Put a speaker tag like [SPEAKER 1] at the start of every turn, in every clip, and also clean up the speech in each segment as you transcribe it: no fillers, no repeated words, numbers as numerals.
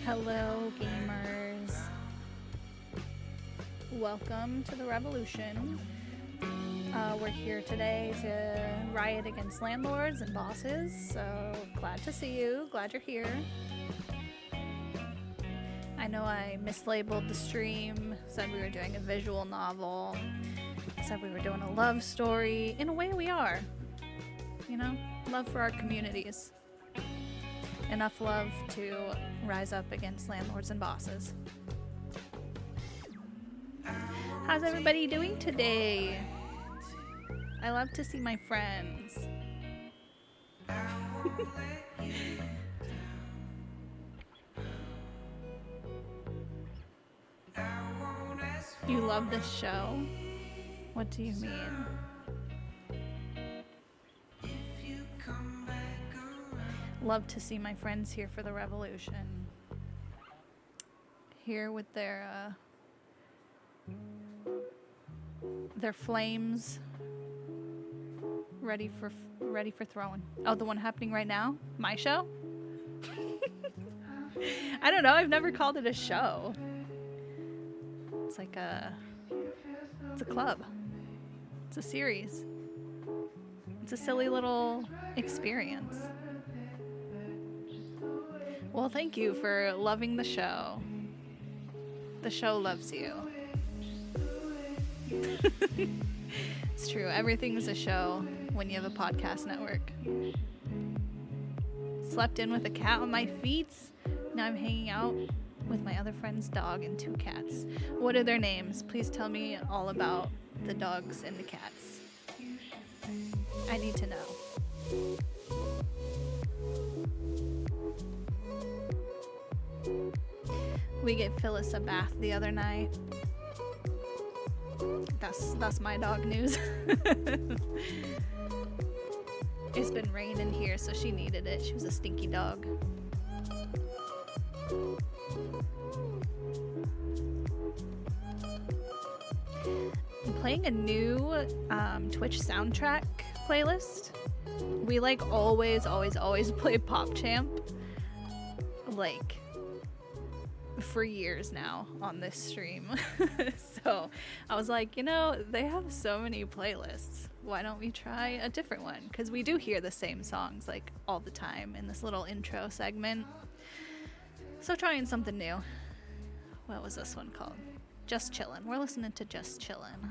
[SPEAKER 1] Hello, gamers. Welcome to the revolution. We're here today to riot against landlords and bosses, so glad to see you. Glad you're here. I know I mislabeled the stream, said we were doing a visual novel, said we were doing a love story. In a way, we are. You know, love for our communities. Enough love to rise up against landlords and bosses. How's everybody doing today? I love to see my friends. You love this show? What do you mean? Love to see my friends here for the revolution. Here with their flames ready for throwing. Oh, the one happening right now? My show? I don't know. I've never called it a show. It's like it's a club. It's a series. It's a silly little experience. Well, thank you for loving the show. The show loves you. It's true. Everything's a show when you have a podcast network. Slept in with a cat on my feet. Now I'm hanging out with my other friend's dog and 2 cats. What are their names? Please tell me all about the dogs and the cats. I need to know. We gave Phyllis a bath the other night. That's my dog news. It's been raining here, so she needed it. She was a stinky dog. I'm playing a new Twitch soundtrack playlist. We always play PopChamp. For years now on this stream. So I was like, they have so many playlists. Why don't we try a different one? Because we do hear the same songs all the time in this little intro segment. So trying something new. What was this one called? Just Chillin'. We're listening to Just Chillin'.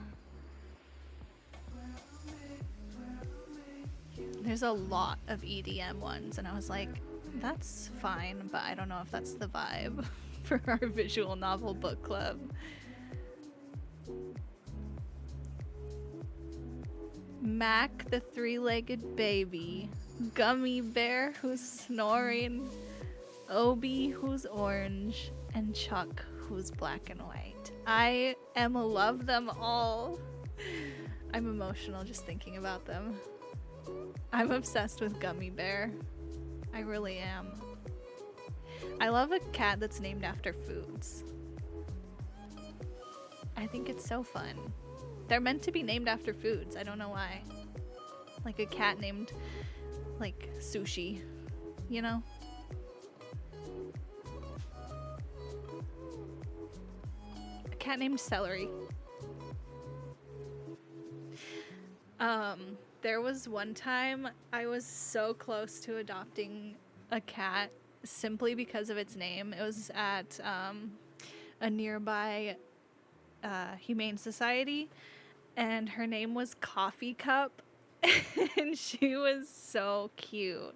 [SPEAKER 1] There's a lot of EDM ones, and I was like, that's fine, but I don't know if that's the vibe for our visual novel book club. Mac the 3-legged baby, Gummy Bear who's snoring, Obi who's orange, and Chuck who's black and white. I love them all. I'm emotional just thinking about them. I'm obsessed with Gummy Bear. I really am. I love a cat that's named after foods. I think it's so fun. They're meant to be named after foods. I don't know why. Like a cat named, sushi, A cat named celery. There was one time I was so close to adopting a cat simply because of its name. It was at a nearby humane society, and her name was Coffee Cup, and she was so cute.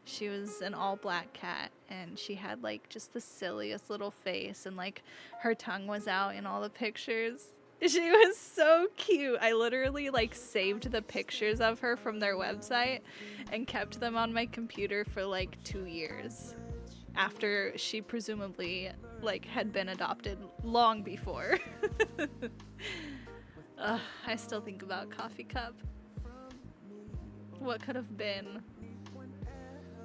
[SPEAKER 1] She was an all-black cat, and she had just the silliest little face, and her tongue was out in all the pictures. She was so cute. I literally saved the pictures of her from their website and kept them on my computer for 2 years after she presumably had been adopted long before. I still think about Coffee Cup. What could have been?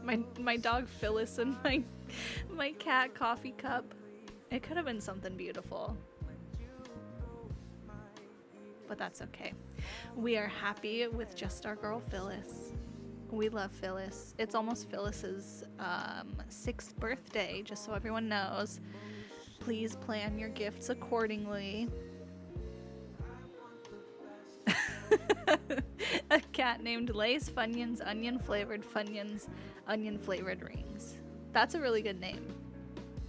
[SPEAKER 1] My dog Phyllis and my cat Coffee Cup. It could have been something beautiful. But that's okay. We are happy with just our girl Phyllis. We love Phyllis. It's almost Phyllis's 6th birthday, just so everyone knows. Please plan your gifts accordingly. A cat named Lay's Funyuns, onion flavored Funyuns, onion flavored rings. That's a really good name.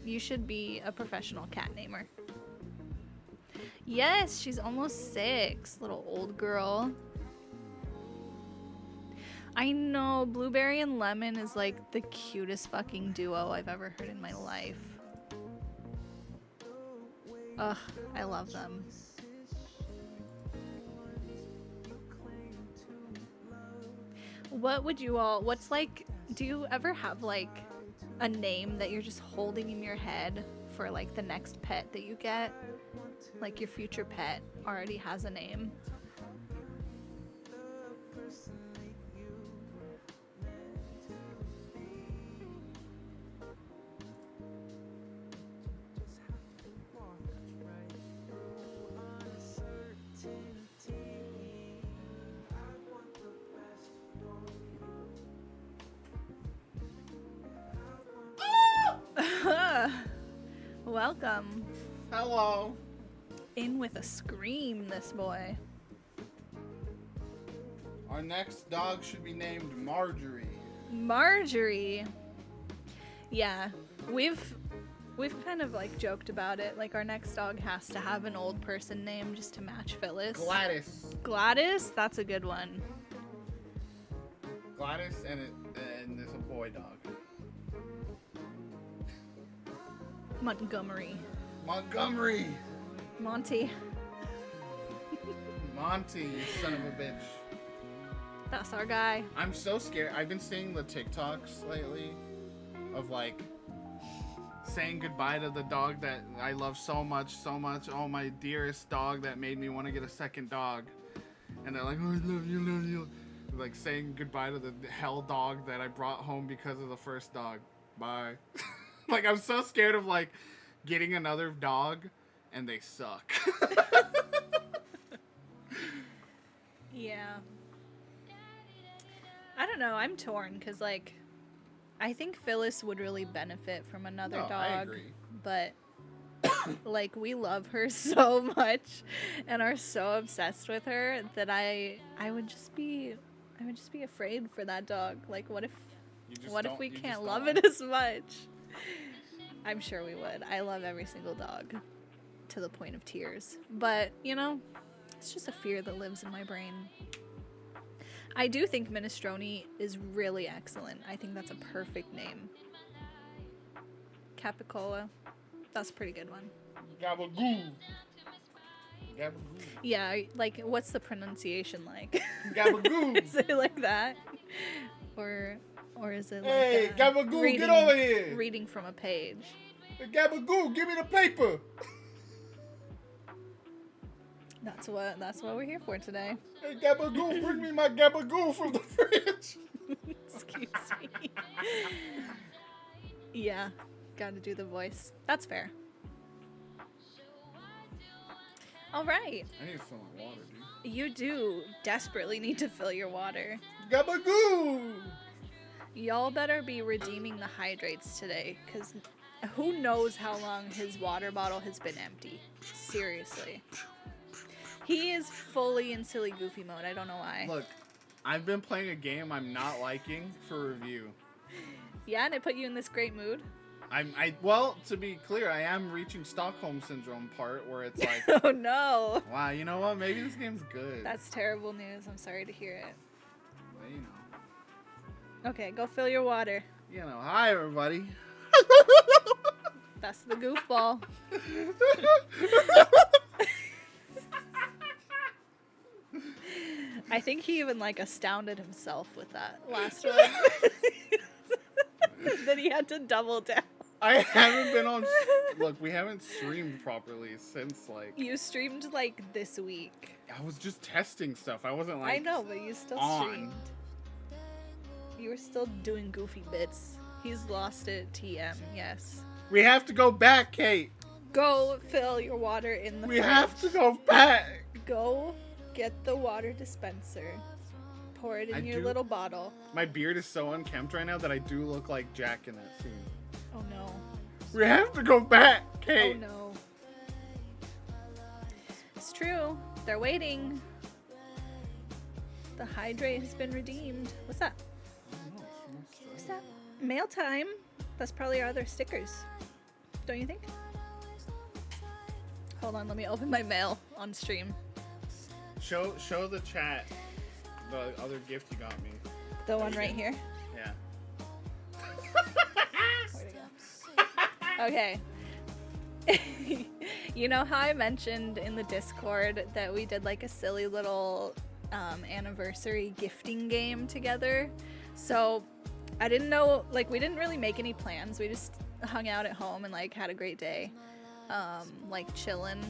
[SPEAKER 1] You should be a professional cat namer. Yes, she's almost 6, little old girl. I know, Blueberry and Lemon is like the cutest fucking duo I've ever heard in my life. Ugh, I love them. What would you all, what's like, do you ever have like a name that you're just holding in your head for like the next pet that you get? Like your future pet already has a name. Welcome.
[SPEAKER 2] Hello.
[SPEAKER 1] In with a scream, this boy.
[SPEAKER 2] Our next dog should be named Marjorie.
[SPEAKER 1] Marjorie. Yeah, we've kind of like joked about it. Like our next dog has to have an old person name just to match Phyllis.
[SPEAKER 2] Gladys.
[SPEAKER 1] Gladys, that's a good one.
[SPEAKER 2] Gladys and there's a boy dog.
[SPEAKER 1] Montgomery.
[SPEAKER 2] Montgomery.
[SPEAKER 1] Monty.
[SPEAKER 2] Monty, you son of a bitch.
[SPEAKER 1] That's our guy.
[SPEAKER 2] I'm so scared. I've been seeing the TikToks lately of like saying goodbye to the dog that I love so much. Oh, my dearest dog that made me want to get a second dog. And they're like, oh, I love you. Like saying goodbye to the hell dog that I brought home because of the first dog. Bye. Like, I'm so scared of like getting another dog and they suck.
[SPEAKER 1] Yeah. I don't know. I'm torn because, like, I think Phyllis would really benefit from another dog.
[SPEAKER 2] I agree.
[SPEAKER 1] But, like, we love her so much and are so obsessed with her that I would just be afraid for that dog. Like, what if we can't love it as much? I'm sure we would. I love every single dog to the point of tears. But, you know, it's just a fear that lives in my brain. I do think Minestrone is really excellent. I think that's a perfect name. Capicola. That's a pretty good one.
[SPEAKER 2] Gabagoo.
[SPEAKER 1] Yeah, like, what's the pronunciation like?
[SPEAKER 2] Gabagoo.
[SPEAKER 1] Is it like that? Or is it like
[SPEAKER 2] hey, Gabagoo, get over here.
[SPEAKER 1] Reading from a page.
[SPEAKER 2] Hey, Gabagoo, give me the paper.
[SPEAKER 1] That's what we're here for today.
[SPEAKER 2] Hey, Gabagoo, bring me my Gabagoo from the fridge.
[SPEAKER 1] Excuse me. Yeah, gotta do the voice. That's fair. All right.
[SPEAKER 2] I need to fill my water, dude.
[SPEAKER 1] You do desperately need to fill your water.
[SPEAKER 2] Gabagoo!
[SPEAKER 1] Y'all better be redeeming the hydrates today, because who knows how long his water bottle has been empty. Seriously. He is fully in silly goofy mode. I don't know why.
[SPEAKER 2] Look, I've been playing a game I'm not liking for review.
[SPEAKER 1] Yeah, and it put you in this great mood?
[SPEAKER 2] Well, to be clear, I am reaching Stockholm Syndrome part where it's like...
[SPEAKER 1] Oh, no.
[SPEAKER 2] Wow, you know what? Maybe this game's good.
[SPEAKER 1] That's terrible news. I'm sorry to hear it.
[SPEAKER 2] Well, you know.
[SPEAKER 1] Okay, go fill your water.
[SPEAKER 2] You know, hi, everybody.
[SPEAKER 1] That's the goofball. I think he even, like, astounded himself with that last one. That he had to double down.
[SPEAKER 2] I haven't been on... Look, we haven't streamed properly since, like...
[SPEAKER 1] You streamed, like, this week.
[SPEAKER 2] I was just testing stuff. I wasn't, like...
[SPEAKER 1] I know, but you still streamed. You were still doing goofy bits. He's lost it, TM, yes.
[SPEAKER 2] We have to go back, Kate.
[SPEAKER 1] Go fill your water in the fridge.
[SPEAKER 2] We have to go back.
[SPEAKER 1] Go get the water dispenser. Pour it in
[SPEAKER 2] I
[SPEAKER 1] your
[SPEAKER 2] do-
[SPEAKER 1] little bottle.
[SPEAKER 2] My beard is so unkempt right now that I do look like Jack in that scene.
[SPEAKER 1] Oh no.
[SPEAKER 2] We have to go back,
[SPEAKER 1] Oh
[SPEAKER 2] Kate.
[SPEAKER 1] no. It's true. They're waiting. The hydrate has been redeemed. What's that? What's that? Mail time. That's probably our other stickers. Don't you think? Hold on, let me open my mail on stream.
[SPEAKER 2] Show the chat the other gift you got me.
[SPEAKER 1] The one right here.
[SPEAKER 2] Yeah.
[SPEAKER 1] Where'd it go? Okay. You know how I mentioned in the Discord that we did like a silly little anniversary gifting game together? So I didn't know, like, we didn't really make any plans. We just hung out at home and like had a great day, like chilling.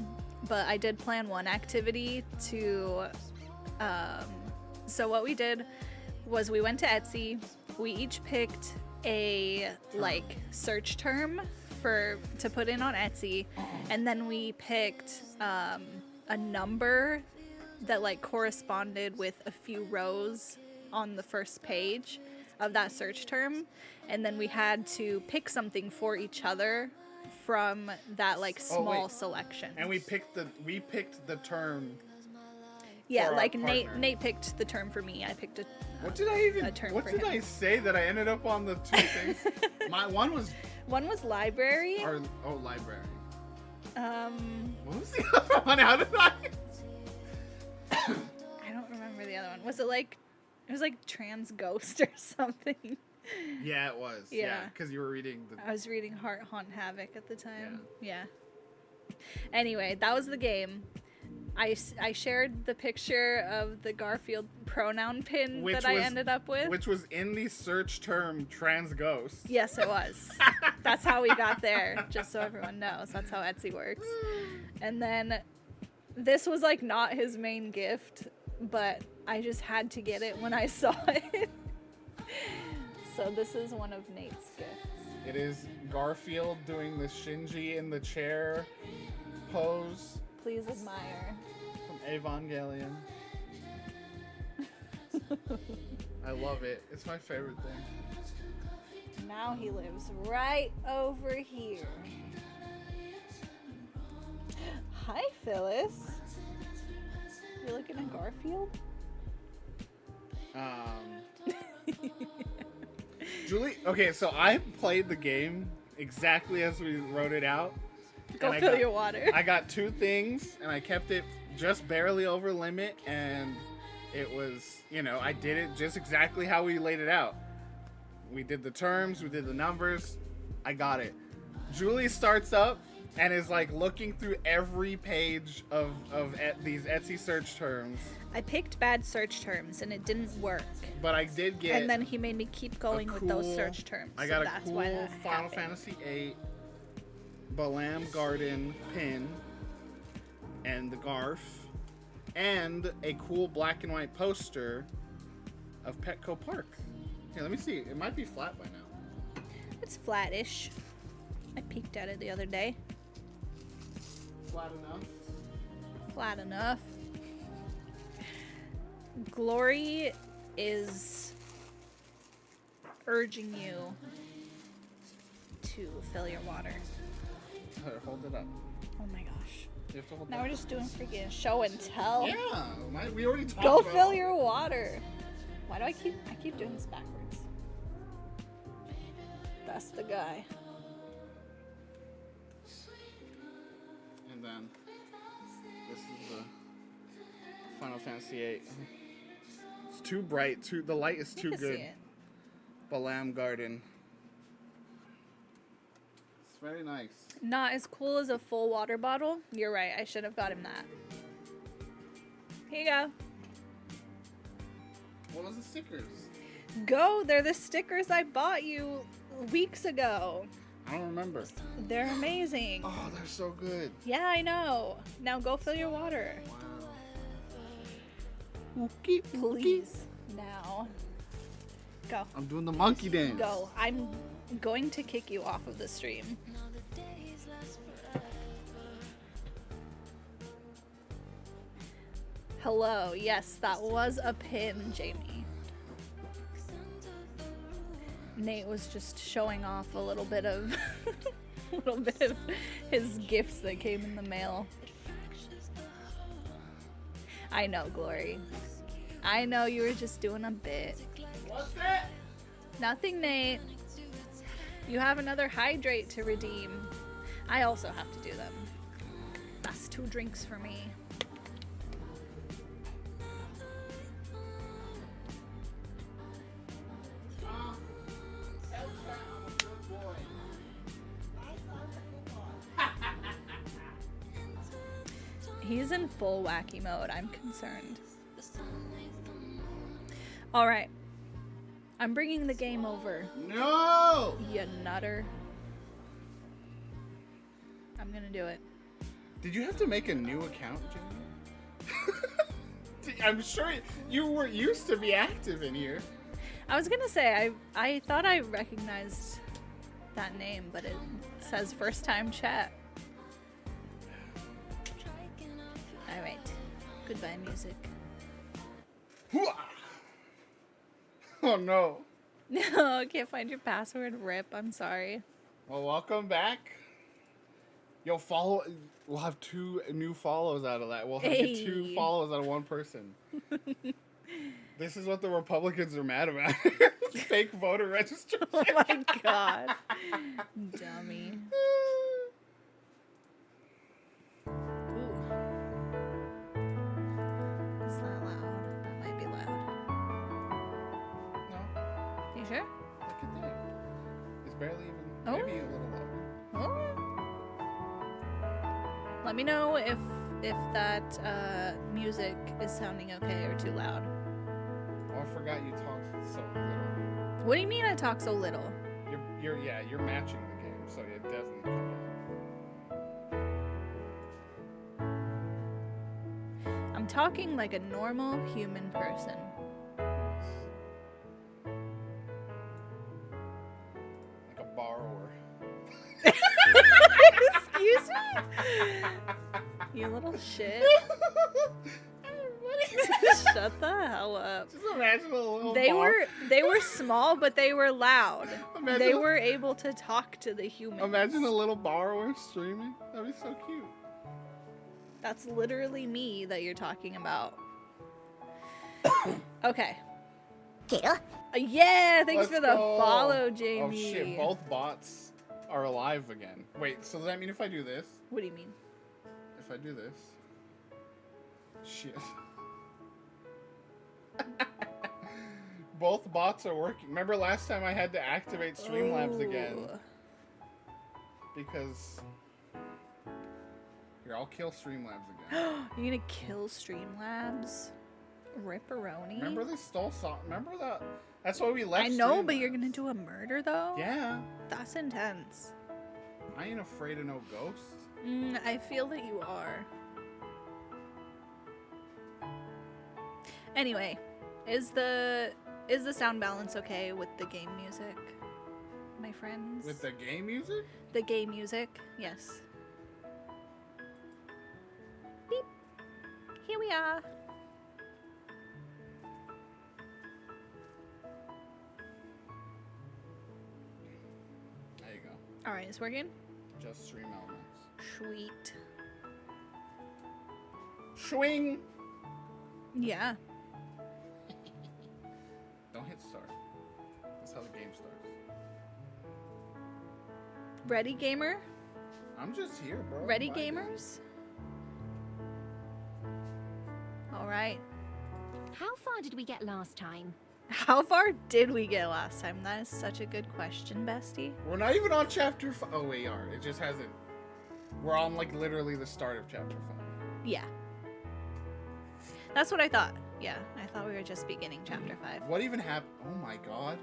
[SPEAKER 1] But I did plan one activity to so what we did was we went to Etsy. We each picked a like search term to put in on Etsy, and then we picked a number that like corresponded with a few rows on the first page of that search term, and then we had to pick something for each other from that like small selection.
[SPEAKER 2] And we picked the term.
[SPEAKER 1] Yeah,
[SPEAKER 2] for
[SPEAKER 1] like
[SPEAKER 2] our
[SPEAKER 1] Nate
[SPEAKER 2] partner.
[SPEAKER 1] Nate picked the term for me. I picked a
[SPEAKER 2] What did I even?
[SPEAKER 1] a term
[SPEAKER 2] What
[SPEAKER 1] for
[SPEAKER 2] did
[SPEAKER 1] him.
[SPEAKER 2] I say that I ended up on the two things? My one was
[SPEAKER 1] One was library.
[SPEAKER 2] library.
[SPEAKER 1] Um,
[SPEAKER 2] What was the other one? How did I?
[SPEAKER 1] I don't remember the other one. Was it like? It was like trans ghost or something.
[SPEAKER 2] Yeah, it was.
[SPEAKER 1] Yeah.
[SPEAKER 2] Yeah, because you were reading the.
[SPEAKER 1] I was reading Heart Haunt Havoc at the time. Yeah. Anyway, that was the game. I shared the picture of the Garfield pronoun pin
[SPEAKER 2] Which
[SPEAKER 1] that I
[SPEAKER 2] was-
[SPEAKER 1] ended up with.
[SPEAKER 2] Which was in the search term trans ghost.
[SPEAKER 1] Yes, it was. That's how we got there, just so everyone knows. That's how Etsy works. And then this was like not his main gift, but I just had to get it when I saw it. So this is one of Nate's gifts.
[SPEAKER 2] It is Garfield doing the Shinji in the chair pose
[SPEAKER 1] Please admire.
[SPEAKER 2] from Evangelion. I love it. It's my favorite thing.
[SPEAKER 1] Now he lives right over here. Hi, Phyllis. You looking at Garfield?
[SPEAKER 2] Julie, okay, so I played the game exactly as we wrote it out.
[SPEAKER 1] Go
[SPEAKER 2] and I
[SPEAKER 1] fill
[SPEAKER 2] got-
[SPEAKER 1] your water.
[SPEAKER 2] I got two things, and I kept it just barely over limit, and it was, I did it just exactly how we laid it out. We did the terms, we did the numbers, I got it. Julie starts up and is like looking through every page of these Etsy search terms,
[SPEAKER 1] I picked bad search terms and it didn't work.
[SPEAKER 2] but I did get
[SPEAKER 1] And then he made me keep going with those search terms.
[SPEAKER 2] I
[SPEAKER 1] so
[SPEAKER 2] got a
[SPEAKER 1] that's
[SPEAKER 2] cool
[SPEAKER 1] why that
[SPEAKER 2] Final
[SPEAKER 1] happened.
[SPEAKER 2] Fantasy VIII Balam Garden pin and the Garf, and a cool black and white poster of Petco Park. Here, let me see. It might be flat by now.
[SPEAKER 1] It's flattish. I peeked at it the other day.
[SPEAKER 2] Flat enough.
[SPEAKER 1] Flat enough. Glory is urging you to fill your water.
[SPEAKER 2] Here, hold it up.
[SPEAKER 1] Oh my gosh.
[SPEAKER 2] You have to hold
[SPEAKER 1] Now
[SPEAKER 2] that.
[SPEAKER 1] we're just doing freaking show and tell.
[SPEAKER 2] Yeah, we already talked
[SPEAKER 1] Go
[SPEAKER 2] about
[SPEAKER 1] fill
[SPEAKER 2] it.
[SPEAKER 1] your water. Why do I keep doing this backwards? That's the guy.
[SPEAKER 2] And then this is the Final Fantasy VIII. It's too bright. The light is
[SPEAKER 1] You
[SPEAKER 2] too
[SPEAKER 1] can
[SPEAKER 2] good.
[SPEAKER 1] see it.
[SPEAKER 2] Balam Garden. It's very nice.
[SPEAKER 1] Not as cool as a full water bottle. You're right. I should have got him that. Here you go.
[SPEAKER 2] What was the stickers?
[SPEAKER 1] Go. They're the stickers I bought you weeks ago.
[SPEAKER 2] I don't remember.
[SPEAKER 1] They're amazing.
[SPEAKER 2] Oh, they're so good.
[SPEAKER 1] Yeah, I know. Now go fill your water.
[SPEAKER 2] Wow.
[SPEAKER 1] Please. Now. Go.
[SPEAKER 2] I'm doing the monkey dance.
[SPEAKER 1] Go. I'm going to kick you off of the stream. Hello. Yes, that was a pin, Jamie. Nate was just showing off a little bit of a little bit of his gifts that came in the mail. I know, Glory. I know you were just doing a bit.
[SPEAKER 2] What's that?
[SPEAKER 1] Nothing, Nate. You have another hydrate to redeem. I also have to do them. That's 2 drinks for me. He's in full wacky mode. I'm concerned. All right. I'm bringing the game over.
[SPEAKER 2] No!
[SPEAKER 1] You nutter. I'm gonna do it.
[SPEAKER 2] Did you have to make a new account, Jamie? I'm sure you were used to be active in here.
[SPEAKER 1] I was gonna say, I thought I recognized that name, but it says first time chat. Alright. Goodbye, music.
[SPEAKER 2] Oh no.
[SPEAKER 1] No, I can't find your password. Rip. I'm sorry.
[SPEAKER 2] Well, welcome back. You'll follow. We'll have 2 new follows out of that. We'll have
[SPEAKER 1] Hey.
[SPEAKER 2] 2 follows out of 1 person. This is what the Republicans are mad about. Fake voter registration.
[SPEAKER 1] Oh my god. Dummy. Ooh. Is that loud? That might be loud.
[SPEAKER 2] No,
[SPEAKER 1] You sure?
[SPEAKER 2] look at that. It's barely even.
[SPEAKER 1] Oh.
[SPEAKER 2] Maybe a little louder.
[SPEAKER 1] Oh. Let me know if that music is sounding okay or too loud.
[SPEAKER 2] Oh, I forgot you talked so little.
[SPEAKER 1] What do you mean I talk so little?
[SPEAKER 2] You're matching the game, so it doesn't come out.
[SPEAKER 1] I'm talking like a normal human person.
[SPEAKER 2] Like a borrower.
[SPEAKER 1] Excuse me? You little shit. Shut the hell up.
[SPEAKER 2] Just imagine a little
[SPEAKER 1] They were small, but they were loud.
[SPEAKER 2] Imagine
[SPEAKER 1] They
[SPEAKER 2] a-
[SPEAKER 1] were able to talk to the humans.
[SPEAKER 2] Imagine a little borrower streaming. That'd be so cute.
[SPEAKER 1] That's literally me that you're talking about. Okay. Yeah, thanks
[SPEAKER 2] Let's
[SPEAKER 1] for the
[SPEAKER 2] go.
[SPEAKER 1] follow, Jamie.
[SPEAKER 2] Oh shit, both bots are alive again. Wait, so does that mean if I do this?
[SPEAKER 1] What do you mean?
[SPEAKER 2] If I do this? Shit. Both bots are working. Remember last time I had to activate Streamlabs again
[SPEAKER 1] Oh.
[SPEAKER 2] because... Here, I'll kill Streamlabs again.
[SPEAKER 1] You're gonna kill Streamlabs? Ripperoni?
[SPEAKER 2] Remember they stole song? Remember that? That's why we left
[SPEAKER 1] I know, but you're
[SPEAKER 2] Streamlabs.
[SPEAKER 1] gonna do a murder though?
[SPEAKER 2] Yeah.
[SPEAKER 1] That's intense.
[SPEAKER 2] I ain't afraid of no ghosts.
[SPEAKER 1] I feel that you are. Anyway, is the sound balance okay with the game music, my friends?
[SPEAKER 2] With the game music?
[SPEAKER 1] the game music? Yes. Beep. Here we are.
[SPEAKER 2] There you go.
[SPEAKER 1] All right, it's working.
[SPEAKER 2] Just stream elements.
[SPEAKER 1] Sweet.
[SPEAKER 2] Swing!
[SPEAKER 1] Yeah.
[SPEAKER 2] Don't hit start. That's how the game starts.
[SPEAKER 1] Ready, gamer?
[SPEAKER 2] I'm just here, bro.
[SPEAKER 1] Ready,
[SPEAKER 2] Bye, dude.
[SPEAKER 1] gamers? All right.
[SPEAKER 3] How far did we get last time?
[SPEAKER 1] How far did we get last time? That is such a good question, bestie.
[SPEAKER 2] We're not even on chapter 5. Oh, we are. It just hasn't. We're on, like, literally the start of chapter 5.
[SPEAKER 1] Yeah. That's what I thought. Yeah, I thought we were just beginning chapter 5.
[SPEAKER 2] What even happened? Oh my god.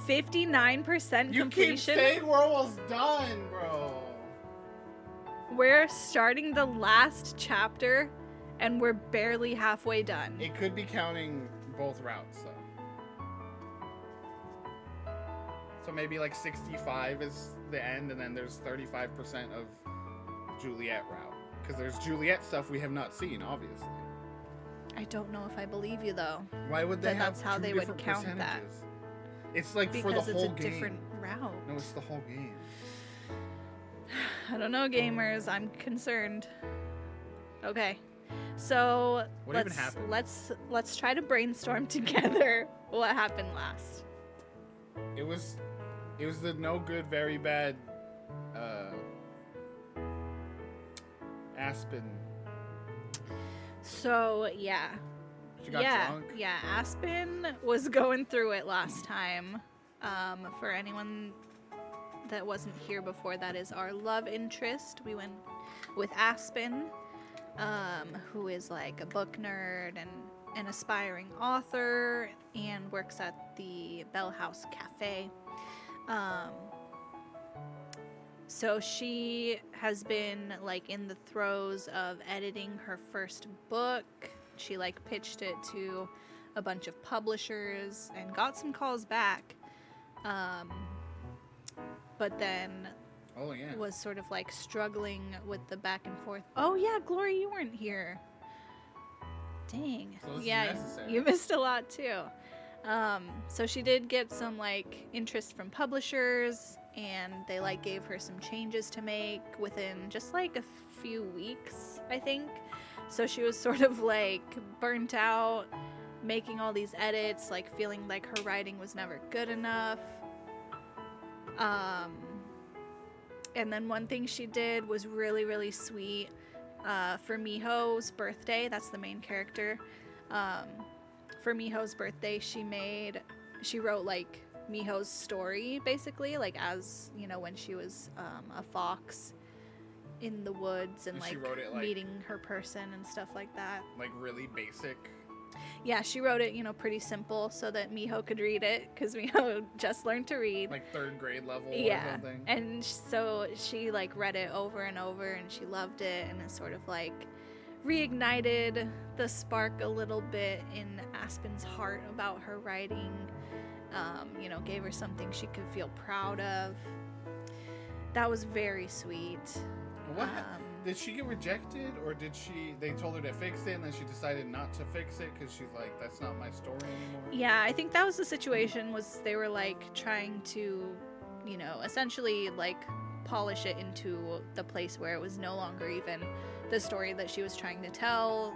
[SPEAKER 1] 59%
[SPEAKER 2] You keep
[SPEAKER 1] completion.
[SPEAKER 2] saying we're almost done, bro.
[SPEAKER 1] We're starting the last chapter and we're barely halfway done.
[SPEAKER 2] It could be counting both routes, though. So maybe like 65 is the end, and then there's 35% of Juliet route. Because there's Juliet stuff we have not seen, obviously.
[SPEAKER 1] I don't know if I believe you though.
[SPEAKER 2] Why would they
[SPEAKER 1] That
[SPEAKER 2] have
[SPEAKER 1] that's how
[SPEAKER 2] two
[SPEAKER 1] they would
[SPEAKER 2] different
[SPEAKER 1] count that.
[SPEAKER 2] percentages? It's like
[SPEAKER 1] Because
[SPEAKER 2] for the
[SPEAKER 1] it's
[SPEAKER 2] whole
[SPEAKER 1] a
[SPEAKER 2] game.
[SPEAKER 1] different route.
[SPEAKER 2] No, it's the whole game.
[SPEAKER 1] I don't know, gamers. I'm concerned. Okay, so
[SPEAKER 2] What even happened?
[SPEAKER 1] let's try to brainstorm together what happened last.
[SPEAKER 2] It was the no good, very bad Aspen.
[SPEAKER 1] So yeah,
[SPEAKER 2] She got drunk.
[SPEAKER 1] yeah. Aspen was going through it last time. For anyone that wasn't here before, that is our love interest. We went with Aspen, who is like a book nerd and an aspiring author and works at the Bell House Cafe. So she has been like in the throes of editing her first book. She like pitched it to a bunch of publishers and got some calls back. But then
[SPEAKER 2] Oh yeah.
[SPEAKER 1] was sort of like struggling with the back and forth. Oh yeah, Glory, you weren't here. Dang.
[SPEAKER 2] So this is
[SPEAKER 1] Yeah,
[SPEAKER 2] necessary.
[SPEAKER 1] you missed a lot too. So she did get some like interest from publishers, and they like gave her some changes to make within just like a few weeks, I think. So she was sort of like burnt out, making all these edits, like feeling like her writing was never good enough. And then one thing she did was really, really sweet. For Miho's birthday, that's the main character. For Miho's birthday, she wrote like Miho's story, basically, like as, you know, when she was a fox in the woods and
[SPEAKER 2] And she
[SPEAKER 1] like,
[SPEAKER 2] wrote it, like-
[SPEAKER 1] meeting her person and stuff like that.
[SPEAKER 2] Like really basic.
[SPEAKER 1] Yeah, she wrote it, you know, pretty simple so that Miho could read it, because Miho just learned to read.
[SPEAKER 2] Like 3rd grade level or
[SPEAKER 1] Yeah,
[SPEAKER 2] something.
[SPEAKER 1] and so she like read it over and over, and she loved it, and it sort of like reignited the spark a little bit in Aspen's heart about her writing. You know, gave her something she could feel proud of. That was very sweet.
[SPEAKER 2] What? Did she get rejected, or they told her to fix it and then she decided not to fix it because she's like, that's not my story anymore?
[SPEAKER 1] Yeah, I think that was the situation, was they were like trying to, you know, essentially like polish it into the place where it was no longer even the story that she was trying to tell,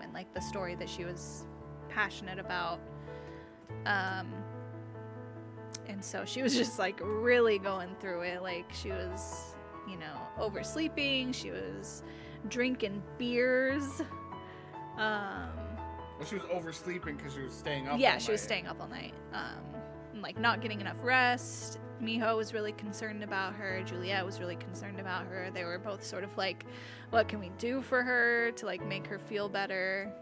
[SPEAKER 1] and like the story that she was passionate about. And so she was just like really going through it. Like she was, you know, oversleeping. She was drinking beers.
[SPEAKER 2] Well, she was oversleeping because she was staying up.
[SPEAKER 1] Yeah,
[SPEAKER 2] all
[SPEAKER 1] she was
[SPEAKER 2] night.
[SPEAKER 1] staying up all night. And like not getting enough rest. Miho was really concerned about her. Juliet was really concerned about her. They were both sort of like, what can we do for her to like make her feel better?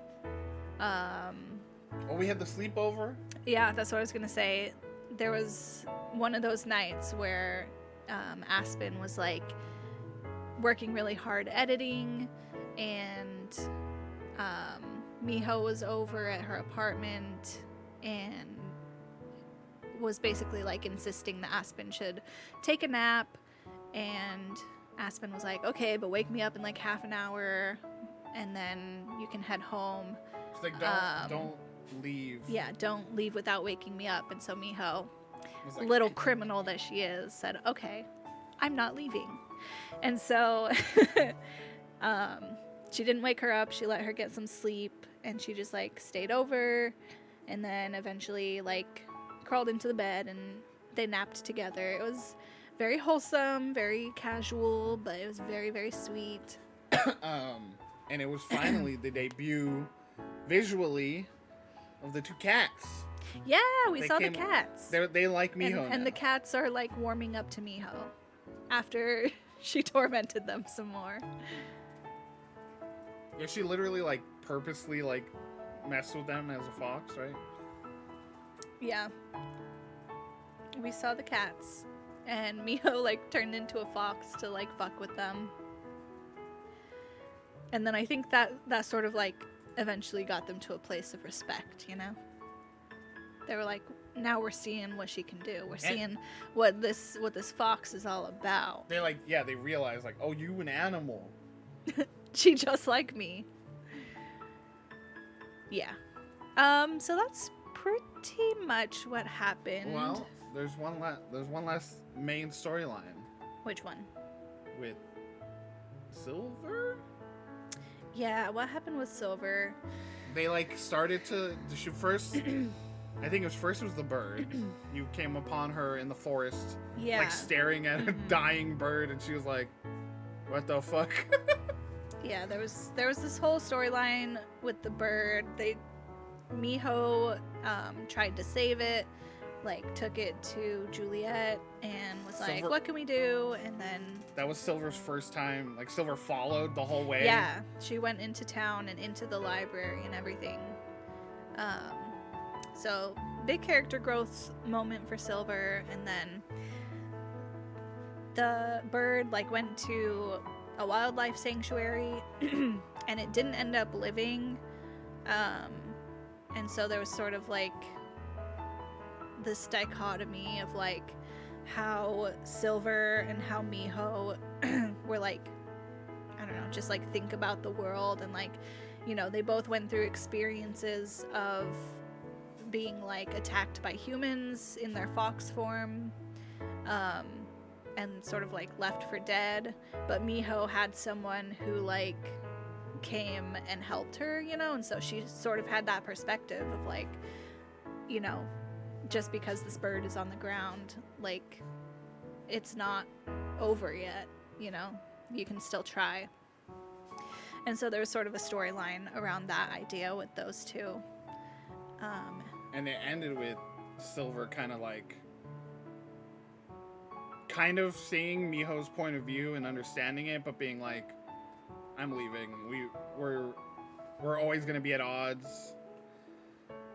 [SPEAKER 2] Oh, we had the sleepover?
[SPEAKER 1] Yeah, that's what I was gonna say. There was one of those nights where Aspen was like working really hard editing, and Miho was over at her apartment and was basically like insisting that Aspen should take a nap, and Aspen was like, okay, but wake me up in like half an hour and then you can head home.
[SPEAKER 2] She's like, don't leave.
[SPEAKER 1] Yeah, don't leave without waking me up. And so Miho,
[SPEAKER 2] Was like,
[SPEAKER 1] little criminal that she is, said, okay, I'm not leaving. And so she didn't wake her up. She let her get some sleep, and she just like stayed over, and then eventually like crawled into the bed and they napped together. It was very wholesome, very casual, but it was very, very sweet.
[SPEAKER 2] And it was finally the debut visually of the 2 cats.
[SPEAKER 1] Yeah, we
[SPEAKER 2] They
[SPEAKER 1] saw
[SPEAKER 2] came-
[SPEAKER 1] the cats.
[SPEAKER 2] They like Miho
[SPEAKER 1] And the
[SPEAKER 2] now.
[SPEAKER 1] cats are like warming up to Miho after she tormented them some more.
[SPEAKER 2] Yeah, she literally like purposely like messed with them as a fox, right?
[SPEAKER 1] Yeah. We saw the cats, and Miho like turned into a fox to like fuck with them. And then I think that sort of like eventually got them to a place of respect, you know? They were like, now we're seeing what she can do. We're seeing what this fox is all about.
[SPEAKER 2] They like, yeah, they realize like, oh, you an animal.
[SPEAKER 1] She just like me. Yeah. So that's pretty much what happened.
[SPEAKER 2] Well, there's one last main storyline
[SPEAKER 1] Which one?
[SPEAKER 2] with Silver.
[SPEAKER 1] Yeah, what happened with Silver?
[SPEAKER 2] They like started to shoot first. I think it was the bird. You came upon her in the forest,
[SPEAKER 1] Yeah.
[SPEAKER 2] like staring at a dying bird, and she was like, "What the fuck?"
[SPEAKER 1] Yeah, there was this whole storyline with the bird. Miho tried to save it, like took it to Juliet and was like,
[SPEAKER 2] Silver-
[SPEAKER 1] "What can we do?" And then
[SPEAKER 2] That was Silver's first time. Like Silver followed the whole way.
[SPEAKER 1] yeah, she went into town and into the library and everything. So big character growth moment for Silver, and then the bird like went to a wildlife sanctuary and it didn't end up living. And so there was sort of like this dichotomy of like how Silver and how Miho were like, I don't know, just like think about the world, and like, you know, they both went through experiences of being like attacked by humans in their fox form, and sort of like left for dead. But Miho had someone who like came and helped her, you know, and so she sort of had that perspective of like, you know, just because this bird is on the ground, like it's not over yet, you know, you can still try. And so there was sort of a storyline around that idea with those two.
[SPEAKER 2] And it ended with Silver kind of seeing Miho's point of view and understanding it, but being like, I'm leaving. We're always gonna be at odds,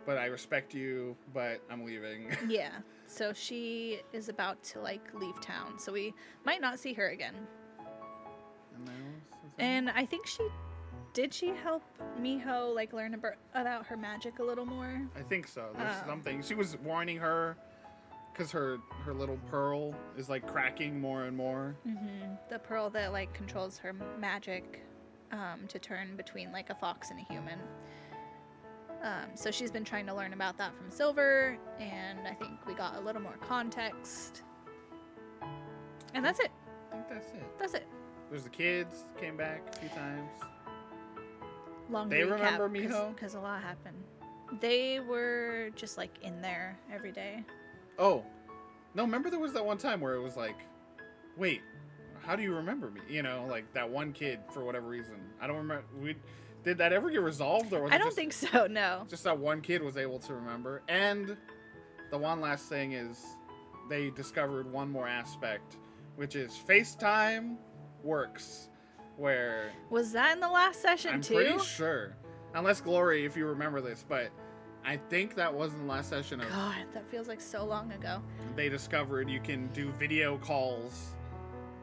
[SPEAKER 2] but I respect you, but I'm leaving.
[SPEAKER 1] Yeah, so she is about to like leave town, so we might not see her again. And I think she help Miho like learn about her magic a little more?
[SPEAKER 2] I think so. There's something. She was warning her because her little pearl is like cracking more and more.
[SPEAKER 1] Mm-hmm. The pearl that like controls her magic to turn between like a fox and a human. So she's been trying to learn about that from Silver, and I think we got a little more context. And that's it.
[SPEAKER 2] I think that's it.
[SPEAKER 1] That's it.
[SPEAKER 2] There's the kids came back a few times.
[SPEAKER 1] Long
[SPEAKER 2] They
[SPEAKER 1] recap,
[SPEAKER 2] remember Miho?
[SPEAKER 1] because a lot happened. They were just like in there every day.
[SPEAKER 2] Oh, no! Remember there was that one time where it was like, wait, how do you remember me? You know, like that one kid for whatever reason. I don't remember. Did that ever get resolved, or was
[SPEAKER 1] I
[SPEAKER 2] it
[SPEAKER 1] don't
[SPEAKER 2] just,
[SPEAKER 1] think so. No.
[SPEAKER 2] just that one kid was able to remember? And the one last thing is they discovered one more aspect, which is FaceTime works. Where
[SPEAKER 1] Was that in the last session
[SPEAKER 2] I'm
[SPEAKER 1] too?
[SPEAKER 2] pretty sure, unless Glory, if you remember this, but I think that was in the last session of.
[SPEAKER 1] God, that feels like so long ago.
[SPEAKER 2] They discovered you can do video calls,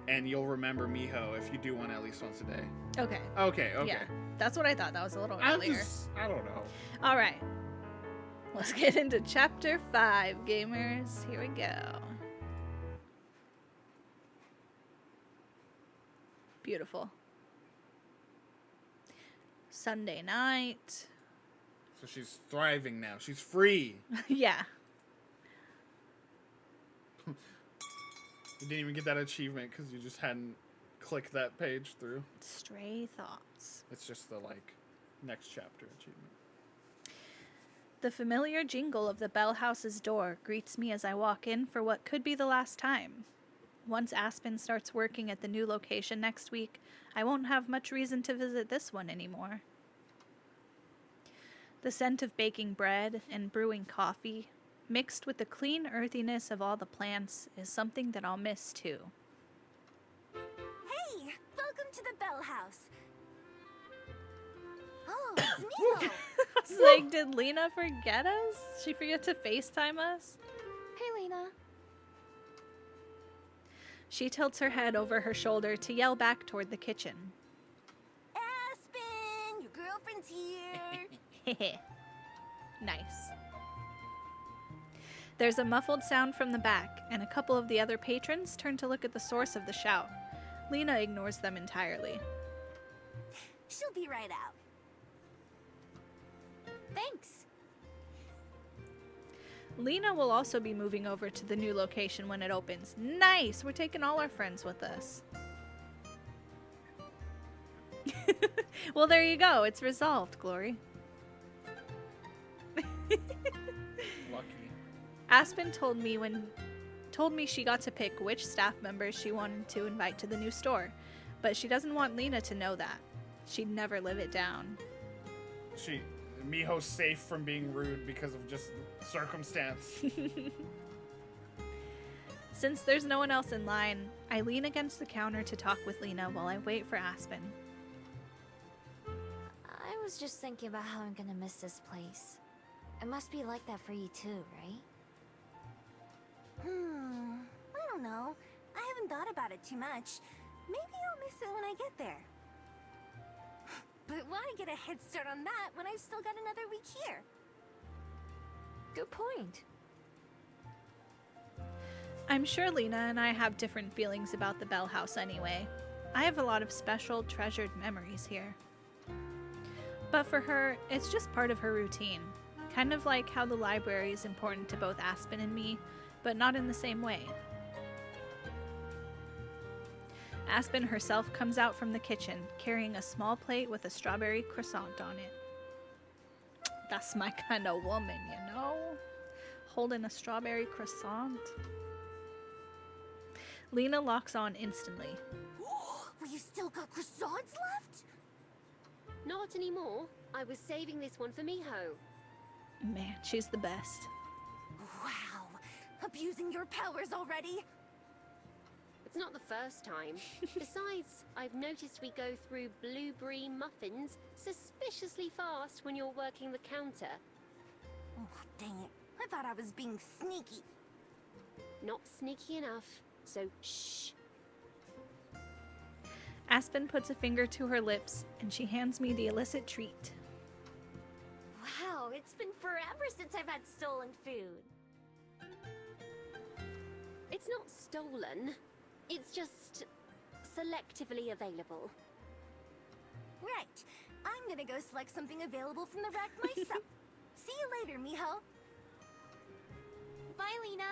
[SPEAKER 2] and you'll remember Miho if you do one at least once a day.
[SPEAKER 1] Okay.
[SPEAKER 2] Okay.
[SPEAKER 1] Yeah, that's what I thought. That was a little
[SPEAKER 2] I
[SPEAKER 1] earlier.
[SPEAKER 2] don't know.
[SPEAKER 1] All right. Let's get into chapter 5, gamers. Here we go. Beautiful. Sunday night.
[SPEAKER 2] So she's thriving now. She's free.
[SPEAKER 1] Yeah.
[SPEAKER 2] You didn't even get that achievement because you just hadn't clicked that page through.
[SPEAKER 1] Stray thoughts.
[SPEAKER 2] It's just the next chapter achievement.
[SPEAKER 1] The familiar jingle of the Bell House's door greets me as I walk in for what could be the last time. Once Aspen starts working at the new location next week, I won't have much reason to visit this one anymore. The scent of baking bread and brewing coffee, mixed with the clean earthiness of all the plants, is something that I'll miss too.
[SPEAKER 4] Hey, welcome to the Bell House. Oh, it's Milo.
[SPEAKER 1] I was like, did Lena forget us? She forget to FaceTime us?
[SPEAKER 3] Hey, Lena.
[SPEAKER 1] She tilts her head over her shoulder to yell back toward the kitchen.
[SPEAKER 4] Aspen, your girlfriend's here.
[SPEAKER 1] Nice. There's a muffled sound from the back, and a couple of the other patrons turn to look at the source of the shout. Lena ignores them entirely.
[SPEAKER 4] She'll be right out. Thanks.
[SPEAKER 1] Lena will also be moving over to the new location when it opens. Nice! We're taking all our friends with us. Well, there you go. It's resolved, Glory.
[SPEAKER 2] Lucky.
[SPEAKER 1] Aspen told me she got to pick which staff members she wanted to invite to the new store, but she doesn't want Lena to know that. She'd never live it down.
[SPEAKER 2] Miho's safe from being rude because of just circumstance.
[SPEAKER 1] Since there's no one else in line, I lean against the counter to talk with Lena while I wait for Aspen.
[SPEAKER 5] I was just thinking about how I'm gonna miss this place. It must be like that for you too, right?
[SPEAKER 4] I don't know. I haven't thought about it too much. Maybe I'll miss it when I get there. But why get a head start on that when I've still got another week here?
[SPEAKER 5] Good point.
[SPEAKER 1] I'm sure Lena and I have different feelings about the Bell House anyway. I have a lot of special, treasured memories here. But for her, it's just part of her routine. Kind of like how the library is important to both Aspen and me, but not in the same way. Aspen herself comes out from the kitchen, carrying a small plate with a strawberry croissant on it. That's my kind of woman, you know? Holding a strawberry croissant. Lena locks on instantly.
[SPEAKER 4] Well, you still got croissants left?
[SPEAKER 3] Not anymore. I was saving this one for Miho.
[SPEAKER 1] Man, she's the best.
[SPEAKER 4] Wow. Abusing your powers already?
[SPEAKER 3] It's not the first time. Besides, I've noticed we go through blueberry muffins suspiciously fast when you're working the counter.
[SPEAKER 4] Oh, dang it. I thought I was being sneaky.
[SPEAKER 3] Not sneaky enough, so shh.
[SPEAKER 1] Aspen puts a finger to her lips, and she hands me the illicit treat.
[SPEAKER 5] Wow, it's been forever since I've had stolen food.
[SPEAKER 3] It's not stolen. It's just selectively available.
[SPEAKER 4] Right. I'm gonna go select something available from the rack myself. See you later, Miho.
[SPEAKER 5] Bye, Lena.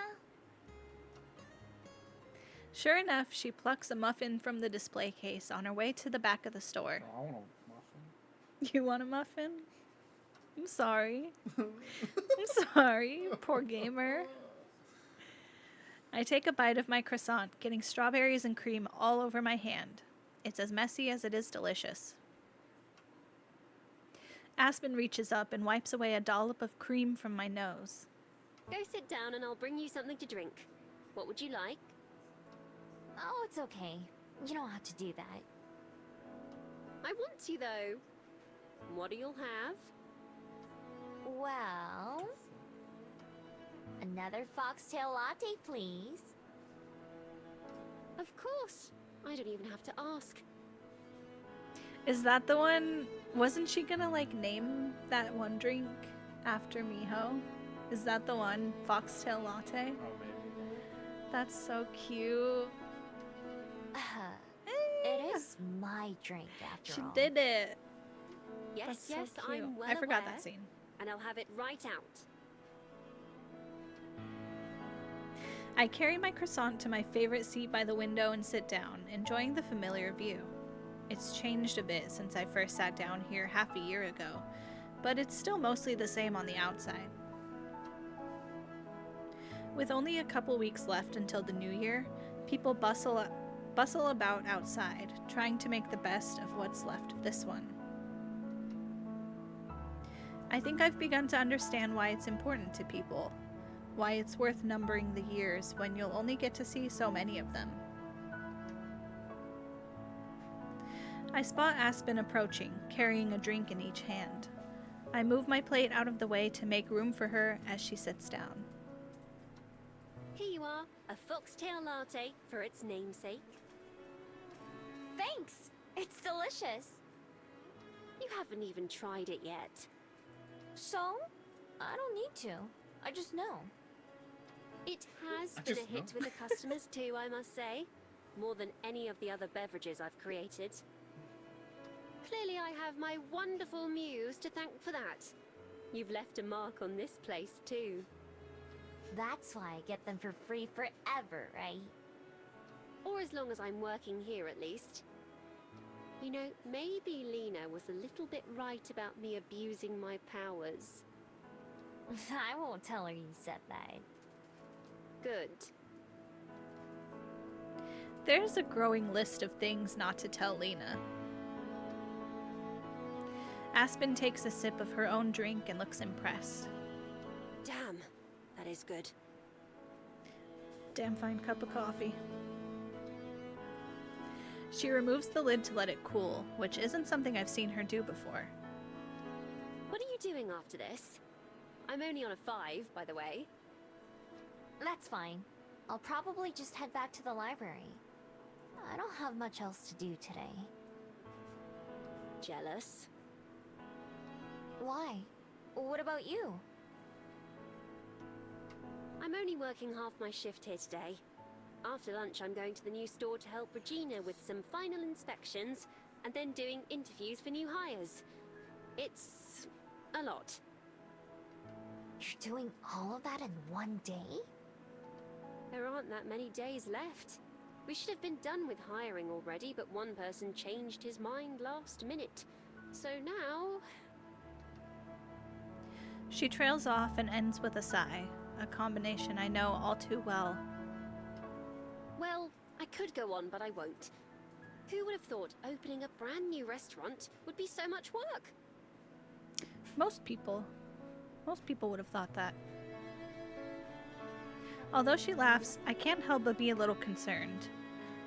[SPEAKER 1] Sure enough, she plucks a muffin from the display case on her way to the back of the store.
[SPEAKER 2] I want a muffin.
[SPEAKER 1] You want a muffin? I'm sorry. I'm sorry, poor gamer. I take a bite of my croissant, getting strawberries and cream all over my hand. It's as messy as it is delicious. Aspen reaches up and wipes away a dollop of cream from my nose.
[SPEAKER 3] Go sit down and I'll bring you something to drink. What would you like?
[SPEAKER 5] Oh, it's okay. You don't have to do that.
[SPEAKER 3] I want to, though. What do you have?
[SPEAKER 5] Well... another foxtail latte, please.
[SPEAKER 3] Of course. I don't even have to ask.
[SPEAKER 1] Is that the one? Wasn't she gonna name that one drink after Miho? Is that the one? Foxtail latte?
[SPEAKER 2] Oh, maybe.
[SPEAKER 1] That's so cute.
[SPEAKER 5] It is my drink, after
[SPEAKER 1] She
[SPEAKER 5] all.
[SPEAKER 1] did it.
[SPEAKER 3] Yes,
[SPEAKER 1] That's so
[SPEAKER 3] yes,
[SPEAKER 1] cute.
[SPEAKER 3] I'm well
[SPEAKER 1] I forgot
[SPEAKER 3] aware,
[SPEAKER 1] that scene.
[SPEAKER 3] and I'll have it right out.
[SPEAKER 1] I carry my croissant to my favorite seat by the window and sit down, enjoying the familiar view. It's changed a bit since I first sat down here half a year ago, but it's still mostly the same on the outside. With only a couple weeks left until the new year, people bustle about outside, trying to make the best of what's left of this one. I think I've begun to understand why it's important to people, why it's worth numbering the years when you'll only get to see so many of them. I spot Aspen approaching, carrying a drink in each hand. I move my plate out of the way to make room for her as she sits down.
[SPEAKER 3] Here you are, a foxtail latte for its namesake.
[SPEAKER 5] Thanks! It's delicious.
[SPEAKER 3] You haven't even tried it yet.
[SPEAKER 5] So? I don't need to. I just know.
[SPEAKER 3] It has
[SPEAKER 2] I
[SPEAKER 3] been a
[SPEAKER 2] just
[SPEAKER 3] hit
[SPEAKER 2] know.
[SPEAKER 3] with the customers too, I must say. More than any of the other beverages I've created. Clearly I have my wonderful muse to thank for that. You've left a mark on this place, too.
[SPEAKER 5] That's why I get them for free forever, right?
[SPEAKER 3] Or as long as I'm working here, at least. You know, maybe Lena was a little bit right about me abusing my powers.
[SPEAKER 5] I won't tell her you said that.
[SPEAKER 3] Good.
[SPEAKER 1] There's a growing list of things not to tell Lena. Aspen takes a sip of her own drink and looks impressed.
[SPEAKER 3] Damn, that is good.
[SPEAKER 1] Damn fine cup of coffee. She removes the lid to let it cool, which isn't something I've seen her do before.
[SPEAKER 3] What are you doing after this? I'm only on a 5, by the way.
[SPEAKER 5] That's fine. I'll probably just head back to the library. I don't have much else to do today.
[SPEAKER 3] Jealous?
[SPEAKER 5] Why? What about you?
[SPEAKER 3] I'm only working half my shift here today. After lunch, I'm going to the new store to help Regina with some final inspections, and then doing interviews for new hires. It's a lot.
[SPEAKER 5] You're doing all of that in one day?
[SPEAKER 3] There aren't that many days left. We should have been done with hiring already, but one person changed his mind last minute. So now...
[SPEAKER 1] She trails off and ends with a sigh, a combination I know all too well.
[SPEAKER 3] Well, I could go on, but I won't. Who would have thought opening a brand new restaurant would be so much work?
[SPEAKER 1] Most people would have thought that. Although she laughs, I can't help but be a little concerned.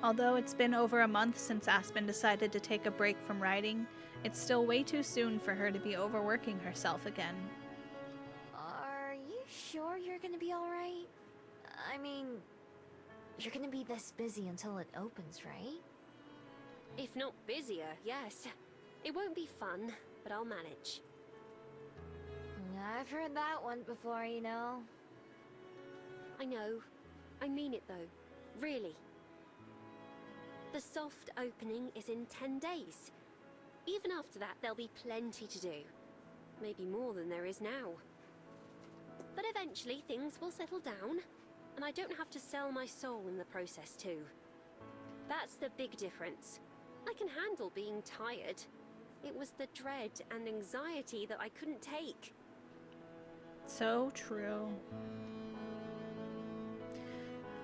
[SPEAKER 1] Although it's been over a month since Aspen decided to take a break from writing, it's still way too soon for her to be overworking herself again.
[SPEAKER 5] Are you sure you're gonna be alright? I mean, you're gonna be this busy until it opens, right?
[SPEAKER 3] If not busier, yes. It won't be fun, but I'll manage.
[SPEAKER 5] I've heard that one before, you know.
[SPEAKER 3] I know. I mean it though. Really. The soft opening is in 10 days. Even after that, there'll be plenty to do. Maybe more than there is now. But eventually, things will settle down, and I don't have to sell my soul in the process too. That's the big difference. I can handle being tired. It was the dread and anxiety that I couldn't take.
[SPEAKER 1] So true.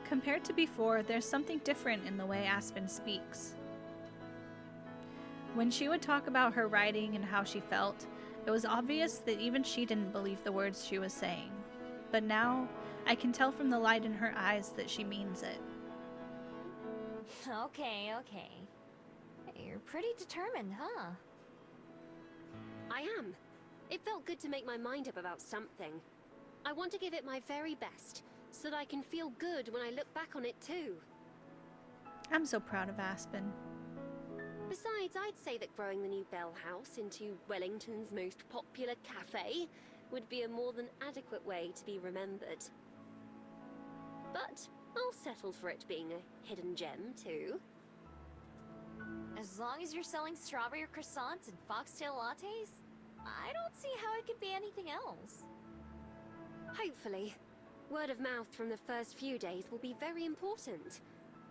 [SPEAKER 1] Compared to before, there's something different in the way Aspen speaks. When she would talk about her writing and how she felt, it was obvious that even she didn't believe the words she was saying. But now, I can tell from the light in her eyes that she means it.
[SPEAKER 5] Okay. You're pretty determined, huh?
[SPEAKER 3] I am. It felt good to make my mind up about something. I want to give it my very best, so that I can feel good when I look back on it too.
[SPEAKER 1] I'm so proud of Aspen.
[SPEAKER 3] Besides, I'd say that growing the new Bell House into Wellington's most popular cafe would be a more than adequate way to be remembered. But I'll settle for it being a hidden gem too.
[SPEAKER 5] As long as you're selling strawberry croissants and foxtail lattes, I don't see how it could be anything else.
[SPEAKER 3] Hopefully. Word of mouth from the first few days will be very important.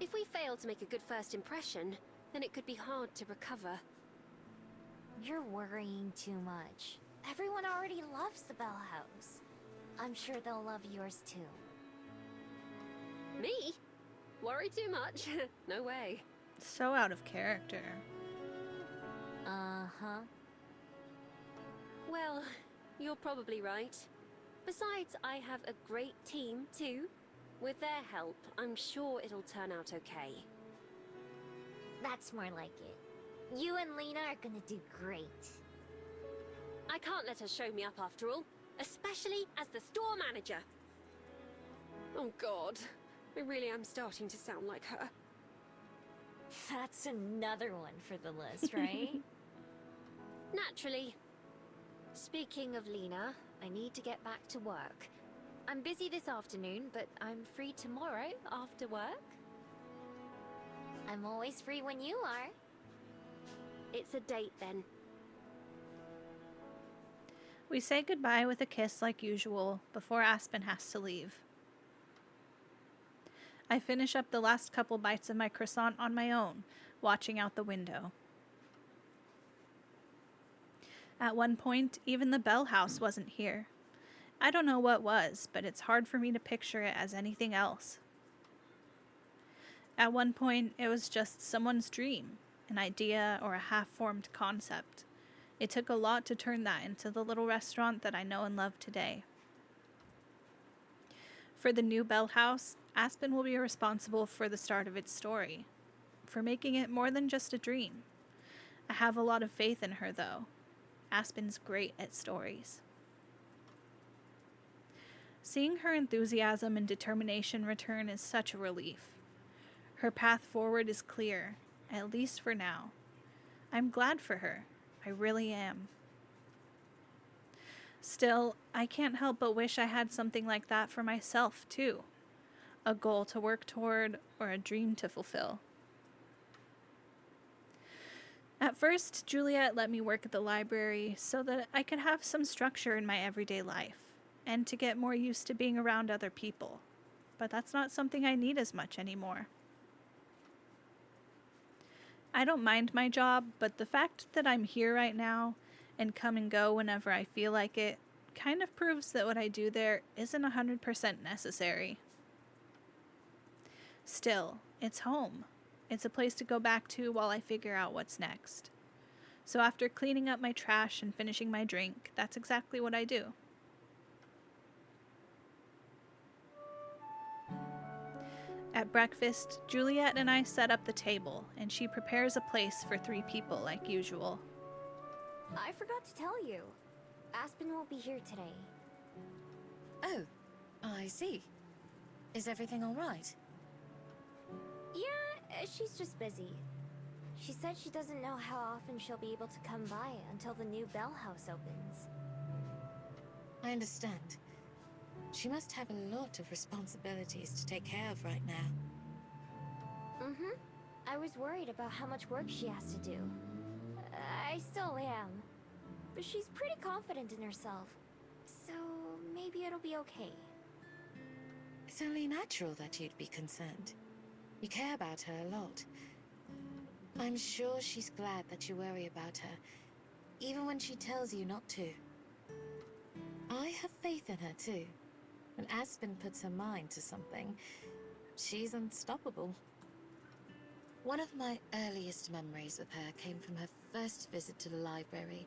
[SPEAKER 3] If we fail to make a good first impression, then it could be hard to recover.
[SPEAKER 5] You're worrying too much. Everyone already loves the Bell House. I'm sure they'll love yours too.
[SPEAKER 3] Me? Worry too much? No way.
[SPEAKER 1] So out of character.
[SPEAKER 5] Uh-huh.
[SPEAKER 3] Well, you're probably right. Besides, I have a great team, too. With their help, I'm sure it'll turn out okay.
[SPEAKER 5] That's more like it. You and Lena are gonna do great.
[SPEAKER 3] I can't let her show me up after all, especially as the store manager. Oh God, I really am starting to sound like her.
[SPEAKER 5] That's another one for the list, right?
[SPEAKER 3] Naturally. Speaking of Lena, I need to get back to work. I'm busy this afternoon, but I'm free tomorrow after work.
[SPEAKER 5] I'm always free when you are.
[SPEAKER 3] It's a date then.
[SPEAKER 1] We say goodbye with a kiss like usual before Aspen has to leave. I finish up the last couple bites of my croissant on my own, watching out the window. At one point, even the Bell House wasn't here. I don't know what was, but it's hard for me to picture it as anything else. At one point, it was just someone's dream, an idea, or a half-formed concept. It took a lot to turn that into the little restaurant that I know and love today. For the new Bell House, Aspen will be responsible for the start of its story, for making it more than just a dream. I have a lot of faith in her, though. Aspen's great at stories. Seeing her enthusiasm and determination return is such a relief. Her path forward is clear, at least for now. I'm glad for her. I really am. Still, I can't help but wish I had something like that for myself, too. A goal to work toward, or a dream to fulfill. At first, Juliet let me work at the library so that I could have some structure in my everyday life, and to get more used to being around other people. But that's not something I need as much anymore. I don't mind my job, but the fact that I'm here right now and come and go whenever I feel like it kind of proves that what I do there isn't 100% necessary. Still, it's home. It's a place to go back to while I figure out what's next. So after cleaning up my trash and finishing my drink, that's exactly what I do. At breakfast, Juliet and I set up the table, and she prepares a place for 3 people like usual.
[SPEAKER 5] I forgot to tell you. Aspen won't be here today.
[SPEAKER 6] Oh, I see. Is everything all right?
[SPEAKER 5] Yeah, she's just busy. She said she doesn't know how often she'll be able to come by until the new Bell House opens.
[SPEAKER 6] I understand. She must have a lot of responsibilities to take care of right now.
[SPEAKER 5] Mm-hmm. I was worried about how much work she has to do. I still am. But she's pretty confident in herself. So maybe it'll be okay.
[SPEAKER 6] It's only natural that you'd be concerned. You care about her a lot. I'm sure she's glad that you worry about her, even when she tells you not to. I have faith in her too. When Aspen puts her mind to something, she's unstoppable. One of my earliest memories with her came from her first visit to the library,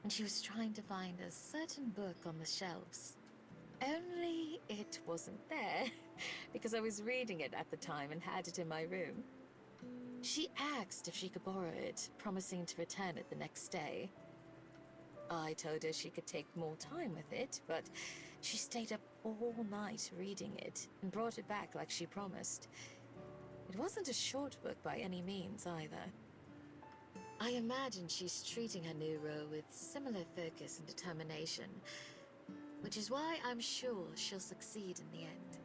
[SPEAKER 6] when she was trying to find a certain book on the shelves. Only it wasn't there, because I was reading it at the time and had it in my room. She asked if she could borrow it, promising to return it the next day. I told her she could take more time with it, but she stayed up all night reading it and brought it back like she promised. It wasn't a short book by any means either. I imagine she's treating her new role with similar focus and determination, which is why I'm sure she'll succeed in the end.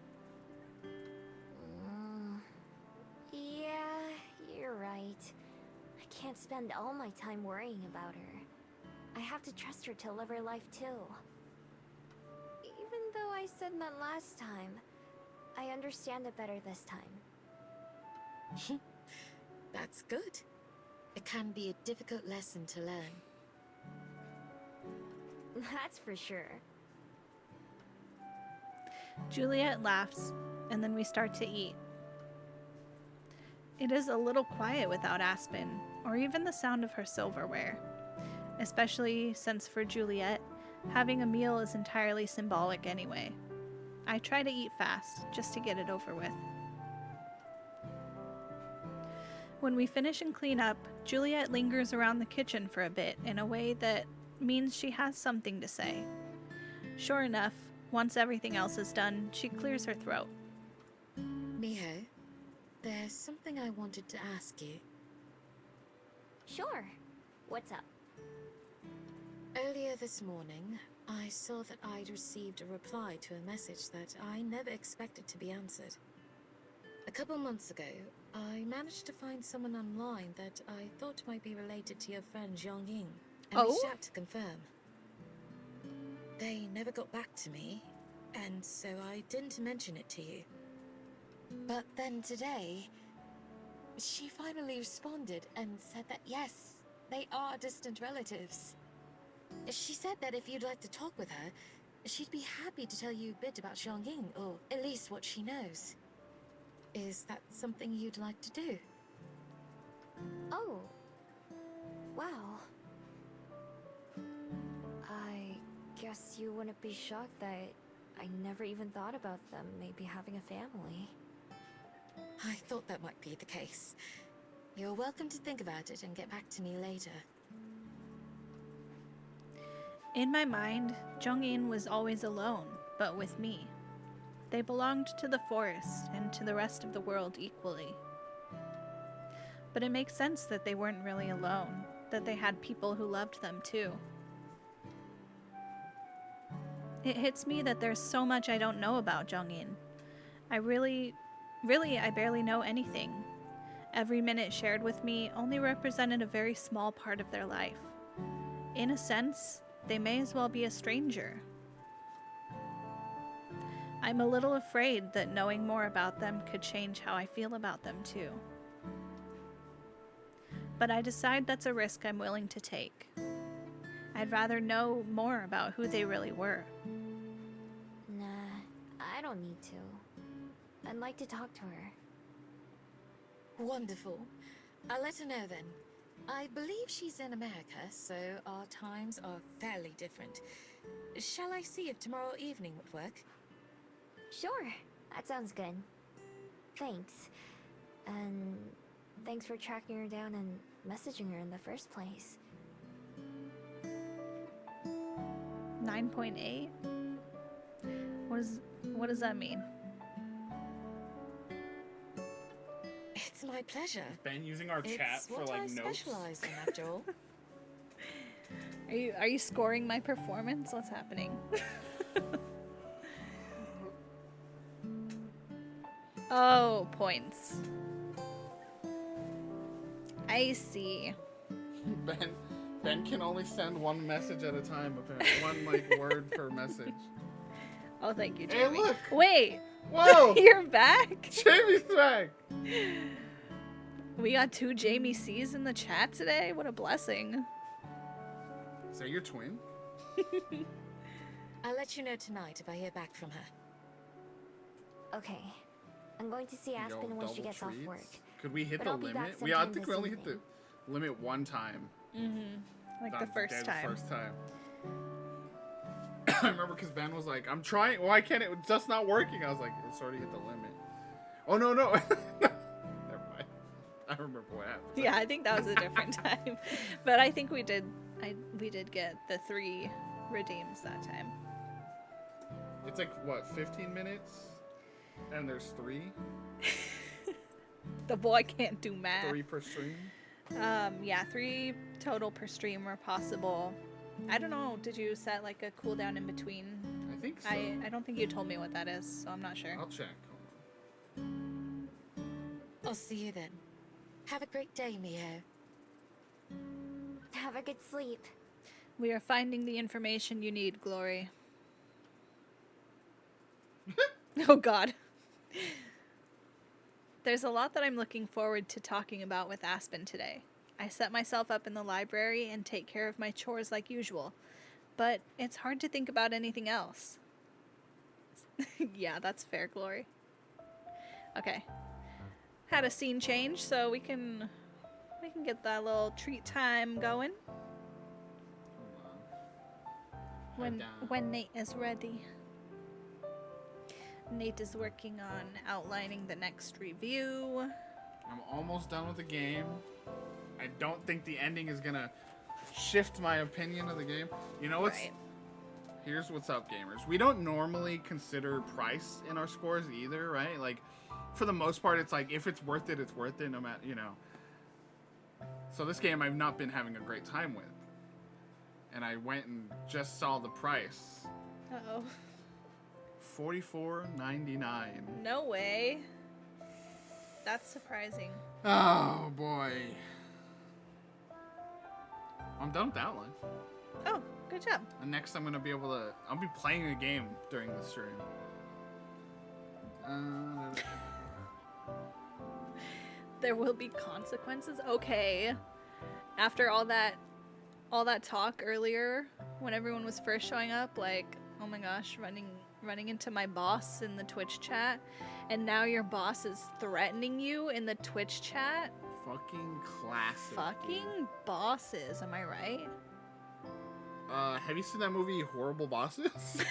[SPEAKER 5] Yeah, you're right. I can't spend all my time worrying about her. I have to trust her to live her life too. Even though I said that last time, I understand it better this time.
[SPEAKER 6] That's good. It can be a difficult lesson to learn.
[SPEAKER 5] That's for sure.
[SPEAKER 1] Juliet laughs, and then we start to eat. It is a little quiet without Aspen, or even the sound of her silverware. Especially since for Juliet, having a meal is entirely symbolic anyway. I try to eat fast, just to get it over with. When we finish and clean up, Juliet lingers around the kitchen for a bit in a way that means she has something to say. Sure enough, once everything else is done, she clears her throat.
[SPEAKER 6] Miho, there's something I wanted to ask you.
[SPEAKER 5] Sure. What's up?
[SPEAKER 6] Earlier this morning, I saw that I'd received a reply to a message that I never expected to be answered. A couple months ago, I managed to find someone online that I thought might be related to your friend Zhongying, and reached out to confirm. they never got back to me, and so I didn't mention it to you. But then today, she finally responded and said that yes, they are distant relatives. She said that if you'd like to talk with her, she'd be happy to tell you a bit about Xiangying, or at least what she knows. Is that something you'd like to do?
[SPEAKER 5] Oh. Wow. I guess you wouldn't be shocked that I never even thought about them maybe having a family.
[SPEAKER 6] I thought that might be the case. You're welcome to think about it and get back to me later.
[SPEAKER 1] In my mind, Jongin was always alone, but with me. They belonged to the forest and to the rest of the world equally. But it makes sense that they weren't really alone, that they had people who loved them too. It hits me that there's so much I don't know about Jongin. I barely know anything. Every minute shared with me only represented a very small part of their life. In a sense, they may as well be a stranger. I'm a little afraid that knowing more about them could change how I feel about them too. But I decide that's a risk I'm willing to take. I'd rather know more about who they really were.
[SPEAKER 5] Nah, I don't need to. I'd like to talk to her.
[SPEAKER 6] Wonderful. I'll let her know then. I believe she's in America, so our times are fairly different. Shall I see if tomorrow evening would work?
[SPEAKER 5] Sure, that sounds good. Thanks. And thanks for tracking her down and messaging her in the first place.
[SPEAKER 1] 9.8? What does that mean?
[SPEAKER 6] It's my pleasure.
[SPEAKER 2] Ben using our chat
[SPEAKER 6] It's
[SPEAKER 2] for
[SPEAKER 6] what
[SPEAKER 2] like
[SPEAKER 6] I
[SPEAKER 2] notes.
[SPEAKER 6] specialize in, after all.
[SPEAKER 1] Are you scoring my performance? What's happening? Oh, points. I see.
[SPEAKER 2] Ben can only send one message at a time, apparently. One like word per message.
[SPEAKER 1] Oh, thank you,
[SPEAKER 2] Hey,
[SPEAKER 1] Jamie.
[SPEAKER 2] look!
[SPEAKER 1] Wait,
[SPEAKER 2] Whoa!
[SPEAKER 1] you're back?
[SPEAKER 2] Jamie's back!
[SPEAKER 1] We got 2 Jamie C's in the chat today? What a blessing.
[SPEAKER 2] Is that your twin?
[SPEAKER 6] I'll let you know tonight if I hear back from her.
[SPEAKER 5] Okay. I'm going to see Aspen
[SPEAKER 2] Yo,
[SPEAKER 5] when she
[SPEAKER 2] double
[SPEAKER 5] gets off
[SPEAKER 2] treats?
[SPEAKER 5] work.
[SPEAKER 2] Could we hit
[SPEAKER 5] But
[SPEAKER 2] the
[SPEAKER 5] I'll be back
[SPEAKER 2] limit? I
[SPEAKER 5] sometime
[SPEAKER 2] think
[SPEAKER 5] this
[SPEAKER 2] we only hit the
[SPEAKER 5] evening.
[SPEAKER 2] limit one time.
[SPEAKER 1] Like
[SPEAKER 2] That
[SPEAKER 1] the first
[SPEAKER 2] day,
[SPEAKER 1] time.
[SPEAKER 2] The first time. I remember because Ben was like, I'm trying. Why can't it? It's just not working. I was like, it's already hit the limit. Oh, no. Never mind. I remember what happened.
[SPEAKER 1] Yeah, I think that was a different time. But I think we did get the 3 redeems that time.
[SPEAKER 2] It's like, what, 15 minutes? And there's 3?
[SPEAKER 1] The boy can't do math.
[SPEAKER 2] 3 per stream?
[SPEAKER 1] Yeah, 3 total per stream were possible. I don't know, did you set like a cooldown in between?
[SPEAKER 2] I think so.
[SPEAKER 1] I don't think you told me what that is, so I'm not sure.
[SPEAKER 2] I'll check. Hold on.
[SPEAKER 6] I'll see you then. Have a great day, Miho.
[SPEAKER 5] Have a good sleep.
[SPEAKER 1] We are finding the information you need, Glory. Oh god. There's a lot that I'm looking forward to talking about with Aspen today. I set myself up in the library and take care of my chores like usual, but it's hard to think about anything else. Yeah, that's fair, Glory. Okay. Had a scene change, so we can get that little treat time going
[SPEAKER 2] Hold on. Head down.
[SPEAKER 1] when Nate is ready. Nate is working on outlining the next review.
[SPEAKER 2] I'm almost done with the game. I don't think the ending is gonna shift my opinion of the game. You know what's...
[SPEAKER 1] Right.
[SPEAKER 2] Here's what's up, gamers. We don't normally consider price in our scores either, right? Like, for the most part, it's like, if it's worth it, it's worth it, no matter, you know. So this game I've not been having a great time with. And I went and just saw the price.
[SPEAKER 1] Uh-oh.
[SPEAKER 2] $44.99.
[SPEAKER 1] No way. That's surprising.
[SPEAKER 2] Oh, boy. I'm done with that one.
[SPEAKER 1] Oh, good job.
[SPEAKER 2] And next I'm gonna be able to. I'll be playing a game during the stream.
[SPEAKER 1] There will be consequences. Okay. After all that talk earlier, when everyone was first showing up, like, oh my gosh, running into my boss in the Twitch chat, and now your boss is threatening you in the Twitch chat.
[SPEAKER 2] Fucking classic.
[SPEAKER 1] Fucking
[SPEAKER 2] dude.
[SPEAKER 1] bosses, am I right?
[SPEAKER 2] Have you seen that movie Horrible Bosses?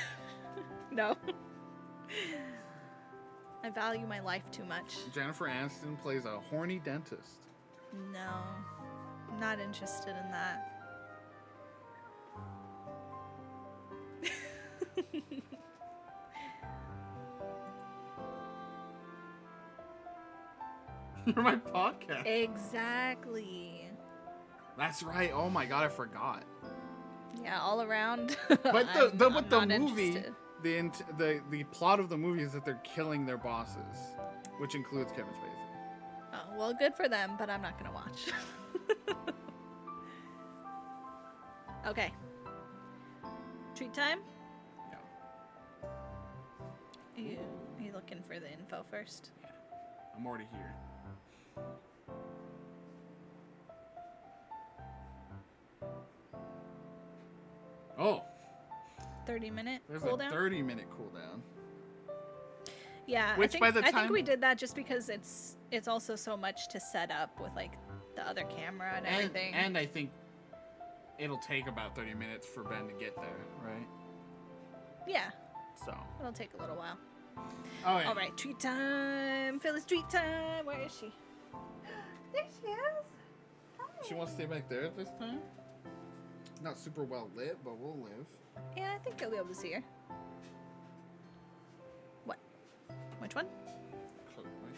[SPEAKER 1] No. I value my life too much.
[SPEAKER 2] Jennifer Aniston plays a horny dentist.
[SPEAKER 1] No. I'm not interested in that.
[SPEAKER 2] You're my podcast.
[SPEAKER 1] Exactly.
[SPEAKER 2] That's right. Oh my god, I forgot.
[SPEAKER 1] Yeah, all around.
[SPEAKER 2] But
[SPEAKER 1] I'm
[SPEAKER 2] the
[SPEAKER 1] not
[SPEAKER 2] movie,
[SPEAKER 1] interested.
[SPEAKER 2] the plot of the movie is that they're killing their bosses, which includes Kevin Spacey.
[SPEAKER 1] Oh, well, good for them, but I'm not gonna watch. Okay. Treat time?
[SPEAKER 2] Yeah.
[SPEAKER 1] Are you looking for the info first?
[SPEAKER 2] I'm already here. Oh,
[SPEAKER 1] 30-minute
[SPEAKER 2] there's
[SPEAKER 1] cooldown?
[SPEAKER 2] a 30-minute cooldown.
[SPEAKER 1] Yeah,
[SPEAKER 2] Which
[SPEAKER 1] I
[SPEAKER 2] by the
[SPEAKER 1] think
[SPEAKER 2] time-
[SPEAKER 1] we did that just because it's also so much to set up with like the other camera and everything.
[SPEAKER 2] And I think it'll take about 30 minutes for Ben to get there, right?
[SPEAKER 1] Yeah,
[SPEAKER 2] So.
[SPEAKER 1] it'll take a little while.
[SPEAKER 2] Oh yeah.
[SPEAKER 1] All right, treat time. Phyllis, treat time. Where is she? There she is. Hi.
[SPEAKER 2] She wants to stay back there at this time. Not super well lit, but we'll live.
[SPEAKER 1] Yeah, I think you'll be able to see her. What? Which one?
[SPEAKER 2] Click right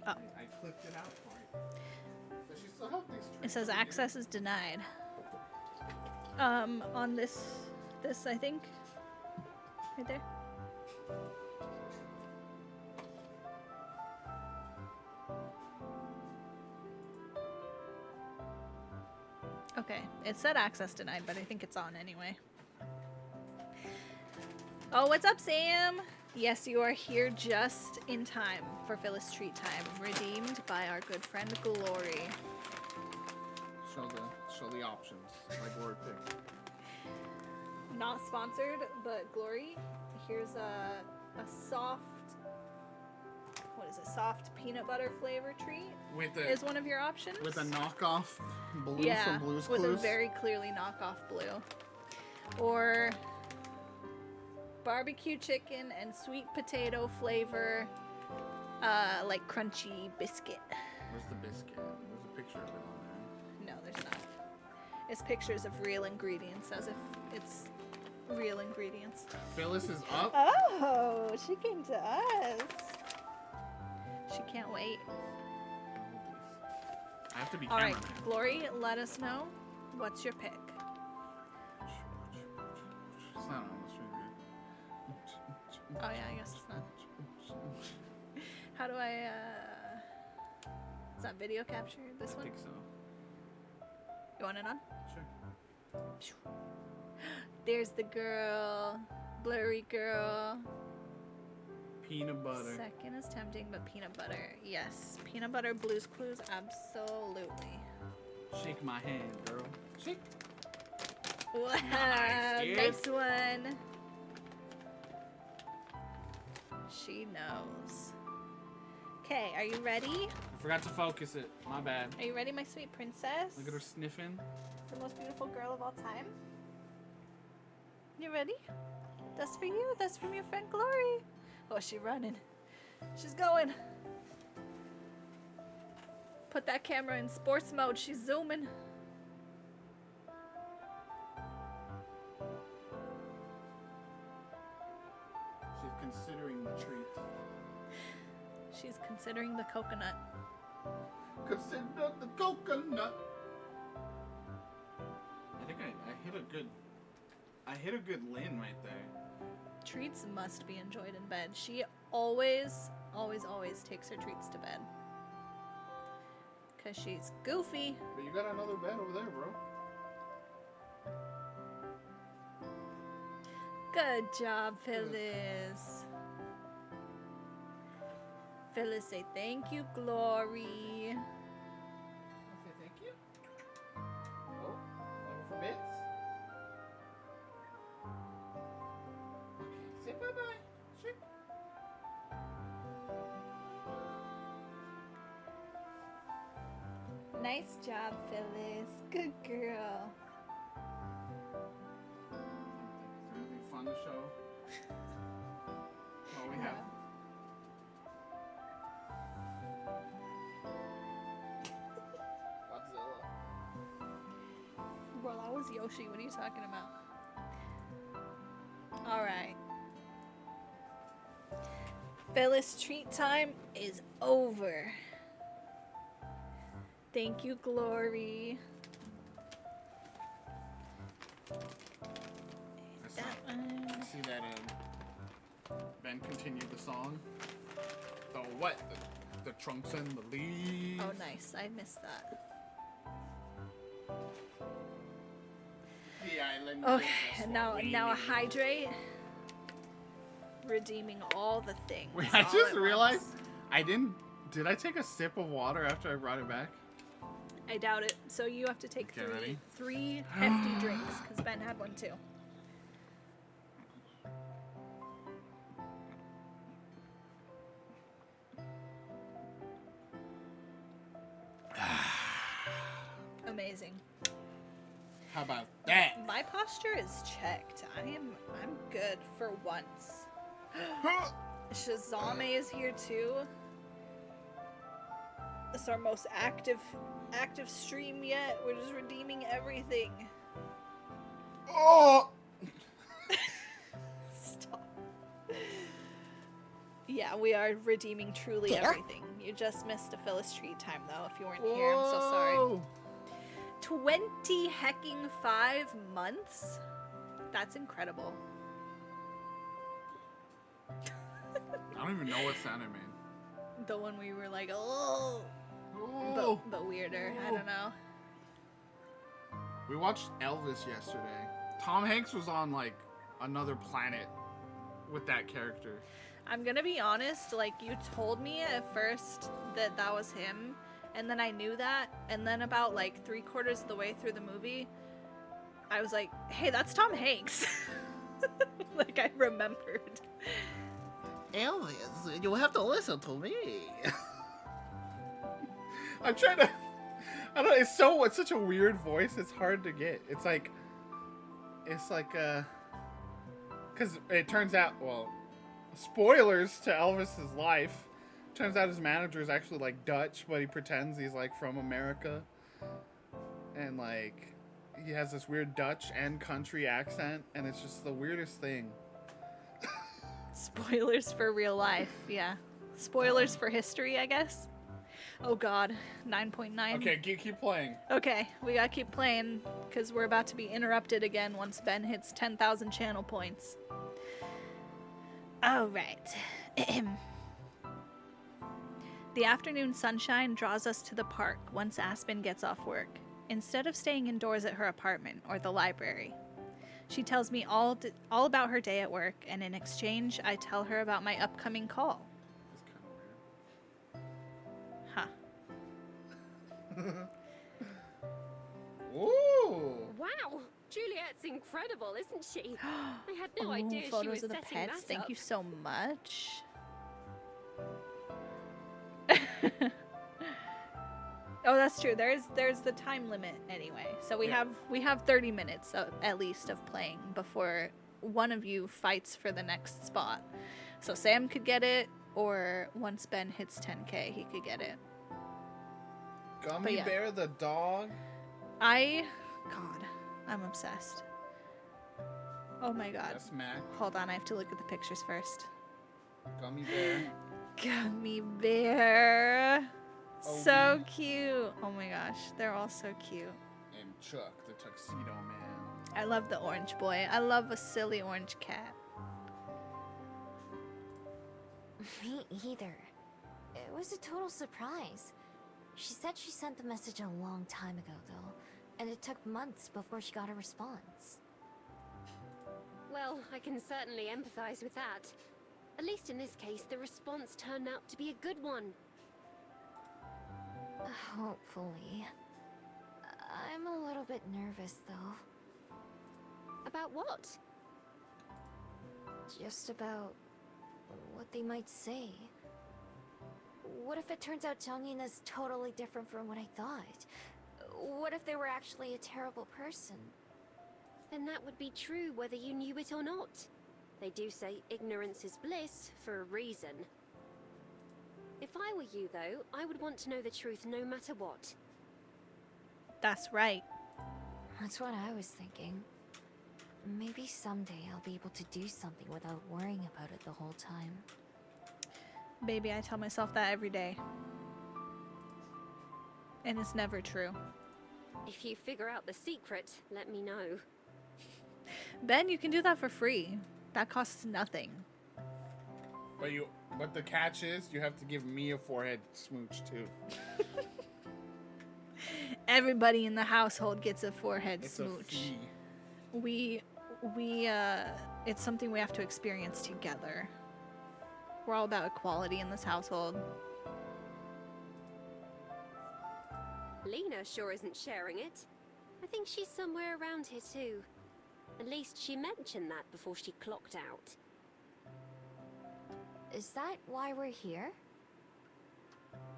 [SPEAKER 2] there.
[SPEAKER 1] Oh.
[SPEAKER 2] I clicked it out for you. Does she still have these
[SPEAKER 1] It
[SPEAKER 2] trees
[SPEAKER 1] says
[SPEAKER 2] over here?
[SPEAKER 1] access is denied. On this I think. Right there. Okay, it said access denied, but I think it's on anyway. Oh, what's up, Sam? Yes, you are here just in time for Phyllis Treat Time, redeemed by our good friend Glory.
[SPEAKER 2] Show the options, like Lord picked.
[SPEAKER 1] Not sponsored, but Glory, here's a soft, what is it, soft peanut butter flavor treat
[SPEAKER 2] With
[SPEAKER 1] is one of your options.
[SPEAKER 2] a knockoff blue
[SPEAKER 1] yeah,
[SPEAKER 2] from Blue's
[SPEAKER 1] with
[SPEAKER 2] Clues.
[SPEAKER 1] a very clearly knockoff blue. Or barbecue chicken and sweet potato flavor, like crunchy biscuit.
[SPEAKER 2] Where's the biscuit? There's a picture of it on
[SPEAKER 1] No, there's not. It's pictures of real ingredients, as if it's real ingredients.
[SPEAKER 2] there. Phyllis is up.
[SPEAKER 1] Oh, she came to us. She can't wait.
[SPEAKER 2] I have to be
[SPEAKER 1] All right,
[SPEAKER 2] cameraman.
[SPEAKER 1] Glory, let us know. What's your pick?
[SPEAKER 2] It's not on the stream.
[SPEAKER 1] Oh yeah, I guess it's not. How do I, is that video capture? This
[SPEAKER 2] I
[SPEAKER 1] one?
[SPEAKER 2] think so.
[SPEAKER 1] You want it on?
[SPEAKER 2] Sure.
[SPEAKER 1] There's the girl. Blurry girl.
[SPEAKER 2] Peanut butter.
[SPEAKER 1] Second is tempting, but peanut butter. Yes. Peanut butter Blue's Clues, absolutely.
[SPEAKER 2] Shake my hand, girl. Shake.
[SPEAKER 1] Wow,
[SPEAKER 2] Nice, dude.
[SPEAKER 1] nice one. She knows. Okay, are you ready?
[SPEAKER 2] I forgot to focus it. My bad.
[SPEAKER 1] Are you ready, my sweet princess?
[SPEAKER 2] Look at her sniffing.
[SPEAKER 1] The most beautiful girl of all time. You ready? That's for you. That's from your friend Glory. Oh, she's running. She's going. Put that camera in sports mode. She's zooming.
[SPEAKER 2] She's considering the treat.
[SPEAKER 1] She's considering the coconut.
[SPEAKER 2] Consider the coconut. I think I hit a good Lynn right there.
[SPEAKER 1] Treats must be enjoyed in bed. She always, always, always takes her treats to bed. Because she's goofy.
[SPEAKER 2] But you got another bed over there, bro.
[SPEAKER 1] Good job, Phyllis. Phyllis, say thank you, Glory.
[SPEAKER 2] I'll say thank you. Oh, level for bits. Okay, say bye-bye. Sure.
[SPEAKER 1] Nice job, Phyllis. Good girl.
[SPEAKER 2] Is there anything fun to show? Well, we have. Godzilla.
[SPEAKER 1] Well, that was Yoshi. What are you talking about? Alright. Phyllis treat time is over. Thank you, Glory.
[SPEAKER 2] I
[SPEAKER 1] That one.
[SPEAKER 2] see that Ben continued the song. The what? The trunks and the leaves.
[SPEAKER 1] Oh, nice. I missed that.
[SPEAKER 2] The island.
[SPEAKER 1] Okay,
[SPEAKER 2] is
[SPEAKER 1] and now
[SPEAKER 2] Swahili.
[SPEAKER 1] hydrate. Redeeming all the things.
[SPEAKER 2] Wait, I
[SPEAKER 1] all
[SPEAKER 2] just
[SPEAKER 1] at
[SPEAKER 2] realized
[SPEAKER 1] once.
[SPEAKER 2] I didn't. Did I take a sip of water after I brought it back?
[SPEAKER 1] I doubt it. So you have to take
[SPEAKER 2] Okay, ready?
[SPEAKER 1] three hefty drinks because Ben had one too. Amazing.
[SPEAKER 2] How about that?
[SPEAKER 1] My posture is checked. I'm good for once. Shazame is here too. This is our most active stream yet. We're just redeeming everything.
[SPEAKER 2] Oh!
[SPEAKER 1] Stop. Yeah, we are redeeming truly everything. You just missed a Phyllis treat time though. If you weren't here, I'm so sorry.
[SPEAKER 2] Whoa!
[SPEAKER 1] 20 hecking 5 months? That's incredible.
[SPEAKER 2] I don't even know what sound I made.
[SPEAKER 1] The one we were like, oh,
[SPEAKER 2] Oh!
[SPEAKER 1] but weirder. I don't know.
[SPEAKER 2] We watched Elvis yesterday. Tom Hanks was on like another planet with that character.
[SPEAKER 1] I'm gonna be honest, like you told me at first that that was him, and then I knew that, and then about like 3/4 of the way through the movie, I was like, hey, that's Tom Hanks. Like I remembered.
[SPEAKER 2] Elvis, you have to listen to me. I'm trying to. I don't. It's such a weird voice. It's hard to get. It's like, because it turns out. Well, spoilers to Elvis's life. Turns out his manager is actually like Dutch, but he pretends he's like from America, and like he has this weird Dutch and country accent, and it's just the weirdest thing.
[SPEAKER 1] Spoilers for real life, yeah. Spoilers for history, I guess. Oh god, 9.9.
[SPEAKER 2] Okay, keep playing.
[SPEAKER 1] Okay, we gotta keep playing because we're about to be interrupted again once Ben hits 10,000 channel points. Alright. The afternoon sunshine draws us to the park once Aspen gets off work, instead of staying indoors at her apartment or the library. She tells me all about her day at work, and in exchange, I tell her about my upcoming call.
[SPEAKER 2] That's kind of weird.
[SPEAKER 1] Huh.
[SPEAKER 2] Ooh.
[SPEAKER 3] Wow, Juliet's incredible, isn't she? I had no
[SPEAKER 1] Oh,
[SPEAKER 3] idea she
[SPEAKER 1] photos
[SPEAKER 3] was
[SPEAKER 1] of the
[SPEAKER 3] setting
[SPEAKER 1] pets.
[SPEAKER 3] that
[SPEAKER 1] Thank
[SPEAKER 3] up.
[SPEAKER 1] you so much. Oh, that's true. There's the time limit anyway. So we
[SPEAKER 2] Yeah.
[SPEAKER 1] have 30 minutes at least of playing before one of you fights for the next spot. So Sam could get it, or once Ben hits 10K, he could get it.
[SPEAKER 2] Gummy
[SPEAKER 1] yeah.
[SPEAKER 2] Bear the dog.
[SPEAKER 1] God, I'm obsessed. Oh my god.
[SPEAKER 2] That's Mac.
[SPEAKER 1] Hold on, I have to look at the pictures first.
[SPEAKER 2] Gummy Bear.
[SPEAKER 1] Gummy bear.
[SPEAKER 2] Oh,
[SPEAKER 1] So cute. Oh my gosh, they're all so cute.
[SPEAKER 2] And Chuck, the Tuxedo Man.
[SPEAKER 1] I love the orange boy. I love a silly orange cat.
[SPEAKER 5] Me either. It was a total surprise. She said she sent the message a long time ago, though, and it took months before she got a response.
[SPEAKER 3] Well, I can certainly empathize with that. At least in this case, the response turned out to be a good one.
[SPEAKER 5] Hopefully. I'm a little bit nervous, though.
[SPEAKER 3] About what?
[SPEAKER 5] Just about what they might say. What if it turns out Jongin is totally different from what I thought? What if they were actually a terrible person?
[SPEAKER 3] Then that would be true whether you knew it or not. They do say ignorance is bliss for a reason. If I were you, though, I would want to know the truth no matter what.
[SPEAKER 1] That's right.
[SPEAKER 5] That's what I was thinking. Maybe someday I'll be able to do something without worrying about it the whole time.
[SPEAKER 1] Baby, I tell myself that every day. And it's never true.
[SPEAKER 3] If you figure out the secret, let me know.
[SPEAKER 1] Ben, you can do that for free. That costs nothing.
[SPEAKER 2] But the catch is you have to give me a forehead smooch too.
[SPEAKER 1] Everybody in the household gets a forehead
[SPEAKER 2] It's
[SPEAKER 1] smooch.
[SPEAKER 2] a fee.
[SPEAKER 1] We it's something we have to experience together. We're all about equality in this household.
[SPEAKER 3] Lena sure isn't sharing it. I think she's somewhere around here too. At least she mentioned that before she clocked out.
[SPEAKER 5] Is that why we're here?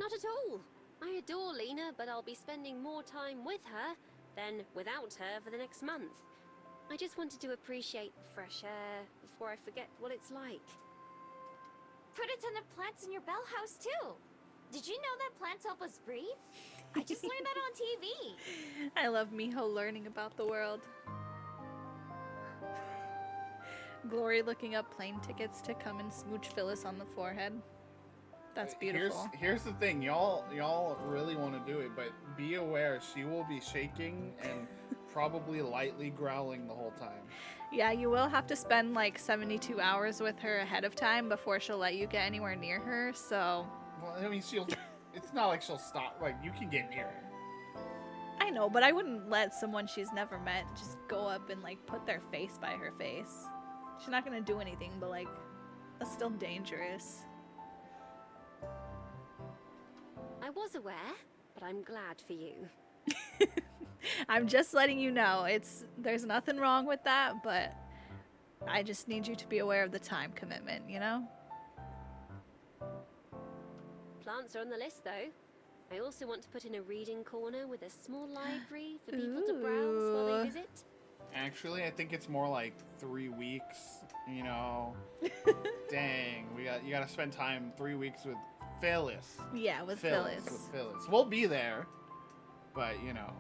[SPEAKER 3] Not at all. I adore Lena, but I'll be spending more time with her than without her for the next month. I just wanted to appreciate fresh air before I forget what it's like.
[SPEAKER 5] Put a ton of plants in your bell house too. Did you know that plants help us breathe? I just learned that on TV.
[SPEAKER 1] I love Miho learning about the world. Glory looking up plane tickets to come and smooch Phyllis on the forehead. That's beautiful.
[SPEAKER 2] Here's the thing, y'all really want to do it, but be aware she will be shaking and probably lightly growling the whole time.
[SPEAKER 1] Yeah, you will have to spend like 72 hours with her ahead of time before she'll let you get anywhere near her, so...
[SPEAKER 2] Well, I mean, it's not like she'll stop, like, you can get near her.
[SPEAKER 1] I know, but I wouldn't let someone she's never met just go up and like put their face by her face. She's not gonna do anything, but like, that's still dangerous.
[SPEAKER 3] I was aware, but I'm glad for you.
[SPEAKER 1] I'm just letting you know, there's nothing wrong with that, but I just need you to be aware of the time commitment, you know?
[SPEAKER 3] Plants are on the list, though. I also want to put in a reading corner with a small library for people to browse while
[SPEAKER 1] Ooh.
[SPEAKER 3] they visit.
[SPEAKER 2] Actually, I think it's more like 3 weeks, you know. Dang, you gotta spend time 3 weeks with Phyllis.
[SPEAKER 1] Yeah, with Phyllis.
[SPEAKER 2] With Phyllis. We'll be there, but you know.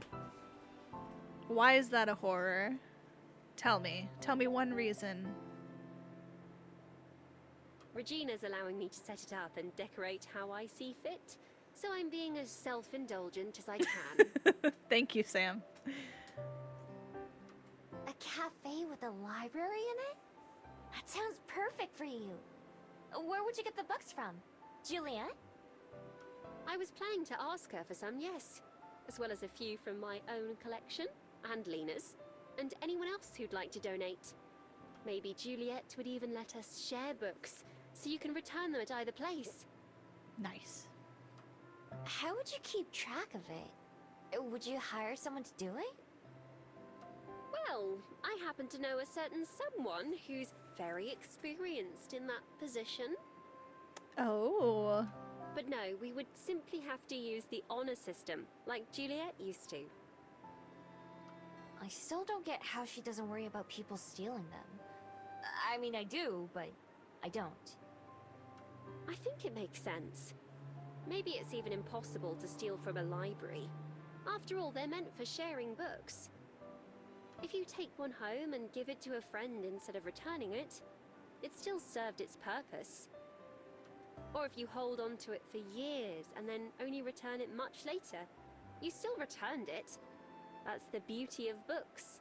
[SPEAKER 1] Why is that a horror? Tell me one reason.
[SPEAKER 3] Regina's allowing me to set it up and decorate how I see fit, so I'm being as self-indulgent as I can.
[SPEAKER 1] Thank you, Sam.
[SPEAKER 5] A cafe with a library in it? That sounds perfect for you. Where would you get the books from? Juliet?
[SPEAKER 3] I was planning to ask her for some, yes, as well as a few from my own collection, and Lena's, and anyone else who'd like to donate. Maybe Juliet would even let us share books, so you can return them at either place.
[SPEAKER 1] Nice.
[SPEAKER 5] How would you keep track of it? Would you hire someone to do it?
[SPEAKER 3] Well, I happen to know a certain someone who's very experienced in that position.
[SPEAKER 1] Oh.
[SPEAKER 3] But no, we would simply have to use the honor system, like Juliet used to.
[SPEAKER 5] I still don't get how she doesn't worry about people stealing them. I mean, I do, but I don't.
[SPEAKER 3] I think it makes sense. Maybe it's even impossible to steal from a library. After all, they're meant for sharing books. If you take one home and give it to a friend instead of returning it, it still served its purpose. Or if you hold on to it for years and then only return it much later, you still returned it. That's the beauty of books.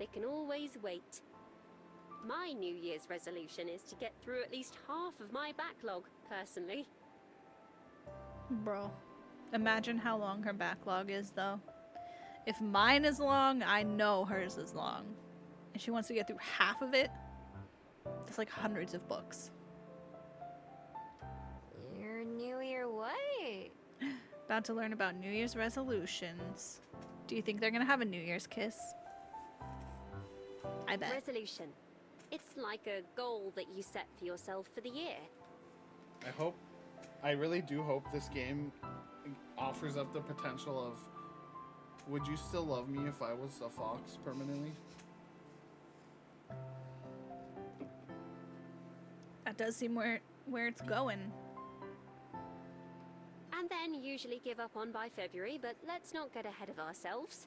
[SPEAKER 3] They can always wait. My New Year's resolution is to get through at least half of my backlog, personally.
[SPEAKER 1] Bro. Imagine how long her backlog is, though. If mine is long, I know hers is long. And she wants to get through half of it? It's like hundreds of books.
[SPEAKER 5] Your New Year what?
[SPEAKER 1] About to learn about New Year's resolutions. Do you think they're gonna have a New Year's kiss? I bet.
[SPEAKER 3] Resolution. It's like a goal that you set for yourself for the year.
[SPEAKER 2] I really do hope this game offers up the potential of, would you still love me if I was a fox permanently?
[SPEAKER 1] That does seem where it's going.
[SPEAKER 3] And then usually give up on by February, but let's not get ahead of ourselves.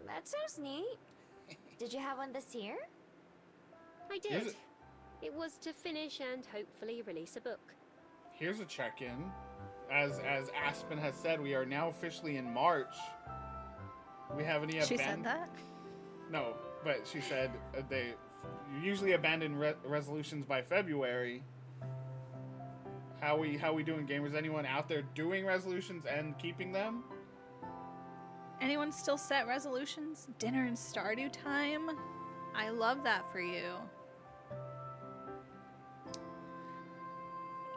[SPEAKER 5] That sounds neat. Did you have one this year?
[SPEAKER 3] I
[SPEAKER 2] Is
[SPEAKER 3] did.
[SPEAKER 2] it-
[SPEAKER 3] It was to finish and hopefully release a book.
[SPEAKER 2] Here's a check-in. As Aspen has said, we are now officially in March. We haven't yet
[SPEAKER 1] She said that?
[SPEAKER 2] No, but she said they usually abandon resolutions by February. How we doing, gamers? Anyone out there doing resolutions and keeping them?
[SPEAKER 1] Anyone still set resolutions? Dinner and Stardew time? I love that for you.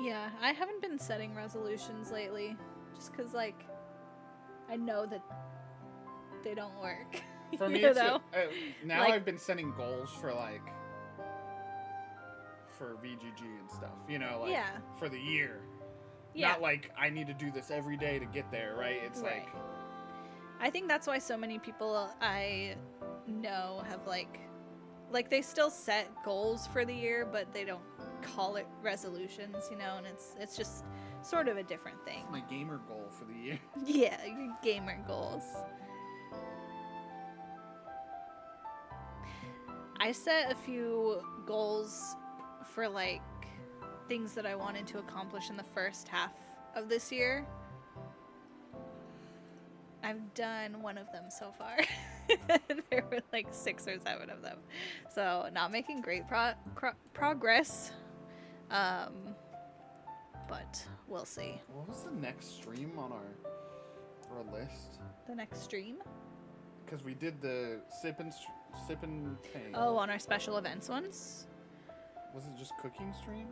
[SPEAKER 1] Yeah, I haven't been setting resolutions lately. Just because, like, I know that they don't work.
[SPEAKER 2] For me,
[SPEAKER 1] You
[SPEAKER 2] it's
[SPEAKER 1] know?
[SPEAKER 2] now
[SPEAKER 1] Like-
[SPEAKER 2] I've been setting goals for VGG and stuff. You know, like
[SPEAKER 1] Yeah.
[SPEAKER 2] for the year.
[SPEAKER 1] Yeah.
[SPEAKER 2] Not like I need to do this every day to get there, right? It's
[SPEAKER 1] Right. I think that's why so many people I know have like they still set goals for the year, but they don't call it resolutions, you know, and it's just sort of a different thing.
[SPEAKER 2] my gamer goal for the year.
[SPEAKER 1] Yeah, your gamer goals. I set a few goals for like things that I wanted to accomplish in the first half of this year. I've done one of them so far. There were like 6 or 7 of them. So, not making great progress. But we'll see.
[SPEAKER 2] What was the next stream on our list?
[SPEAKER 1] The next stream?
[SPEAKER 2] Because we did the sippin' thing.
[SPEAKER 1] Oh, on our special events ones?
[SPEAKER 2] Was it just cooking stream?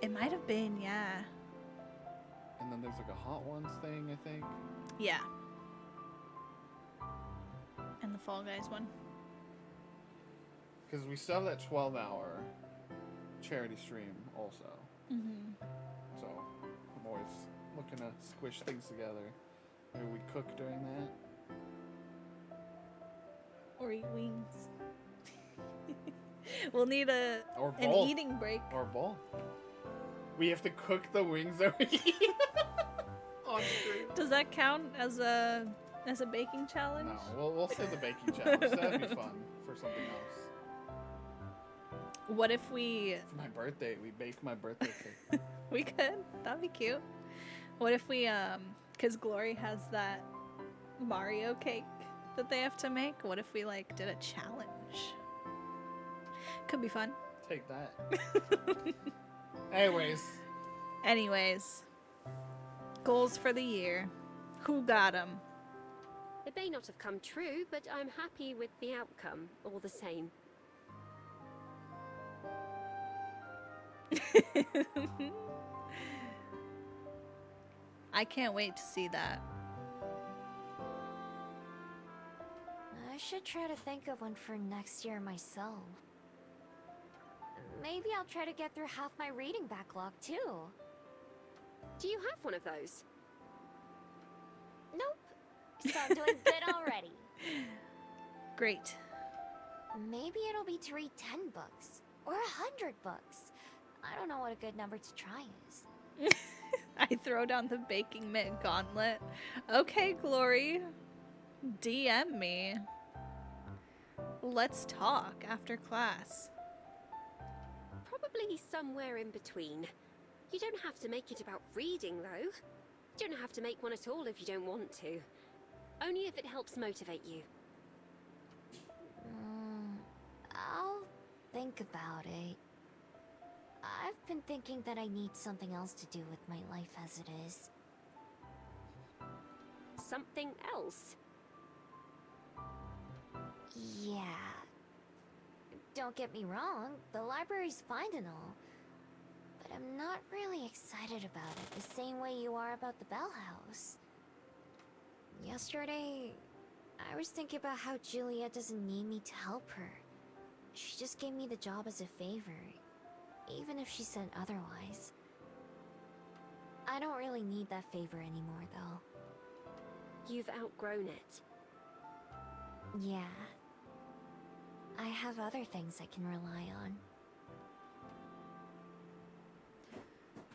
[SPEAKER 1] It might have been, yeah.
[SPEAKER 2] And then there's like a hot ones thing, I think.
[SPEAKER 1] Yeah. And the Fall Guys one.
[SPEAKER 2] Because we still have that 12-hour charity stream also.
[SPEAKER 1] Mm-hmm.
[SPEAKER 2] So I'm always looking to squish things together. Maybe we cook during that.
[SPEAKER 1] Or eat wings. We'll need
[SPEAKER 2] Or
[SPEAKER 1] an
[SPEAKER 2] both.
[SPEAKER 1] eating break.
[SPEAKER 2] Or both. We have to cook the wings that we eat on stream.
[SPEAKER 1] Does that count as a baking challenge?
[SPEAKER 2] No, we'll say the baking challenge. That'd be fun for something else.
[SPEAKER 1] What if we
[SPEAKER 2] For my birthday, we bake my birthday cake.
[SPEAKER 1] we could? That'd be cute. What if we cuz Glory has that Mario cake that they have to make? What if we like did a challenge? Could be fun.
[SPEAKER 2] Take that.
[SPEAKER 1] Anyways, goals for the year. Who got them?
[SPEAKER 3] It may not have come true, but I'm happy with the outcome all the same.
[SPEAKER 1] I can't wait to see that.
[SPEAKER 5] I should try to think of one for next year myself. Maybe I'll try to get through half my reading backlog too.
[SPEAKER 3] Do you have one of those?
[SPEAKER 5] Nope. So I'm doing good already.
[SPEAKER 1] Great.
[SPEAKER 5] Maybe it'll be to read 10 books. Or 100 books. I don't know what a good number to try is.
[SPEAKER 1] I throw down the baking mitt gauntlet. Okay, Glory. DM me. Let's talk after class.
[SPEAKER 3] Probably somewhere in between. You don't have to make it about reading, though. You don't have to make one at all if you don't want to. Only if it helps motivate you.
[SPEAKER 5] I'll think about it. I've been thinking that I need something else to do with my life as it is.
[SPEAKER 3] Something else.
[SPEAKER 5] Yeah. don't get me wrong, the library's fine and all. But I'm not really excited about it the same way you are about the Bell House. Yesterday, I was thinking about how Juliet doesn't need me to help her. She just gave me the job as a favor, even if she said otherwise. I don't really need that favor anymore, though.
[SPEAKER 3] You've outgrown it.
[SPEAKER 5] Yeah. I have other things I can rely on.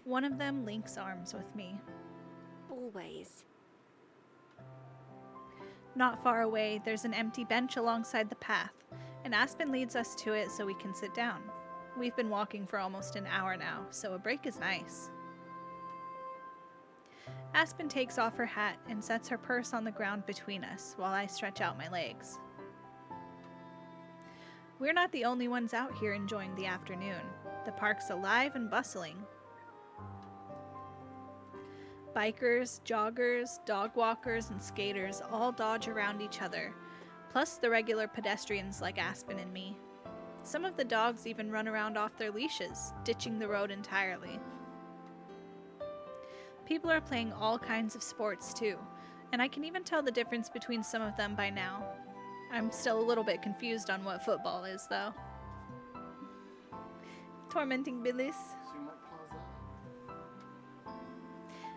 [SPEAKER 1] One of them links arms with me.
[SPEAKER 3] Always.
[SPEAKER 1] Not far away, there's an empty bench alongside the path, and Aspen leads us to it so we can sit down. We've been walking for almost an hour now, so a break is nice. Aspen takes off her hat and sets her purse on the ground between us while I stretch out my legs. We're not the only ones out here enjoying the afternoon. The park's alive and bustling. Bikers, joggers, dog walkers, and skaters all dodge around each other, plus the regular pedestrians like Aspen and me. Some of the dogs even run around off their leashes, ditching the road entirely. People are playing all kinds of sports too, and I can even tell the difference between some of them by now. I'm still a little bit confused on what football is, though. Tormenting Billis.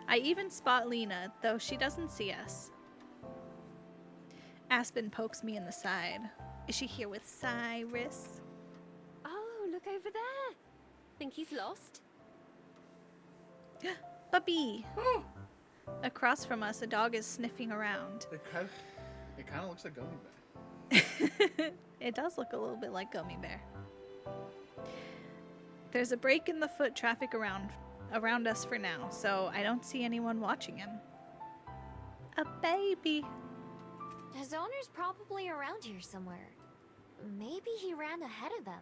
[SPEAKER 1] I even spot Lena, though she doesn't see us. Aspen pokes me in the side. Is she here with Cyrus?
[SPEAKER 3] Oh, look over there. Think he's lost?
[SPEAKER 1] Puppy! Across from us, a dog is sniffing around.
[SPEAKER 2] It kind of looks like Gummy Bear.
[SPEAKER 1] It does look a little bit like Gummy Bear. There's a break in the foot traffic around us for now, so I don't see anyone watching him. A baby!
[SPEAKER 5] His owner's probably around here somewhere. Maybe he ran ahead of them.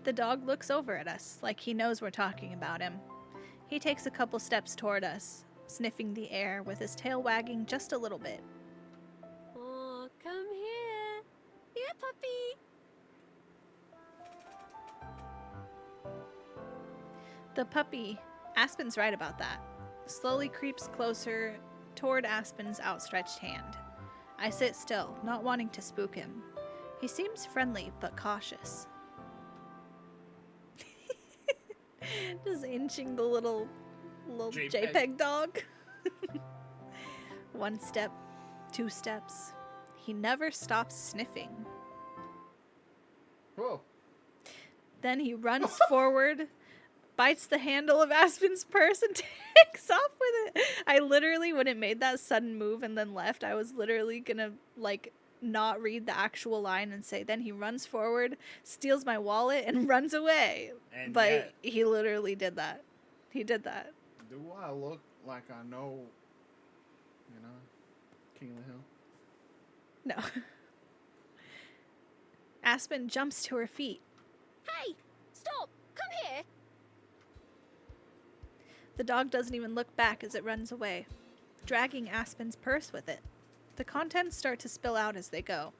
[SPEAKER 1] The dog looks over at us, like he knows we're talking about him. He takes a couple steps toward us, sniffing the air with his tail wagging just a little bit.
[SPEAKER 3] Oh, come here. Here, puppy.
[SPEAKER 1] The puppy, Aspen's right about that, slowly creeps closer toward Aspen's outstretched hand. I sit still, not wanting to spook him. He seems friendly, but cautious. Just inching the little JPEG dog. 1 step, 2 steps. He never stops sniffing.
[SPEAKER 2] Whoa.
[SPEAKER 1] Then he runs forward, bites the handle of Aspen's purse, and takes off with it. I literally, when it made that sudden move and then left, I was literally gonna, not read the actual line and say, then he runs forward, steals my wallet, and runs away.
[SPEAKER 2] And
[SPEAKER 1] but
[SPEAKER 2] yet,
[SPEAKER 1] he literally did that. He did that.
[SPEAKER 2] do I look like I know, King of the Hill?
[SPEAKER 1] No. Aspen jumps to her feet.
[SPEAKER 3] Hey, stop. Come here.
[SPEAKER 1] The dog doesn't even look back as it runs away, dragging Aspen's purse with it. The contents start to spill out as they go.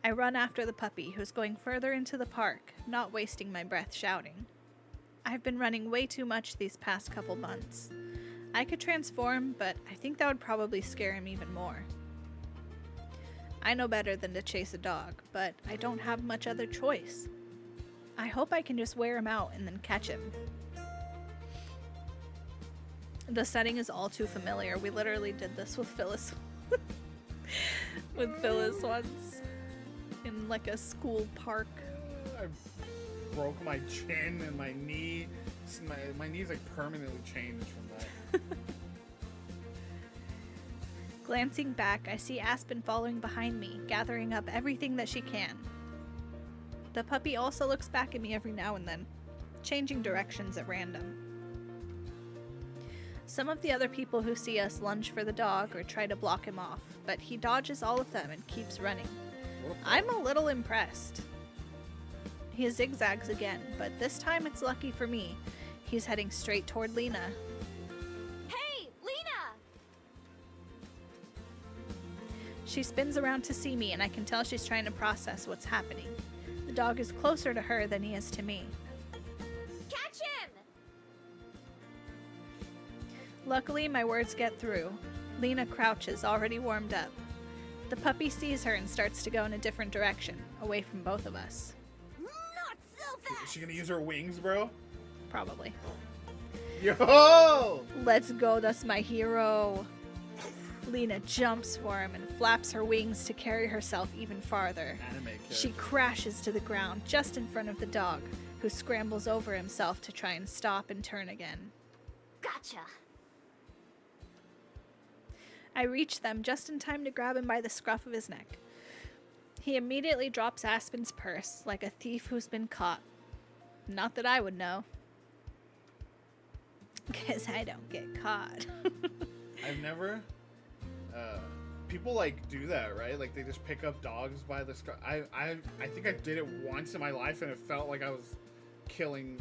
[SPEAKER 1] I run after the puppy, who's going further into the park, not wasting my breath shouting. I've been running way too much these past couple months. I could transform, but I think that would probably scare him even more. I know better than to chase a dog, but I don't have much other choice. I hope I can just wear him out and then catch him. The setting is all too familiar. We literally did this with Phyllis. With Phyllis once. In a school park.
[SPEAKER 2] I broke my chin and my knee. My knee's permanently changed from that.
[SPEAKER 1] Glancing back, I see Aspen following behind me, gathering up everything that she can. The puppy also looks back at me every now and then, changing directions at random. Some of the other people who see us lunge for the dog or try to block him off, but he dodges all of them and keeps running. I'm a little impressed. He zigzags again, but this time it's lucky for me. He's heading straight toward Lena.
[SPEAKER 5] Hey, Lena!
[SPEAKER 1] She spins around to see me, and I can tell she's trying to process what's happening. The dog is closer to her than he is to me.
[SPEAKER 5] Catch him!
[SPEAKER 1] Luckily, my words get through. Lena crouches, already warmed up. The puppy sees her and starts to go in a different direction, away from both of us.
[SPEAKER 4] Not so
[SPEAKER 2] Is
[SPEAKER 4] fast!
[SPEAKER 2] she gonna use her wings, bro?
[SPEAKER 1] Probably.
[SPEAKER 2] Yo!
[SPEAKER 1] Let's go, that's my hero. Lena jumps for him and flaps her wings to carry herself even farther.
[SPEAKER 2] Anime
[SPEAKER 1] She crashes to the ground just in front of the dog, who scrambles over himself to try and stop and turn again.
[SPEAKER 5] Gotcha. I
[SPEAKER 1] reach them just in time to grab him by the scruff of his neck. He immediately drops Aspen's purse like a thief who's been caught. Not that I would know. Because I don't get caught.
[SPEAKER 2] I've never... people like do that, right? Like they just pick up dogs by the scruff. I think I did it once in my life and it felt like I was killing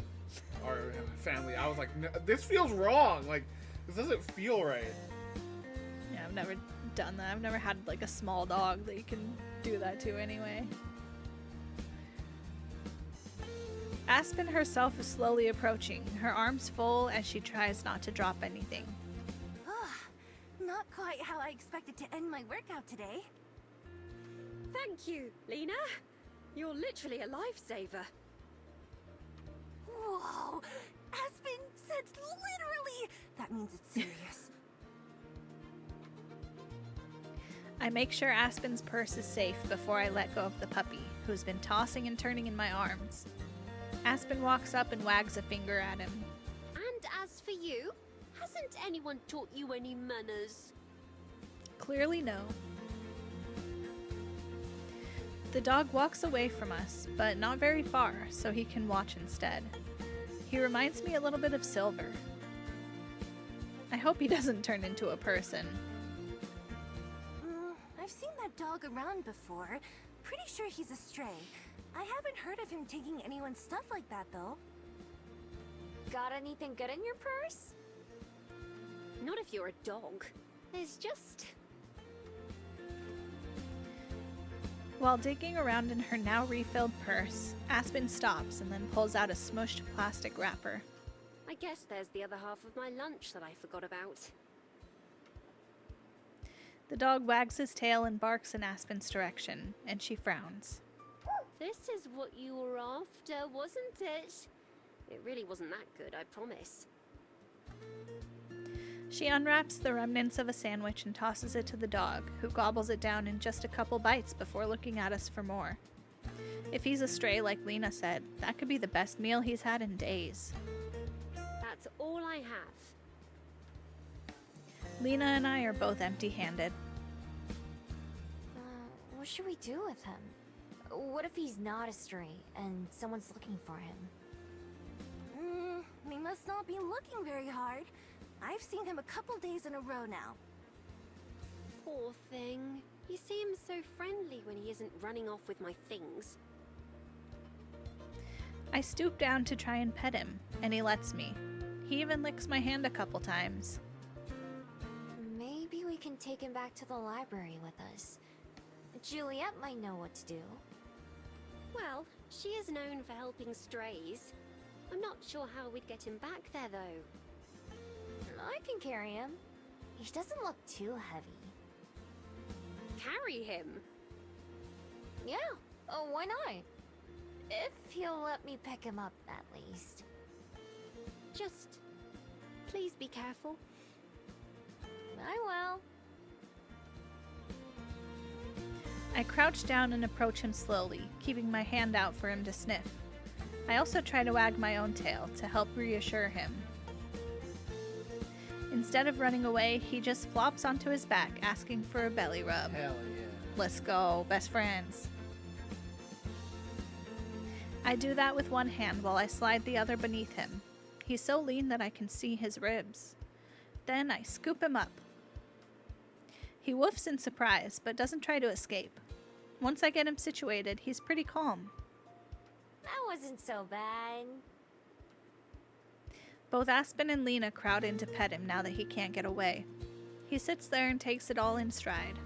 [SPEAKER 2] our family. I was like, no, this feels wrong. Like, this doesn't feel right.
[SPEAKER 1] Yeah, I've never done that. I've never had like a small dog that you can do that to anyway. Aspen herself is slowly approaching, her arms full as she tries not to drop anything.
[SPEAKER 4] Not quite how I expected to end my workout today.
[SPEAKER 3] Thank you, Lena. You're literally a lifesaver.
[SPEAKER 4] Whoa! Aspen said literally! That means it's serious.
[SPEAKER 1] I make sure Aspen's purse is safe before I let go of the puppy, who's been tossing and turning in my arms. Aspen walks up and wags a finger at him.
[SPEAKER 3] And as for you, hasn't anyone taught you any manners?
[SPEAKER 1] Clearly no. The dog walks away from us, but not very far, so he can watch instead. He reminds me a little bit of Silver. I hope he doesn't turn into a person.
[SPEAKER 4] I've seen that dog around before. Pretty sure he's a stray. I haven't heard of him taking anyone's stuff like that, though.
[SPEAKER 5] Got anything good in your purse?
[SPEAKER 3] Not if you're a dog. There's just...
[SPEAKER 1] While digging around in her now refilled purse, Aspen stops and then pulls out a smushed plastic wrapper.
[SPEAKER 3] I guess there's the other half of my lunch that I forgot about.
[SPEAKER 1] The dog wags his tail and barks in Aspen's direction, and she frowns.
[SPEAKER 3] This is what you were after, wasn't it? It really wasn't that good, I promise.
[SPEAKER 1] She unwraps the remnants of a sandwich and tosses it to the dog, who gobbles it down in just a couple bites before looking at us for more. If he's a stray, like Lena said, that could be the best meal he's had in days.
[SPEAKER 3] That's all I have.
[SPEAKER 1] Lena and I are both empty-handed.
[SPEAKER 5] What should we do with him? What if he's not a stray and someone's looking for him?
[SPEAKER 4] They must not be looking very hard. I've seen him a couple days in a row now.
[SPEAKER 3] Poor thing. He seems so friendly when he isn't running off with my things.
[SPEAKER 1] I stoop down to try and pet him, and he lets me. He even licks my hand a couple times.
[SPEAKER 5] Maybe we can take him back to the library with us. Juliet might know what to do.
[SPEAKER 3] Well, she is known for helping strays. I'm not sure how we'd get him back there, though.
[SPEAKER 5] I can carry him. He doesn't look too heavy.
[SPEAKER 3] Carry him?
[SPEAKER 5] Yeah, why not? If he'll let me pick him up, at least.
[SPEAKER 3] Just... please be careful.
[SPEAKER 5] I will.
[SPEAKER 1] I crouch down and approach him slowly, keeping my hand out for him to sniff. I also try to wag my own tail to help reassure him. Instead of running away, he just flops onto his back, asking for a belly rub.
[SPEAKER 2] Hell yeah.
[SPEAKER 1] Let's go, best friends. I do that with one hand while I slide the other beneath him. He's so lean that I can see his ribs. Then I scoop him up. He woofs in surprise, but doesn't try to escape. Once I get him situated, he's pretty calm.
[SPEAKER 5] That wasn't so bad.
[SPEAKER 1] Both Aspen and Lena crowd in to pet him now that he can't get away. He sits there and takes it all in stride.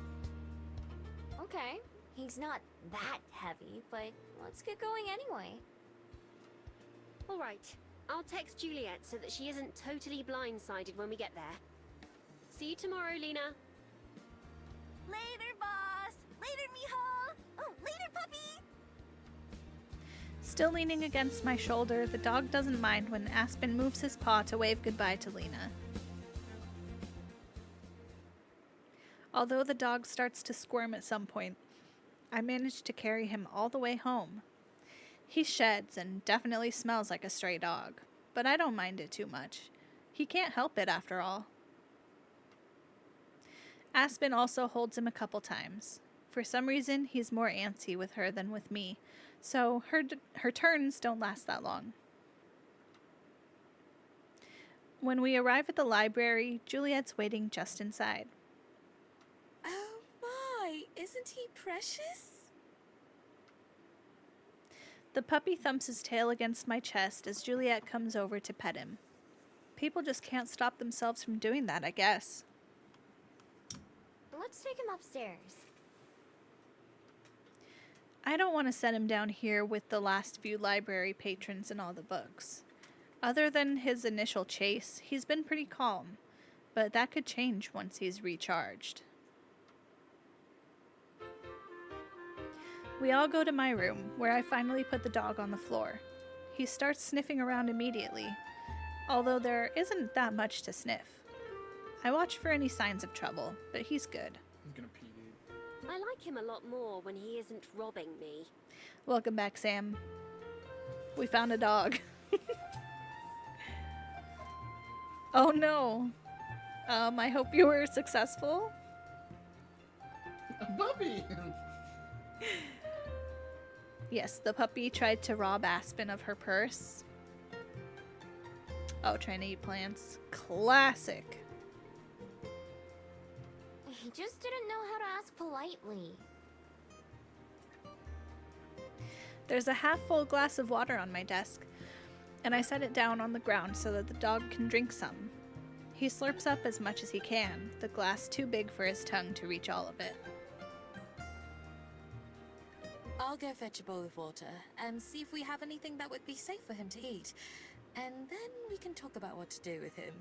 [SPEAKER 5] Okay, he's not that heavy, but let's get going anyway.
[SPEAKER 3] All right. I'll text Juliet so that she isn't totally blindsided when we get there. See you tomorrow, Lena.
[SPEAKER 4] Later, boss. Later, mijo. Oh, later, puppy.
[SPEAKER 1] Still leaning against my shoulder, the dog doesn't mind when Aspen moves his paw to wave goodbye to Lena. Although the dog starts to squirm at some point, I manage to carry him all the way home. He sheds and definitely smells like a stray dog, but I don't mind it too much. He can't help it after all. Aspen also holds him a couple times. For some reason, he's more antsy with her than with me, so her turns don't last that long. When we arrive at the library, Juliet's waiting just inside.
[SPEAKER 6] Oh my, isn't he precious?
[SPEAKER 1] The puppy thumps his tail against my chest as Juliet comes over to pet him. People just can't stop themselves from doing that, I guess.
[SPEAKER 5] Let's take him upstairs.
[SPEAKER 1] I don't want to set him down here with the last few library patrons and all the books. Other than his initial chase, he's been pretty calm, but that could change once he's recharged. We all go to my room, where I finally put the dog on the floor. He starts sniffing around immediately, although there isn't that much to sniff. I watch for any signs of trouble, but he's good.
[SPEAKER 2] He's gonna pee, dude.
[SPEAKER 3] I like him a lot more when he isn't robbing me.
[SPEAKER 1] Welcome back, Sam. We found a dog. Oh no. I hope you were successful.
[SPEAKER 2] A puppy!
[SPEAKER 1] Yes, the puppy tried to rob Aspen of her purse. Oh, trying to eat plants. Classic.
[SPEAKER 5] He just didn't know how to ask politely.
[SPEAKER 1] There's a half-full glass of water on my desk, and I set it down on the ground so that the dog can drink some. He slurps up as much as he can, the glass too big for his tongue to reach all of it.
[SPEAKER 6] I'll go fetch a bowl of water and see if we have anything that would be safe for him to eat. And then we can talk about what to do with him.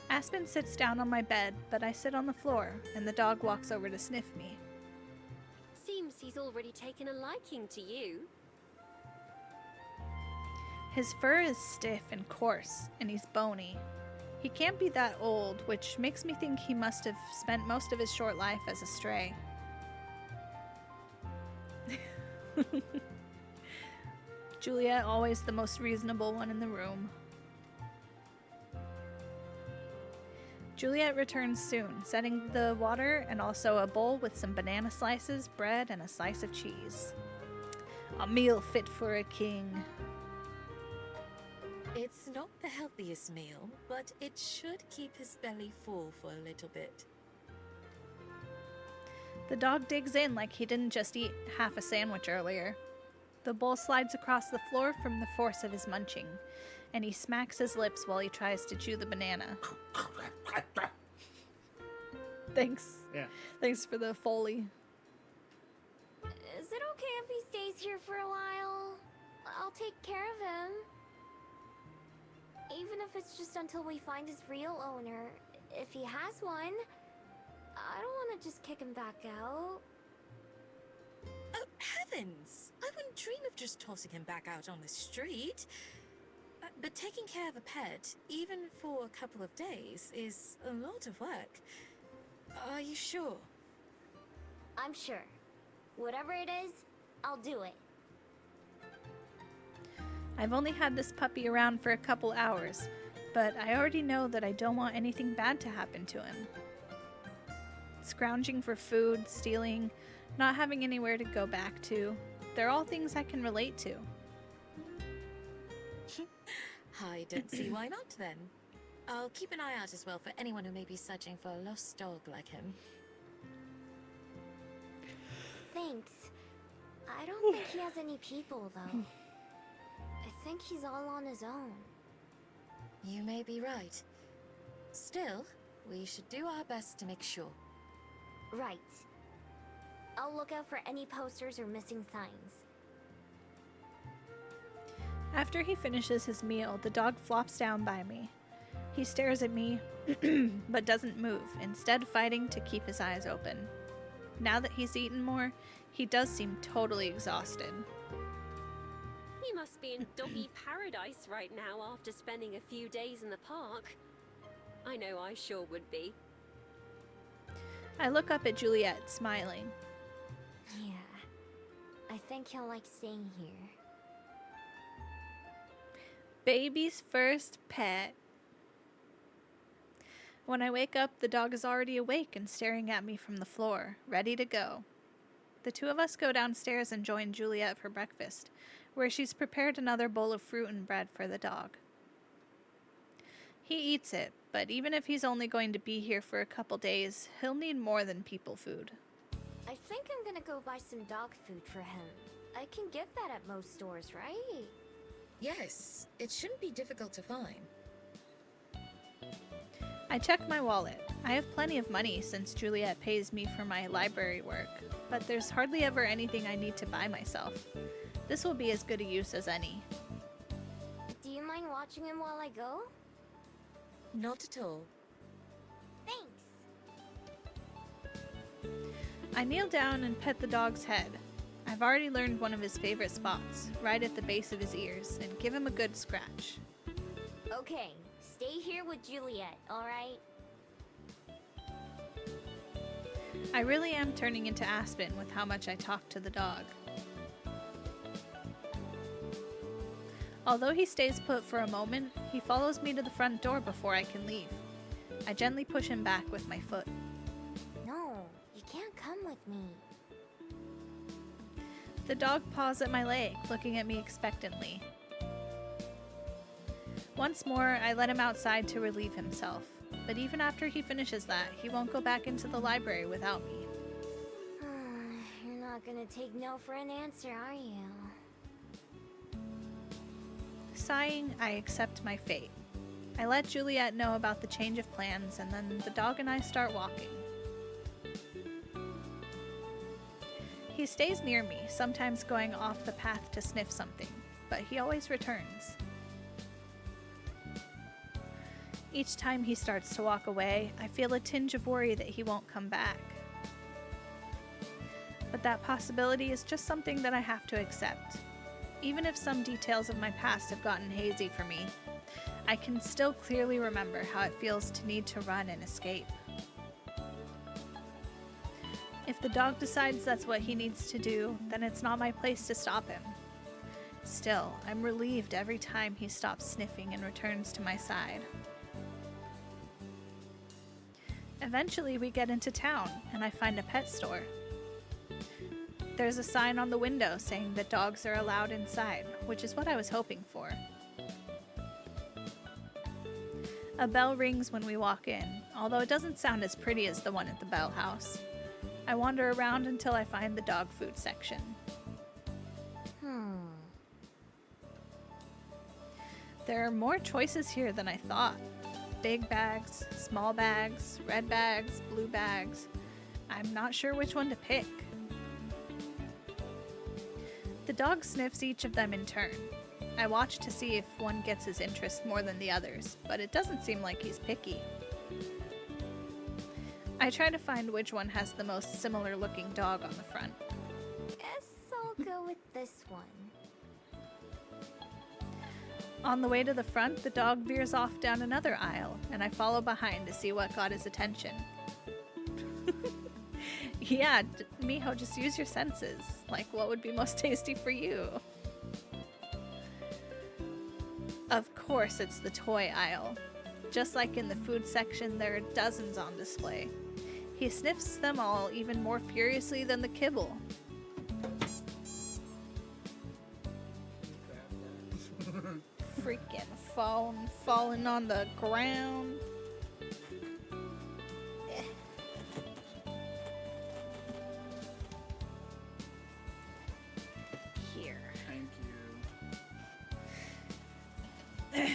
[SPEAKER 1] Aspen sits down on my bed, but I sit on the floor, and the dog walks over to sniff me.
[SPEAKER 3] Seems he's already taken a liking to you.
[SPEAKER 1] His fur is stiff and coarse, and he's bony. He can't be that old, which makes me think he must have spent most of his short life as a stray. Juliet, always the most reasonable one in the room. Juliet returns soon, setting the water and also a bowl with some banana slices, bread, and a slice of cheese. A meal fit for a king.
[SPEAKER 6] It's not the healthiest meal, but it should keep his belly full for a little bit.
[SPEAKER 1] The dog digs in like he didn't just eat half a sandwich earlier. The bowl slides across the floor from the force of his munching, and he smacks his lips while he tries to chew the banana. Thanks.
[SPEAKER 2] Yeah.
[SPEAKER 1] Thanks for the Foley.
[SPEAKER 5] Is it okay if he stays here for a while? I'll take care of him. Even if it's just until we find his real owner, if he has one. I don't want to just kick him back out.
[SPEAKER 6] Oh, heavens! I wouldn't dream of just tossing him back out on the street. But taking care of a pet, even for a couple of days, is a lot of work. Are you sure?
[SPEAKER 5] I'm sure. Whatever it is, I'll do it.
[SPEAKER 1] I've only had this puppy around for a couple hours, but I already know that I don't want anything bad to happen to him. Scrounging for food, stealing, not having anywhere to go back to, they're all things I can relate to.
[SPEAKER 6] I don't see why not, then. I'll keep an eye out as well for anyone who may be searching for a lost dog like him.
[SPEAKER 5] Thanks. I don't think he has any people, though. I think he's all on his own.
[SPEAKER 6] You may be right. Still, we should do our best to make sure.
[SPEAKER 5] Right. I'll look out for any posters or missing signs.
[SPEAKER 1] After he finishes his meal, the dog flops down by me. He stares at me, but doesn't move, instead fighting to keep his eyes open. Now that he's eaten more, he does seem totally exhausted.
[SPEAKER 3] You must be in doggy paradise right now after spending a few days in the park. I know I sure would be.
[SPEAKER 1] I look up at Juliet, smiling.
[SPEAKER 5] Yeah. I think he'll like staying here.
[SPEAKER 1] Baby's first pet. When I wake up, the dog is already awake and staring at me from the floor, ready to go. The two of us go downstairs and join Juliet for breakfast, where she's prepared another bowl of fruit and bread for the dog. He eats it, but even if he's only going to be here for a couple days, he'll need more than people food.
[SPEAKER 5] I think I'm gonna go buy some dog food for him. I can get that at most stores, right?
[SPEAKER 6] Yes, it shouldn't be difficult to find.
[SPEAKER 1] I check my wallet. I have plenty of money since Juliet pays me for my library work, but there's hardly ever anything I need to buy myself. This will be as good a use as any.
[SPEAKER 5] Do you mind watching him while I go?
[SPEAKER 6] Not at all.
[SPEAKER 5] Thanks.
[SPEAKER 1] I kneel down and pet the dog's head. I've already learned one of his favorite spots, right at the base of his ears, and give him a good scratch.
[SPEAKER 5] Okay, stay here with Juliet, alright?
[SPEAKER 1] I really am turning into Aspen with how much I talk to the dog. Although he stays put for a moment, he follows me to the front door before I can leave. I gently push him back with my foot.
[SPEAKER 5] No, you can't come with me.
[SPEAKER 1] The dog paws at my leg, looking at me expectantly. Once more, I let him outside to relieve himself, but even after he finishes that, he won't go back into the library without me.
[SPEAKER 5] You're not gonna take no for an answer, are you?
[SPEAKER 1] Sighing, I accept my fate. I let Juliet know about the change of plans, and then the dog and I start walking. He stays near me, sometimes going off the path to sniff something, but he always returns. Each time he starts to walk away, I feel a tinge of worry that he won't come back. But that possibility is just something that I have to accept. Even if some details of my past have gotten hazy for me, I can still clearly remember how it feels to need to run and escape. If the dog decides that's what he needs to do, then it's not my place to stop him. Still, I'm relieved every time he stops sniffing and returns to my side. Eventually, we get into town, and I find a pet store. There's a sign on the window saying that dogs are allowed inside, which is what I was hoping for. A bell rings when we walk in, although it doesn't sound as pretty as the one at the Bell House. I wander around until I find the dog food section. There are more choices here than I thought. Big bags, small bags, red bags, blue bags. I'm not sure which one to pick. The dog sniffs each of them in turn. I watch to see if one gets his interest more than the others, but it doesn't seem like he's picky. I try to find which one has the most similar looking dog on the front.
[SPEAKER 5] Guess I'll go with this one.
[SPEAKER 1] On the way to the front, the dog veers off down another aisle, and I follow behind to see what got his attention. Yeah, Miho, just use your senses. Like, what would be most tasty for you? Of course, it's the toy aisle. Just like in the food section, there are dozens on display. He sniffs them all even more furiously than the kibble. Freaking phone falling on the ground. Here.
[SPEAKER 2] Thank you.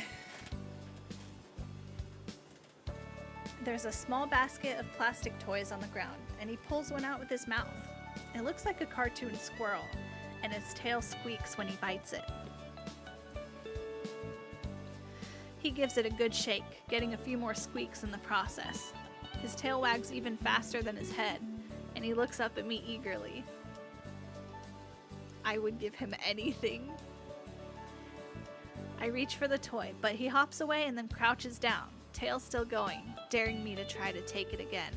[SPEAKER 1] There's a small basket of plastic toys on the ground, and he pulls one out with his mouth. It looks like a cartoon squirrel, and its tail squeaks when he bites it. He gives it a good shake, getting a few more squeaks in the process. His tail wags even faster than his head, and he looks up at me eagerly. I would give him anything. I reach for the toy, but he hops away and then crouches down, tail still going, daring me to try to take it again.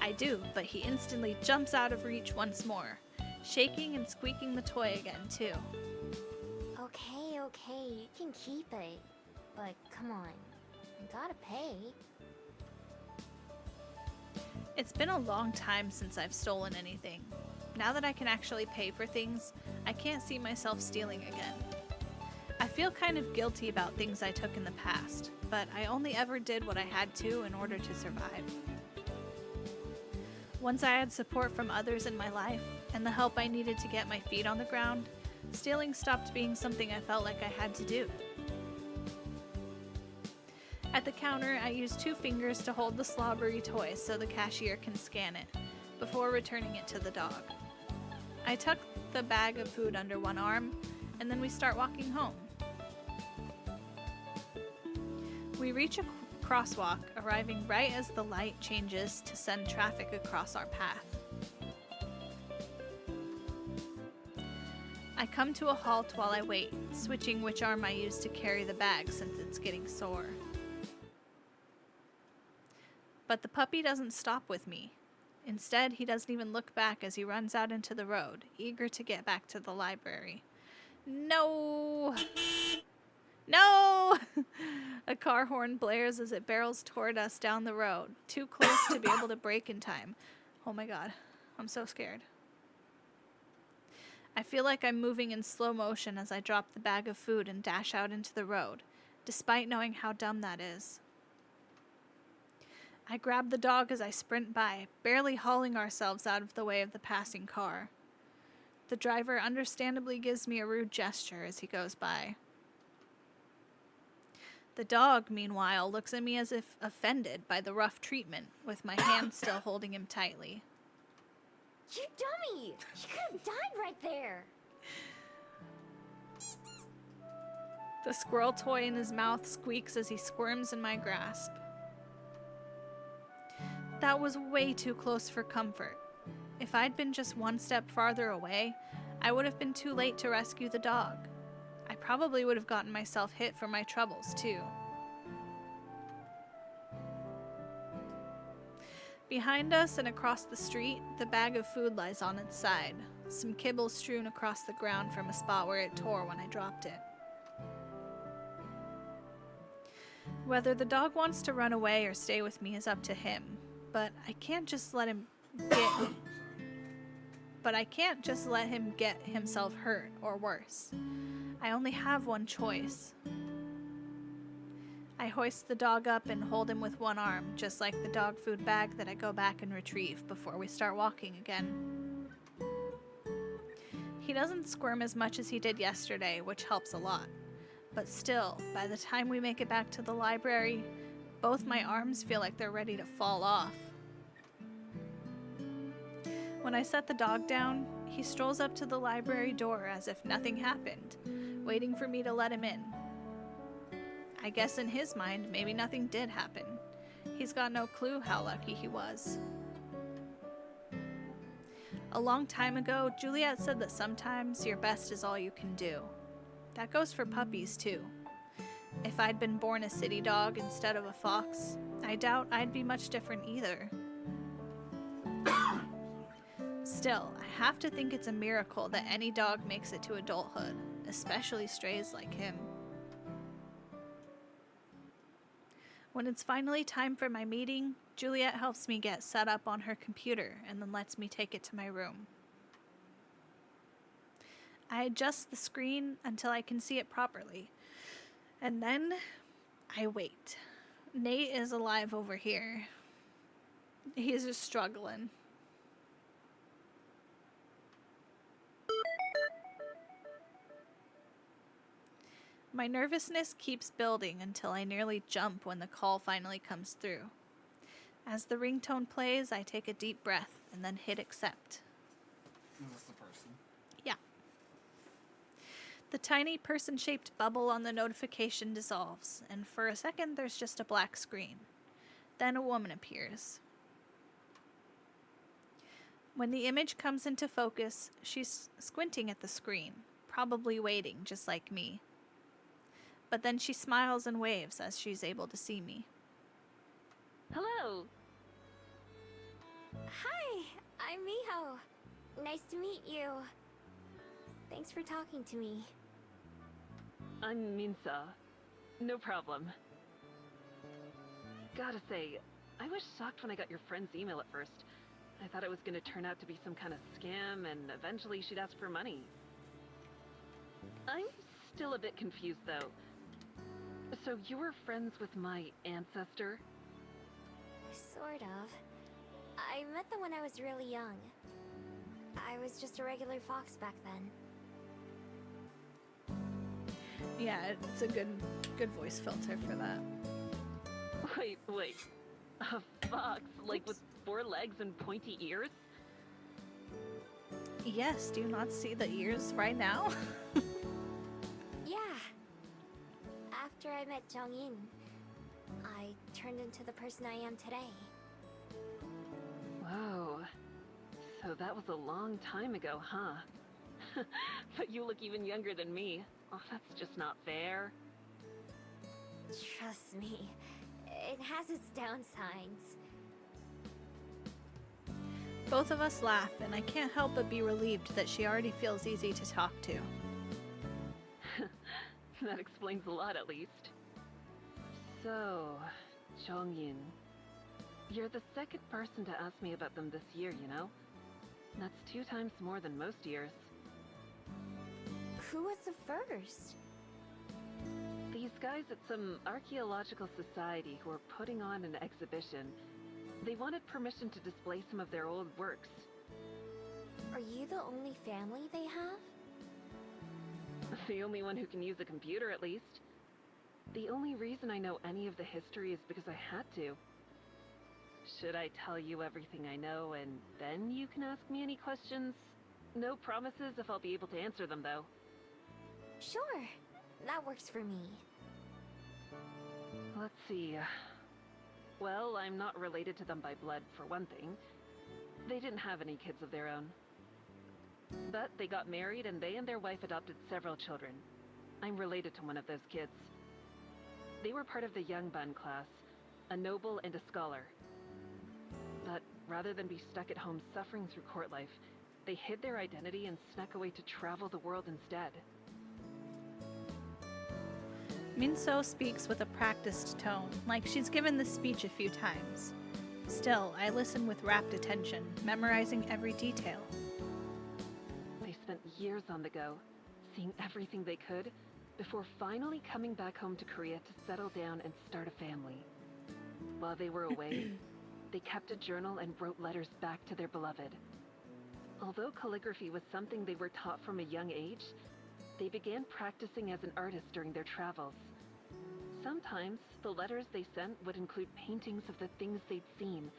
[SPEAKER 1] I do, but he instantly jumps out of reach once more, shaking and squeaking the toy again, too.
[SPEAKER 5] Okay, you can keep it. But come on, I gotta pay.
[SPEAKER 1] It's been a long time since I've stolen anything. Now that I can actually pay for things, I can't see myself stealing again. I feel kind of guilty about things I took in the past, but I only ever did what I had to in order to survive. Once I had support from others in my life, and the help I needed to get my feet on the ground, stealing stopped being something I felt like I had to do. At the counter, I use 2 fingers to hold the slobbery toy so the cashier can scan it, before returning it to the dog. I tuck the bag of food under one arm, and then we start walking home. We reach a crosswalk, arriving right as the light changes to send traffic across our path. I come to a halt while I wait, switching which arm I use to carry the bag since it's getting sore. But the puppy doesn't stop with me. Instead, he doesn't even look back as he runs out into the road, eager to get back to the library. No! No! A car horn blares as it barrels toward us down the road, too close to be able to brake in time. Oh my god, I'm so scared. I feel like I'm moving in slow motion as I drop the bag of food and dash out into the road, despite knowing how dumb that is. I grab the dog as I sprint by, barely hauling ourselves out of the way of the passing car. The driver understandably gives me a rude gesture as he goes by. The dog, meanwhile, looks at me as if offended by the rough treatment, with my hand still holding him tightly.
[SPEAKER 5] You dummy! You could have died right there!
[SPEAKER 1] The squirrel toy in his mouth squeaks as he squirms in my grasp. That was way too close for comfort. If I'd been just one step farther away, I would have been too late to rescue the dog. I probably would have gotten myself hit for my troubles, too. Behind us and across the street, the bag of food lies on its side, some kibble strewn across the ground from a spot where it tore when I dropped it. Whether the dog wants to run away or stay with me is up to him, but I can't just let him get himself hurt or worse. I only have one choice. I hoist the dog up and hold him with one arm, just like the dog food bag that I go back and retrieve before we start walking again. He doesn't squirm as much as he did yesterday, which helps a lot. But still, by the time we make it back to the library, both my arms feel like they're ready to fall off. When I set the dog down, he strolls up to the library door as if nothing happened, waiting for me to let him in. I guess in his mind, maybe nothing did happen. He's got no clue how lucky he was. A long time ago, Juliet said that sometimes your best is all you can do. That goes for puppies, too. If I'd been born a city dog instead of a fox, I doubt I'd be much different either. Still, I have to think it's a miracle that any dog makes it to adulthood, especially strays like him. When it's finally time for my meeting, Juliet helps me get set up on her computer and then lets me take it to my room. I adjust the screen until I can see it properly, and then I wait. Nate is alive over here. He's just struggling. My nervousness keeps building until I nearly jump when the call finally comes through. As the ringtone plays, I take a deep breath and then hit accept.
[SPEAKER 2] Is this the person?
[SPEAKER 1] Yeah. The tiny person-shaped bubble on the notification dissolves, and for a second there's just a black screen. Then a woman appears. When the image comes into focus, she's squinting at the screen, probably waiting, just like me. But then she smiles and waves as she's able to see me.
[SPEAKER 7] Hello!
[SPEAKER 5] Hi, I'm Miho. Nice to meet you. Thanks for talking to me.
[SPEAKER 7] I'm Minsa. No problem. Gotta say, I was shocked when I got your friend's email at first. I thought it was gonna turn out to be some kind of scam, and eventually she'd ask for money. I'm still a bit confused, though. So you were friends with my ancestor?
[SPEAKER 5] Sort of. I met them when I was really young. I was just a regular fox back then.
[SPEAKER 1] Yeah, it's a good voice filter for that.
[SPEAKER 7] Wait. A fox, like with 4 legs and pointy ears?
[SPEAKER 1] Yes, do you not see the ears right now?
[SPEAKER 5] Yeah. After I met Jongin, I turned into the person I am today.
[SPEAKER 7] Whoa. So that was a long time ago, huh? But you look even younger than me. Oh, that's just not fair.
[SPEAKER 5] Trust me, it has its downsides.
[SPEAKER 1] Both of us laugh, and I can't help but be relieved that she already feels easy to talk to.
[SPEAKER 7] That explains a lot, at least. So, Chongyin. You're the second person to ask me about them this year, you know? That's 2 times more than most years.
[SPEAKER 5] Who was the first?
[SPEAKER 7] These guys at some archaeological society who are putting on an exhibition. They wanted permission to display some of their old works.
[SPEAKER 5] Are you the only family they have?
[SPEAKER 7] The only one who can use a computer, at least. The only reason I know any of the history is because I had to. Should I tell you everything I know and then you can ask me any questions? No promises if I'll be able to answer them, though.
[SPEAKER 5] Sure, that works for me.
[SPEAKER 7] Let's see. Well, I'm not related to them by blood, for one thing. They didn't have any kids of their own. But they got married and they and their wife adopted several children. I'm related to one of those kids. They were part of the Young Bun class, a noble and a scholar. But rather than be stuck at home suffering through court life, they hid their identity and snuck away to travel the world instead.
[SPEAKER 1] Minso speaks with a practiced tone, like she's given this speech a few times. Still, I listen with rapt attention, memorizing every detail.
[SPEAKER 7] They spent years on the go, seeing everything they could, before finally coming back home to Korea to settle down and start a family. While they were away, they kept a journal and wrote letters back to their beloved. Although calligraphy was something they were taught from a young age, they began practicing as an artist during their travels. Sometimes, the letters they sent would include paintings of the things they'd seen,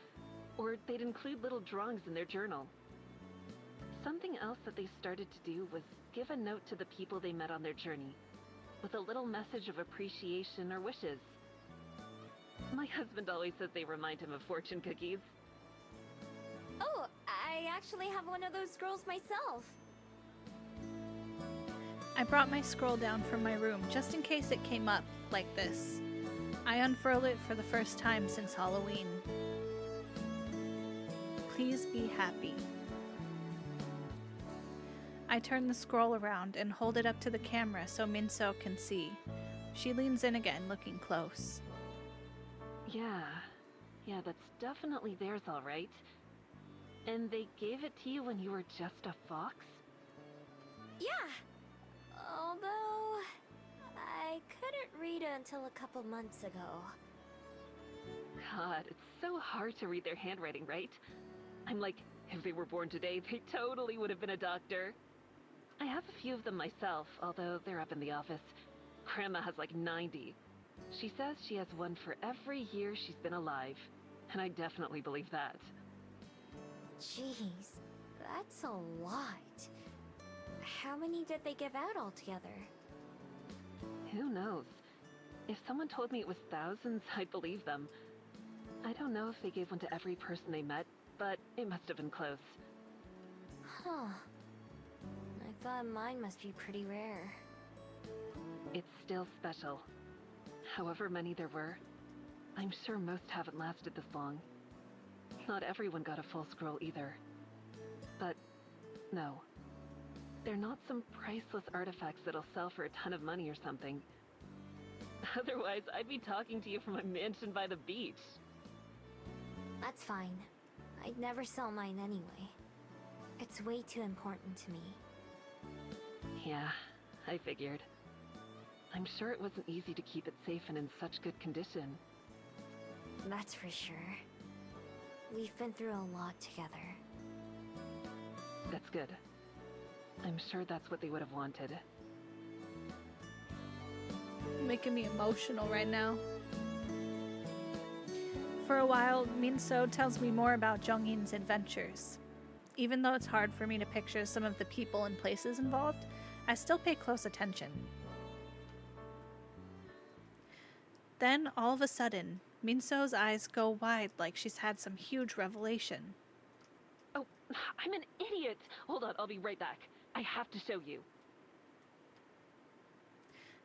[SPEAKER 7] or they'd include little drawings in their journal. Something else that they started to do was give a note to the people they met on their journey, with a little message of appreciation or wishes. My husband always says they remind him of fortune cookies.
[SPEAKER 5] Oh, I actually have one of those scrolls myself.
[SPEAKER 1] I brought my scroll down from my room just in case it came up like this. I unfurled it for the first time since Halloween. Please be happy. I turn the scroll around and hold it up to the camera so Minso can see. She leans in again, looking close.
[SPEAKER 7] Yeah, that's definitely theirs, all right. And they gave it to you when you were just a fox?
[SPEAKER 5] Yeah. Although, I couldn't read it until a couple months ago.
[SPEAKER 7] God, it's so hard to read their handwriting, right? I'm like, if they were born today, they totally would have been a doctor. I have a few of them myself, although they're up in the office. Grandma has like 90. She says she has one for every year she's been alive. And I definitely believe that.
[SPEAKER 5] Jeez, that's a lot. How many did they give out altogether?
[SPEAKER 7] Who knows? If someone told me it was thousands, I'd believe them. I don't know if they gave one to every person they met, but it must have been close.
[SPEAKER 5] Huh. I thought mine must be pretty rare.
[SPEAKER 7] It's still special. However many there were, I'm sure most haven't lasted this long. Not everyone got a full scroll either. But no. They're not some priceless artifacts that'll sell for a ton of money or something. Otherwise, I'd be talking to you from a mansion by the beach.
[SPEAKER 5] That's fine. I'd never sell mine anyway. It's way too important to me.
[SPEAKER 7] Yeah, I figured. I'm sure it wasn't easy to keep it safe and in such good condition.
[SPEAKER 5] That's for sure. We've been through a lot together.
[SPEAKER 7] That's good. I'm sure that's what they would have wanted.
[SPEAKER 1] Making me emotional right now. For a while, Minso tells me more about Jong-in's adventures. Even though it's hard for me to picture some of the people and places involved, I still pay close attention. Then, all of a sudden, Minso's eyes go wide like she's had some huge revelation.
[SPEAKER 7] Oh, I'm an idiot! Hold on, I'll be right back. I have to show you.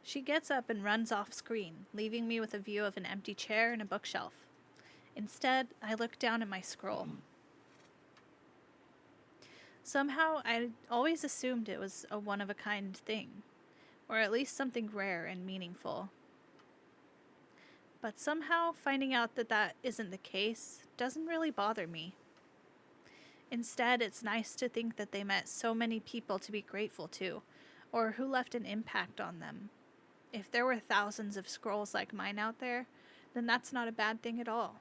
[SPEAKER 1] She gets up and runs off screen, leaving me with a view of an empty chair and a bookshelf. Instead, I look down at my scroll. Somehow, I always assumed it was a one-of-a-kind thing, or at least something rare and meaningful. But somehow, finding out that that isn't the case doesn't really bother me. Instead, it's nice to think that they met so many people to be grateful to, or who left an impact on them. If there were thousands of scrolls like mine out there, then that's not a bad thing at all.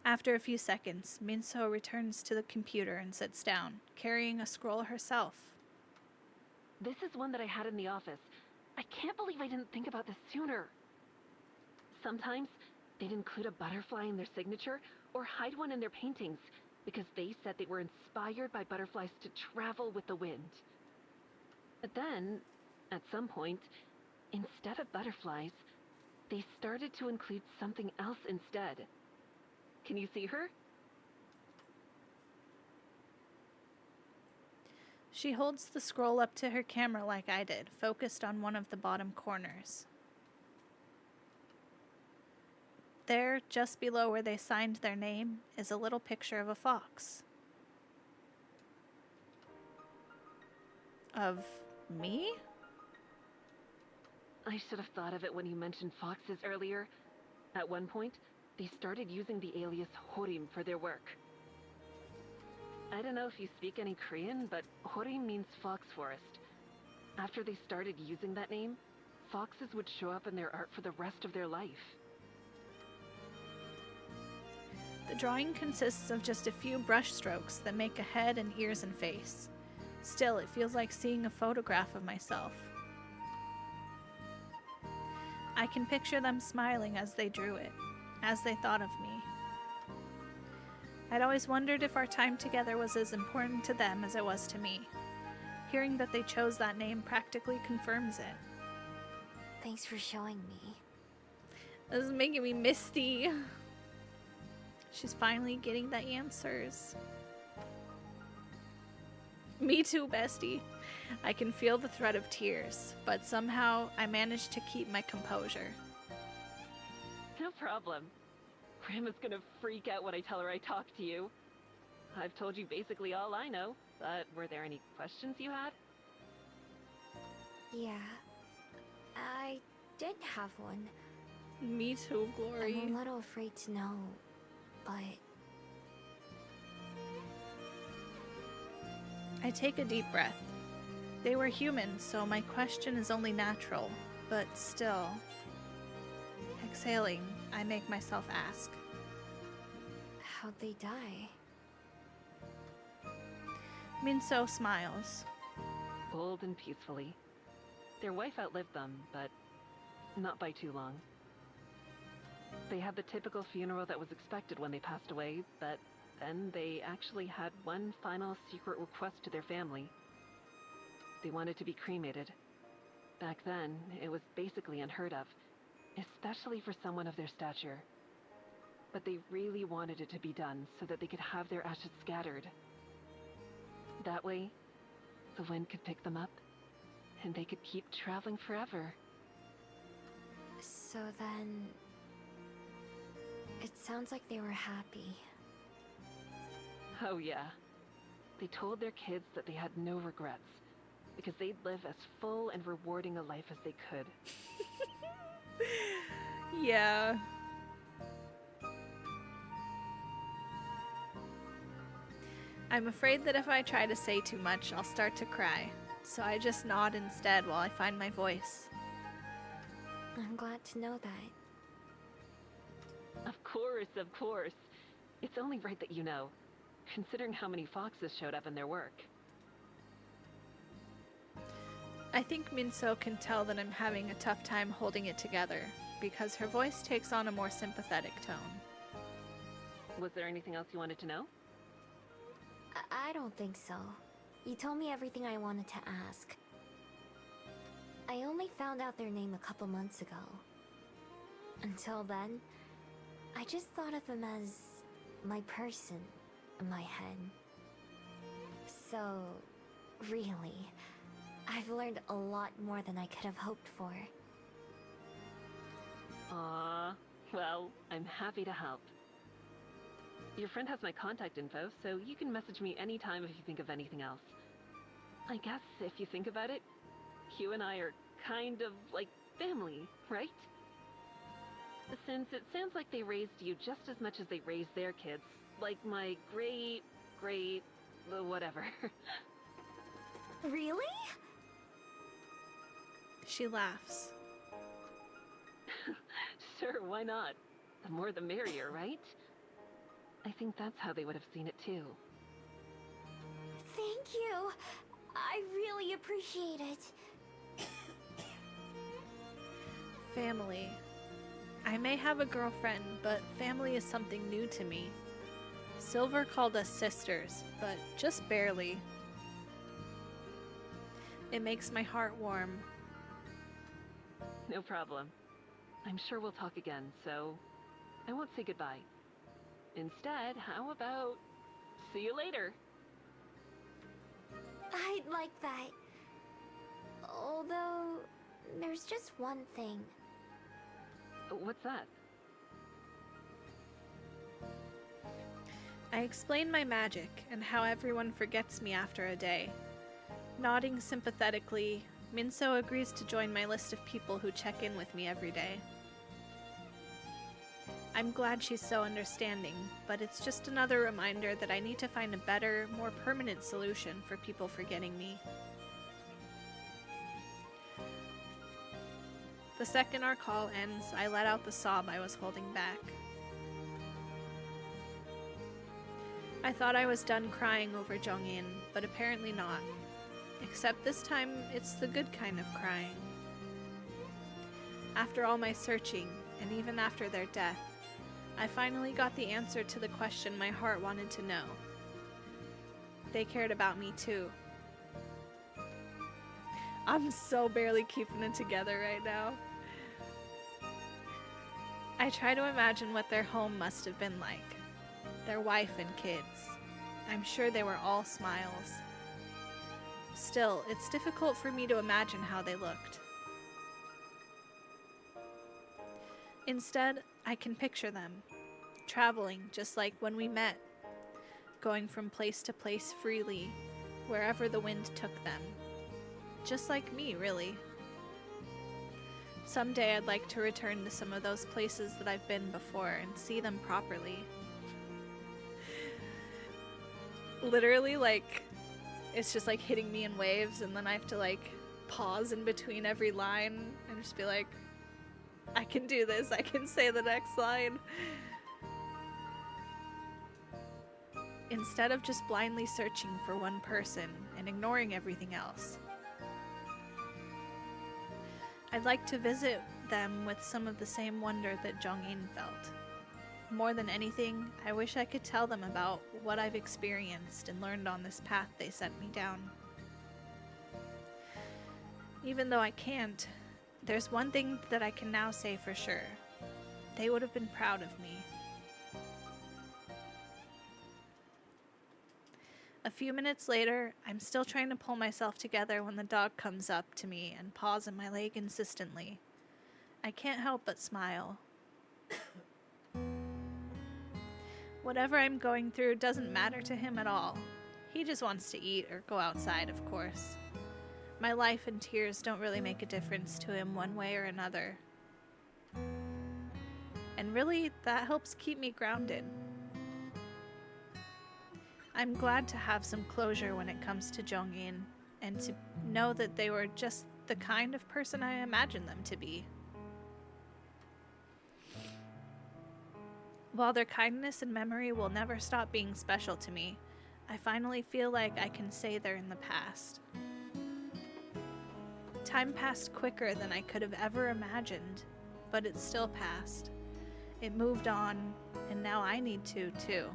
[SPEAKER 1] After a few seconds, Minso returns to the computer and sits down, carrying a scroll herself.
[SPEAKER 7] This is one that I had in the office. I can't believe I didn't think about this sooner. Sometimes they'd include a butterfly in their signature or hide one in their paintings because they said they were inspired by butterflies to travel with the wind. But then, at some point, instead of butterflies, they started to include something else instead. Can you see her?
[SPEAKER 1] She holds the scroll up to her camera like I did, focused on one of the bottom corners. There, just below where they signed their name, is a little picture of a fox. Of me?
[SPEAKER 7] I should have thought of it when you mentioned foxes earlier. At one point, they started using the alias Horim for their work. I don't know if you speak any Korean, but Horim means fox forest. After they started using that name, foxes would show up in their art for the rest of their life.
[SPEAKER 1] The drawing consists of just a few brush strokes that make a head and ears and face. Still, it feels like seeing a photograph of myself. I can picture them smiling as they drew it, as they thought of me. I'd always wondered if our time together was as important to them as it was to me. Hearing that they chose that name practically confirms it.
[SPEAKER 5] Thanks for showing me.
[SPEAKER 1] This is making me misty. She's finally getting the answers. Me too, bestie. I can feel the threat of tears, but somehow I managed to keep my composure.
[SPEAKER 7] No problem. Grandma's gonna freak out when I tell her I talked to you. I've told you basically all I know, but were there any questions you had?
[SPEAKER 5] Yeah, I did have one.
[SPEAKER 1] Me too, Glory.
[SPEAKER 5] I'm a little afraid to know, but
[SPEAKER 1] I take a deep breath. They were human, so my question is only natural, but still. Exhaling, I make myself ask.
[SPEAKER 5] how'd they die?
[SPEAKER 1] Minso smiles.
[SPEAKER 7] Bold and peacefully. Their wife outlived them, but not by too long. They had the typical funeral that was expected when they passed away, but then they actually had one final secret request to their family. They wanted to be cremated. Back then, it was basically unheard of, especially for someone of their stature. But they really wanted it to be done so that they could have their ashes scattered. That way, the wind could pick them up, and they could keep traveling forever.
[SPEAKER 5] So then... it sounds like they were happy.
[SPEAKER 7] Oh yeah. They told their kids that they had no regrets, because they'd live as full and rewarding a life as they could.
[SPEAKER 1] Yeah. I'm afraid that if I try to say too much, I'll start to cry. So I just nod instead while I find my voice.
[SPEAKER 5] I'm glad to know that.
[SPEAKER 7] Of course, of course. It's only right that you know, considering how many foxes showed up in their work.
[SPEAKER 1] I think Minso can tell that I'm having a tough time holding it together, because her voice takes on a more sympathetic tone.
[SPEAKER 7] Was there anything else you wanted to know?
[SPEAKER 5] I don't think so. You told me everything I wanted to ask. I only found out their name a couple months ago. Until then, I just thought of them as my person in my head. So, really, I've learned a lot more than I could have hoped for.
[SPEAKER 7] Aww. Well, I'm happy to help. Your friend has my contact info, so you can message me anytime if you think of anything else. I guess, if you think about it, you and I are kind of like family, right? Since it sounds like they raised you just as much as they raised their kids. Like my great, whatever.
[SPEAKER 5] Really?
[SPEAKER 1] She laughs.
[SPEAKER 7] Sure, why not? The more the merrier, right? I think that's how they would have seen it too.
[SPEAKER 5] Thank you. I really appreciate it.
[SPEAKER 1] Family. I may have a girlfriend, but family is something new to me. Silver called us sisters, but just barely. It makes my heart warm.
[SPEAKER 7] No problem. I'm sure we'll talk again, so I won't say goodbye. Instead, how about see you later?
[SPEAKER 5] I'd like that. Although, there's just one thing.
[SPEAKER 7] What's that?
[SPEAKER 1] I explain my magic and how everyone forgets me after a day. Nodding sympathetically, Minso agrees to join my list of people who check in with me every day. I'm glad she's so understanding, but it's just another reminder that I need to find a better, more permanent solution for people forgetting me. The second our call ends, I let out the sob I was holding back. I thought I was done crying over Jong-in, but apparently not. Except this time, it's the good kind of crying. After all my searching, and even after their death, I finally got the answer to the question my heart wanted to know. They cared about me too. I'm so barely keeping it together right now. I try to imagine what their home must have been like. Their wife and kids. I'm sure they were all smiles. Still, it's difficult for me to imagine how they looked. Instead, I can picture them, traveling just like when we met, going from place to place freely, wherever the wind took them. Just like me, really. Someday I'd like to return to some of those places that I've been before and see them properly. Literally, like, it's just like hitting me in waves, and then I have to like pause in between every line and just be like, I can do this, I can say the next line. Instead of just blindly searching for one person and ignoring everything else. I'd like to visit them with some of the same wonder that Jong-in felt. More than anything, I wish I could tell them about what I've experienced and learned on this path they sent me down. Even though I can't, there's one thing that I can now say for sure. They would have been proud of me. A few minutes later, I'm still trying to pull myself together when the dog comes up to me and paws on my leg insistently. I can't help but smile. Whatever I'm going through doesn't matter to him at all. He just wants to eat or go outside, of course. My life and tears don't really make a difference to him one way or another. And really, that helps keep me grounded. I'm glad to have some closure when it comes to Jong-in, and to know that they were just the kind of person I imagined them to be. While their kindness and memory will never stop being special to me, I finally feel like I can say they're in the past. Time passed quicker than I could have ever imagined, but it still passed. It moved on, and now I need to, too.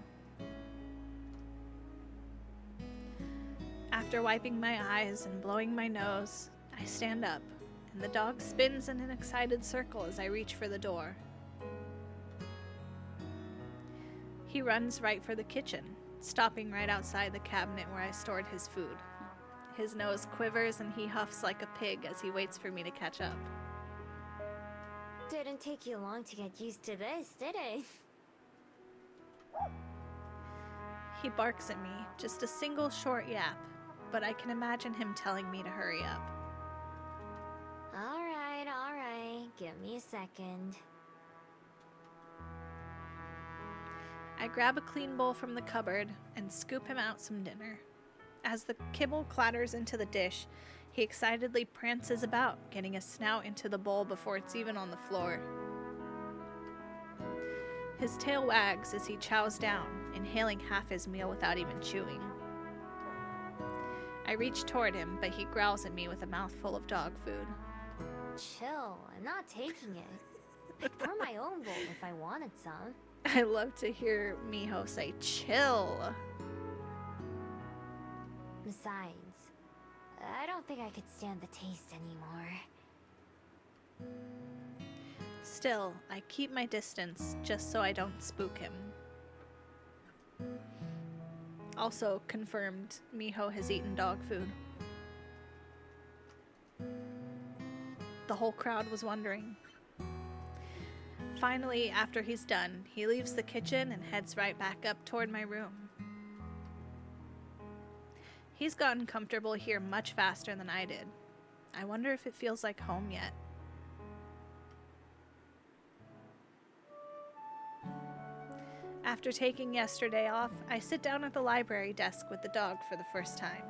[SPEAKER 1] After wiping my eyes and blowing my nose, I stand up, and the dog spins in an excited circle as I reach for the door. He runs right for the kitchen, stopping right outside the cabinet where I stored his food. His nose quivers and he huffs like a pig as he waits for me to catch up.
[SPEAKER 5] Didn't take you long to get used to this, did it?
[SPEAKER 1] He barks at me, just a single short yap, but I can imagine him telling me to hurry up.
[SPEAKER 5] Alright, give me a second.
[SPEAKER 1] I grab a clean bowl from the cupboard and scoop him out some dinner. As the kibble clatters into the dish, he excitedly prances about, getting a snout into the bowl before it's even on the floor. His tail wags as he chows down, inhaling half his meal without even chewing. I reach toward him, but he growls at me with a mouthful of dog food.
[SPEAKER 5] Chill, I'm not taking it. I'd pour my own bowl if I wanted some.
[SPEAKER 1] I love to hear Miho say, chill.
[SPEAKER 5] Besides, I don't think I could stand the taste anymore.
[SPEAKER 1] Still, I keep my distance just so I don't spook him. Also confirmed, Miho has eaten dog food. The whole crowd was wondering. Finally, after he's done, he leaves the kitchen and heads right back up toward my room. He's gotten comfortable here much faster than I did. I wonder if it feels like home yet. After taking yesterday off, I sit down at the library desk with the dog for the first time.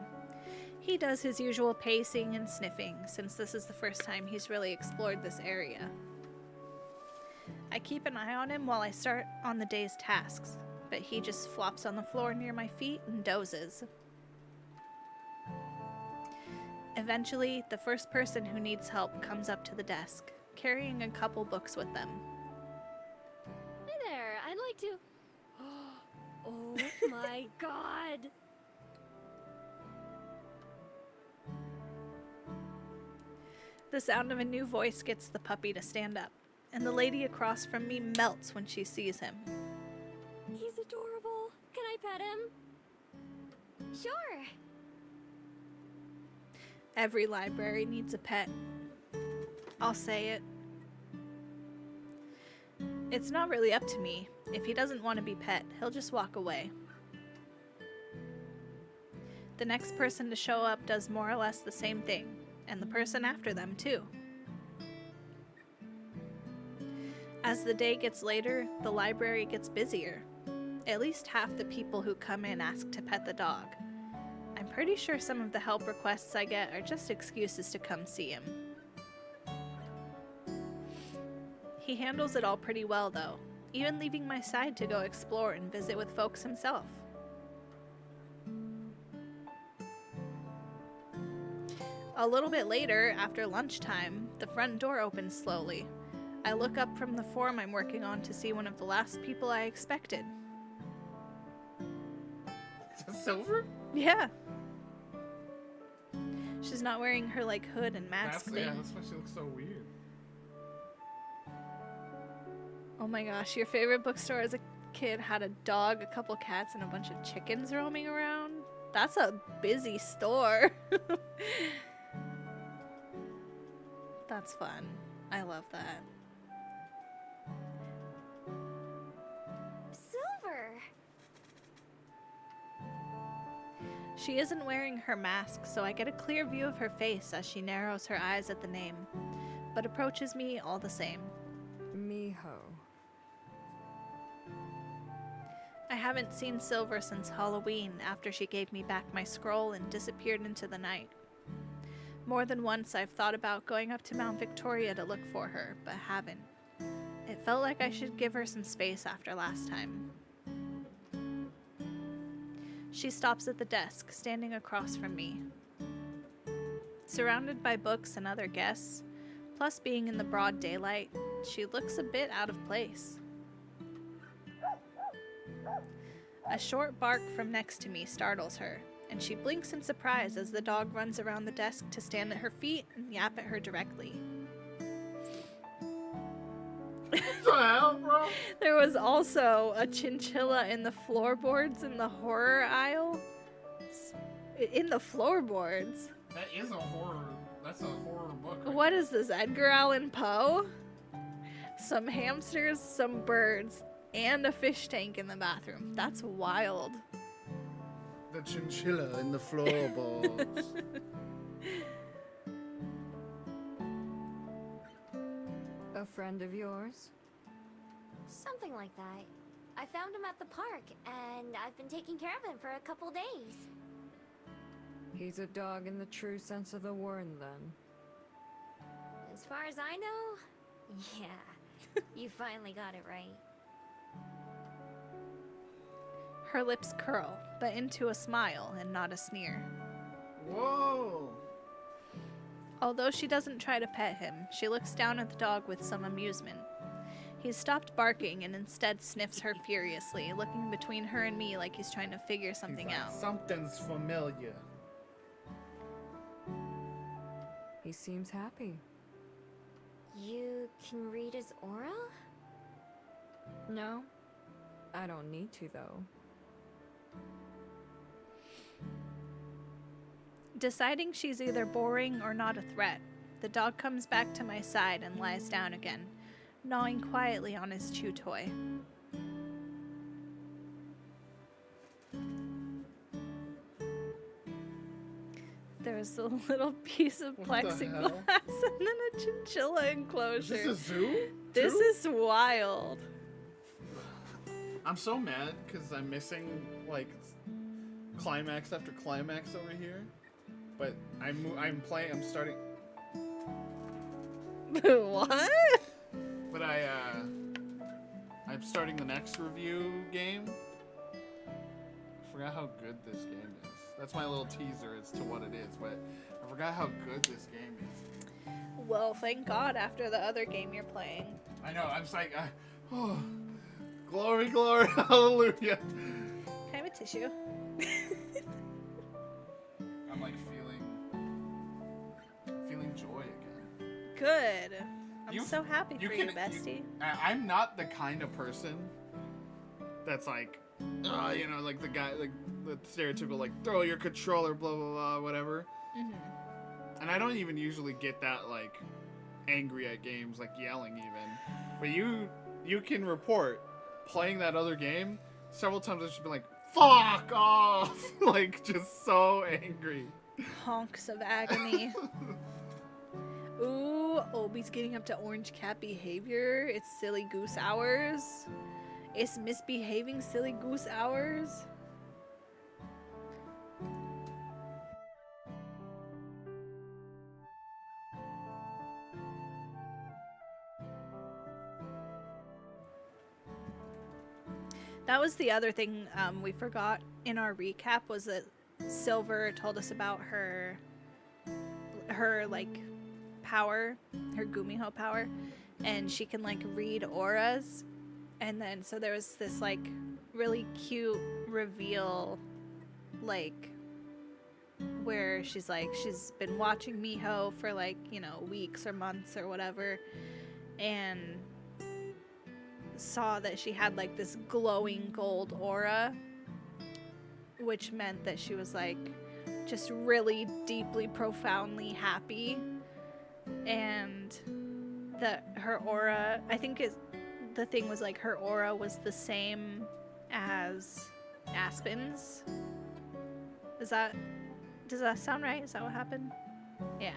[SPEAKER 1] He does his usual pacing and sniffing, since this is the first time he's really explored this area. I keep an eye on him while I start on the day's tasks, but he just flops on the floor near my feet and dozes. Eventually, the first person who needs help comes up to the desk, carrying a couple books with them.
[SPEAKER 3] Hi there, I'd like to... Oh my god!
[SPEAKER 1] The sound of a new voice gets the puppy to stand up, and the lady across from me melts when she sees him.
[SPEAKER 3] He's adorable. Can I pet him?
[SPEAKER 5] Sure.
[SPEAKER 1] Every library needs a pet. I'll say it. It's not really up to me. If he doesn't want to be pet, he'll just walk away. The next person to show up does more or less the same thing, and the person after them too. As the day gets later, the library gets busier. At least half the people who come in ask to pet the dog. I'm pretty sure some of the help requests I get are just excuses to come see him. He handles it all pretty well though, even leaving my side to go explore and visit with folks himself. A little bit later, after lunchtime, The front door opens slowly. I look up from the form I'm working on to see one of the last people I expected.
[SPEAKER 2] Is that Silver?
[SPEAKER 1] Yeah. She's not wearing her like hood and mask thing.
[SPEAKER 2] Yeah, that's why she looks so weird.
[SPEAKER 1] Oh my gosh, your favorite bookstore as a kid had a dog, a couple cats, and a bunch of chickens roaming around? That's a busy store. That's fun. I love that.
[SPEAKER 5] Silver!
[SPEAKER 1] She isn't wearing her mask, so I get a clear view of her face as she narrows her eyes at the name, but approaches me all the same.
[SPEAKER 8] Miho.
[SPEAKER 1] I haven't seen Silver since Halloween, after she gave me back my scroll and disappeared into the night. More than once I've thought about going up to Mount Victoria to look for her, but haven't. It felt like I should give her some space after last time. She stops at the desk, standing across from me. Surrounded by books and other guests, plus being in the broad daylight, she looks a bit out of place. A short bark from next to me startles her, and she blinks in surprise as the dog runs around the desk to stand at her feet and yap at her directly.
[SPEAKER 2] What the hell, bro?
[SPEAKER 1] There was also a chinchilla in the floorboards in the horror aisle. In the floorboards?
[SPEAKER 2] That is a horror. That's a horror book. Right
[SPEAKER 1] What is this, Edgar Allan Poe? Some hamsters, some birds, and a fish tank in the bathroom. That's wild.
[SPEAKER 2] The chinchilla in the floorboards.
[SPEAKER 8] A friend of yours?
[SPEAKER 5] Something like that. I found him at the park, and I've been taking care of him for a couple days.
[SPEAKER 8] He's a dog in the true sense of the word, then.
[SPEAKER 5] As far as I know, yeah. You finally got it right.
[SPEAKER 1] Her lips curl, but into a smile and not a sneer.
[SPEAKER 2] Whoa!
[SPEAKER 1] Although she doesn't try to pet him, she looks down at the dog with some amusement. He's stopped barking and instead sniffs her furiously, looking between her and me like he's trying to figure something
[SPEAKER 2] He's like,
[SPEAKER 1] out.
[SPEAKER 2] Something's familiar.
[SPEAKER 8] He seems happy.
[SPEAKER 5] You can read his aura?
[SPEAKER 8] No? I don't need to, though.
[SPEAKER 1] Deciding she's either boring or not a threat, the dog comes back to my side and lies down again, gnawing quietly on his chew toy. There's a little piece of
[SPEAKER 2] What the
[SPEAKER 1] plexiglass
[SPEAKER 2] hell?
[SPEAKER 1] and then a chinchilla
[SPEAKER 2] Is
[SPEAKER 1] enclosure.
[SPEAKER 2] this a zoo?
[SPEAKER 1] This
[SPEAKER 2] Too?
[SPEAKER 1] is wild.
[SPEAKER 2] I'm so mad because I'm missing like climax after climax over here. But I'm playing. I'm starting.
[SPEAKER 1] What?
[SPEAKER 2] But I'm starting the next review game. I forgot how good this game is. That's my little teaser as to what it is. But I forgot how good this game is.
[SPEAKER 1] Well, thank God after the other game you're playing.
[SPEAKER 2] I know. I'm just like, oh, glory, glory, hallelujah.
[SPEAKER 1] Can I have a tissue?
[SPEAKER 2] I'm like feeling joy again.
[SPEAKER 1] Good. I'm
[SPEAKER 2] You-
[SPEAKER 1] so happy for you,
[SPEAKER 2] can-
[SPEAKER 1] bestie.
[SPEAKER 2] I'm not the kind of person that's like, you know, like the guy, like the stereotypical, like throw your controller, blah blah blah, whatever.
[SPEAKER 1] Mm-hmm.
[SPEAKER 2] And I don't even usually get that like angry at games, like yelling even. But you can report playing that other game several times. I've just been like, fuck off, like just so angry.
[SPEAKER 1] Honks of agony. Ooh, Obi's getting up to orange cat behavior. It's silly goose hours. It's misbehaving silly goose hours. That was the other thing we forgot in our recap, was that Silver told us about her like power, her Gumiho power, and she can like read auras. And then so there was this like really cute reveal, like where she's been watching Miho for like, you know, weeks or months or whatever, and saw that she had like this glowing gold aura, which meant that she was like just really deeply, profoundly happy, and that her aura, I think the thing was like her aura was the same as Aspen's. Does that sound right? Is that what happened? Yeah.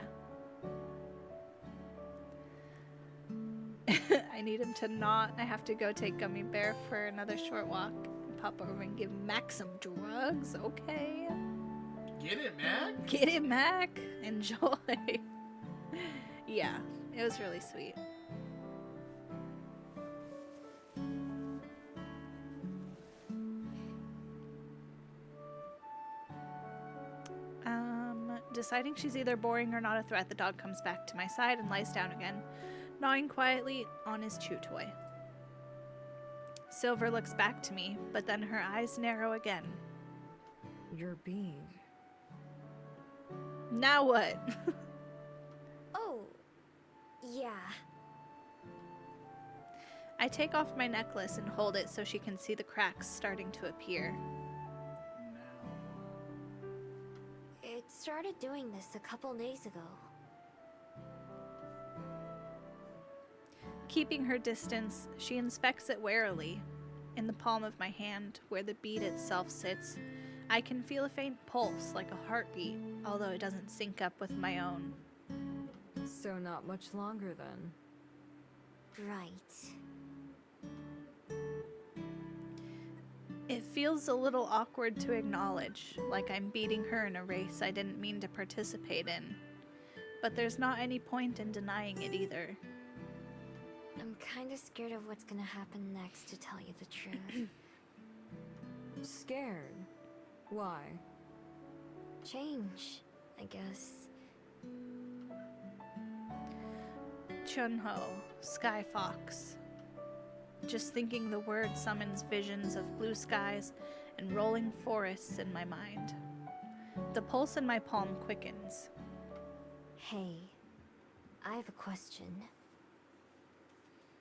[SPEAKER 1] I need him to not. I have to go take Gummy Bear for another short walk. Pop over and give Mac some drugs. Okay.
[SPEAKER 2] Get it, Mac?
[SPEAKER 1] Get it, Mac. Enjoy. Yeah, it was really sweet. Deciding she's either boring or not a threat, the dog comes back to my side and lies down again, gnawing quietly on his chew toy. Silver looks back to me, but then her eyes narrow again.
[SPEAKER 8] Your bead.
[SPEAKER 1] Now what?
[SPEAKER 5] Oh, yeah.
[SPEAKER 1] I take off my necklace and hold it so she can see the cracks starting to appear.
[SPEAKER 5] It started doing this a couple days ago.
[SPEAKER 1] Keeping her distance, she inspects it warily. In the palm of my hand, where the bead itself sits, I can feel a faint pulse like a heartbeat, although it doesn't sync up with my own.
[SPEAKER 8] So not much longer then.
[SPEAKER 5] Right.
[SPEAKER 1] It feels a little awkward to acknowledge, like I'm beating her in a race I didn't mean to participate in. But there's not any point in denying it either.
[SPEAKER 5] I'm kinda scared of what's gonna happen next, to tell you the truth.
[SPEAKER 8] Scared? Why?
[SPEAKER 5] Change, I guess.
[SPEAKER 1] Chunho, Sky Fox. Just thinking the word summons visions of blue skies and rolling forests in my mind. The pulse in my palm quickens.
[SPEAKER 5] Hey, I have a question.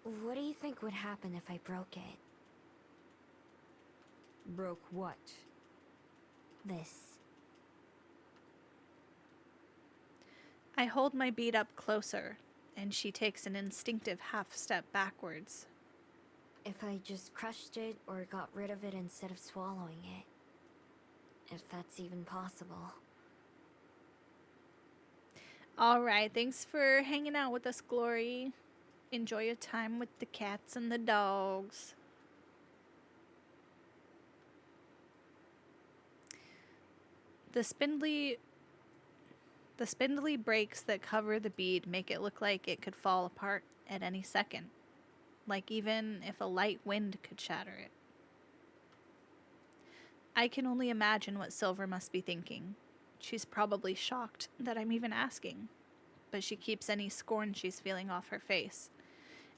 [SPEAKER 5] What do you think would happen if I broke it?
[SPEAKER 8] Broke what?
[SPEAKER 5] This.
[SPEAKER 1] I hold my bead up closer, and she takes an instinctive half step backwards.
[SPEAKER 5] If I just crushed it or got rid of it instead of swallowing it. If that's even possible.
[SPEAKER 1] Alright, thanks for hanging out with us, Glory. Enjoy your time with the cats and the dogs. The spindly breaks that cover the bead make it look like it could fall apart at any second. Like even if a light wind could shatter it. I can only imagine what Silver must be thinking. She's probably shocked that I'm even asking, but she keeps any scorn she's feeling off her face.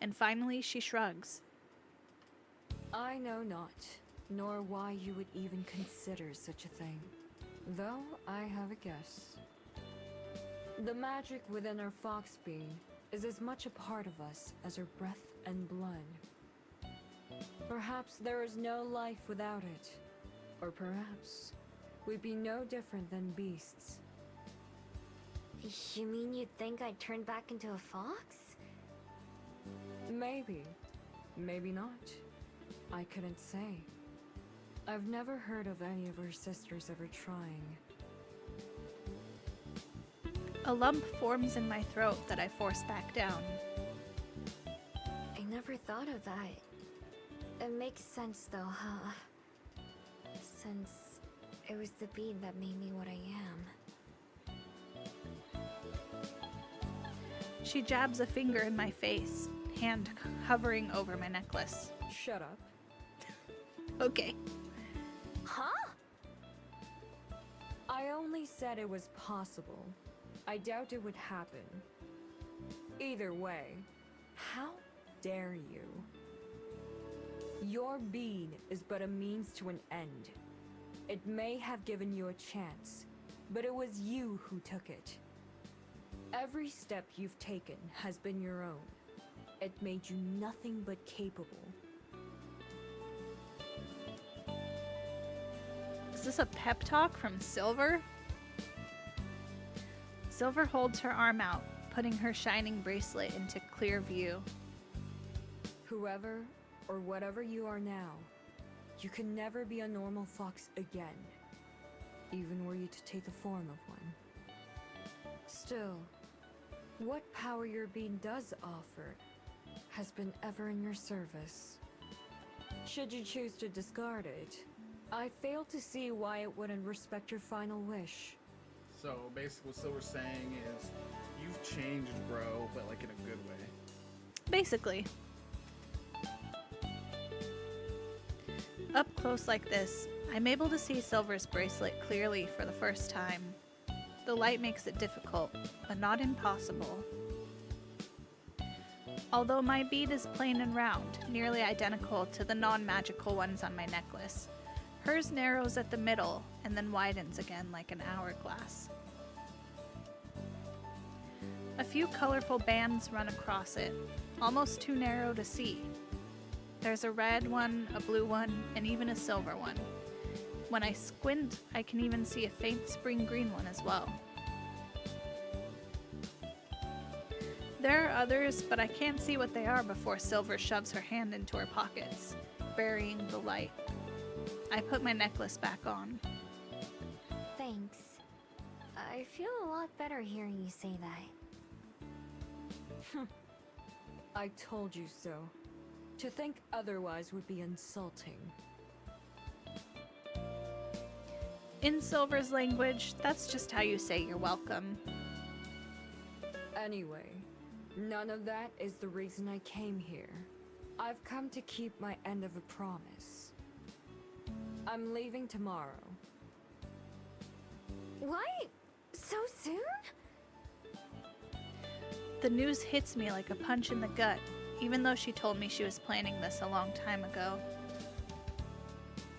[SPEAKER 1] And finally she shrugs.
[SPEAKER 8] I know not, nor why you would even consider such a thing. Though I have a guess. The magic within our fox being is as much a part of us as her breath and blood. Perhaps there is no life without it. Or perhaps we'd be no different than beasts.
[SPEAKER 5] You mean you'd think I'd turn back into a fox?
[SPEAKER 8] Maybe. Maybe not. I couldn't say. I've never heard of any of her sisters ever trying.
[SPEAKER 1] A lump forms in my throat that I force back down.
[SPEAKER 5] I never thought of that. It makes sense though, huh? Since it was the bead that made me what I am.
[SPEAKER 1] She jabs a finger in my face, hand hovering over my necklace.
[SPEAKER 8] Shut up.
[SPEAKER 1] Okay.
[SPEAKER 5] Huh?
[SPEAKER 8] I only said it was possible. I doubt it would happen. Either way, how dare you? Your being is but a means to an end. It may have given you a chance, but it was you who took it. Every step you've taken has been your own. It made you nothing but capable.
[SPEAKER 1] Is this a pep talk from Silver? Silver holds her arm out, putting her shining bracelet into clear view.
[SPEAKER 8] Whoever or whatever you are now, you can never be a normal fox again, even were you to take the form of one. Still, what power your being does offer has been ever in your service. Should you choose to discard it, I fail to see why it wouldn't respect your final wish.
[SPEAKER 2] So basically what Silver's saying is, you've changed, bro, but like in a good way.
[SPEAKER 1] Basically. Up close like this, I'm able to see Silver's bracelet clearly for the first time. The light makes it difficult, but not impossible. Although my bead is plain and round, nearly identical to the non-magical ones on my necklace, hers narrows at the middle and then widens again like an hourglass. A few colorful bands run across it, almost too narrow to see. There's a red one, a blue one, and even a silver one. When I squint, I can even see a faint spring green one as well. There are others, but I can't see what they are before Silver shoves her hand into her pockets, burying the light. I put my necklace back on.
[SPEAKER 5] Thanks. I feel a lot better hearing you say that.
[SPEAKER 8] I told you so. To think otherwise would be insulting.
[SPEAKER 1] In Silver's language, that's just how you say you're welcome.
[SPEAKER 8] Anyway, none of that is the reason I came here. I've come to keep my end of a promise. I'm leaving tomorrow.
[SPEAKER 5] What? So soon?
[SPEAKER 1] The news hits me like a punch in the gut, even though she told me she was planning this a long time ago.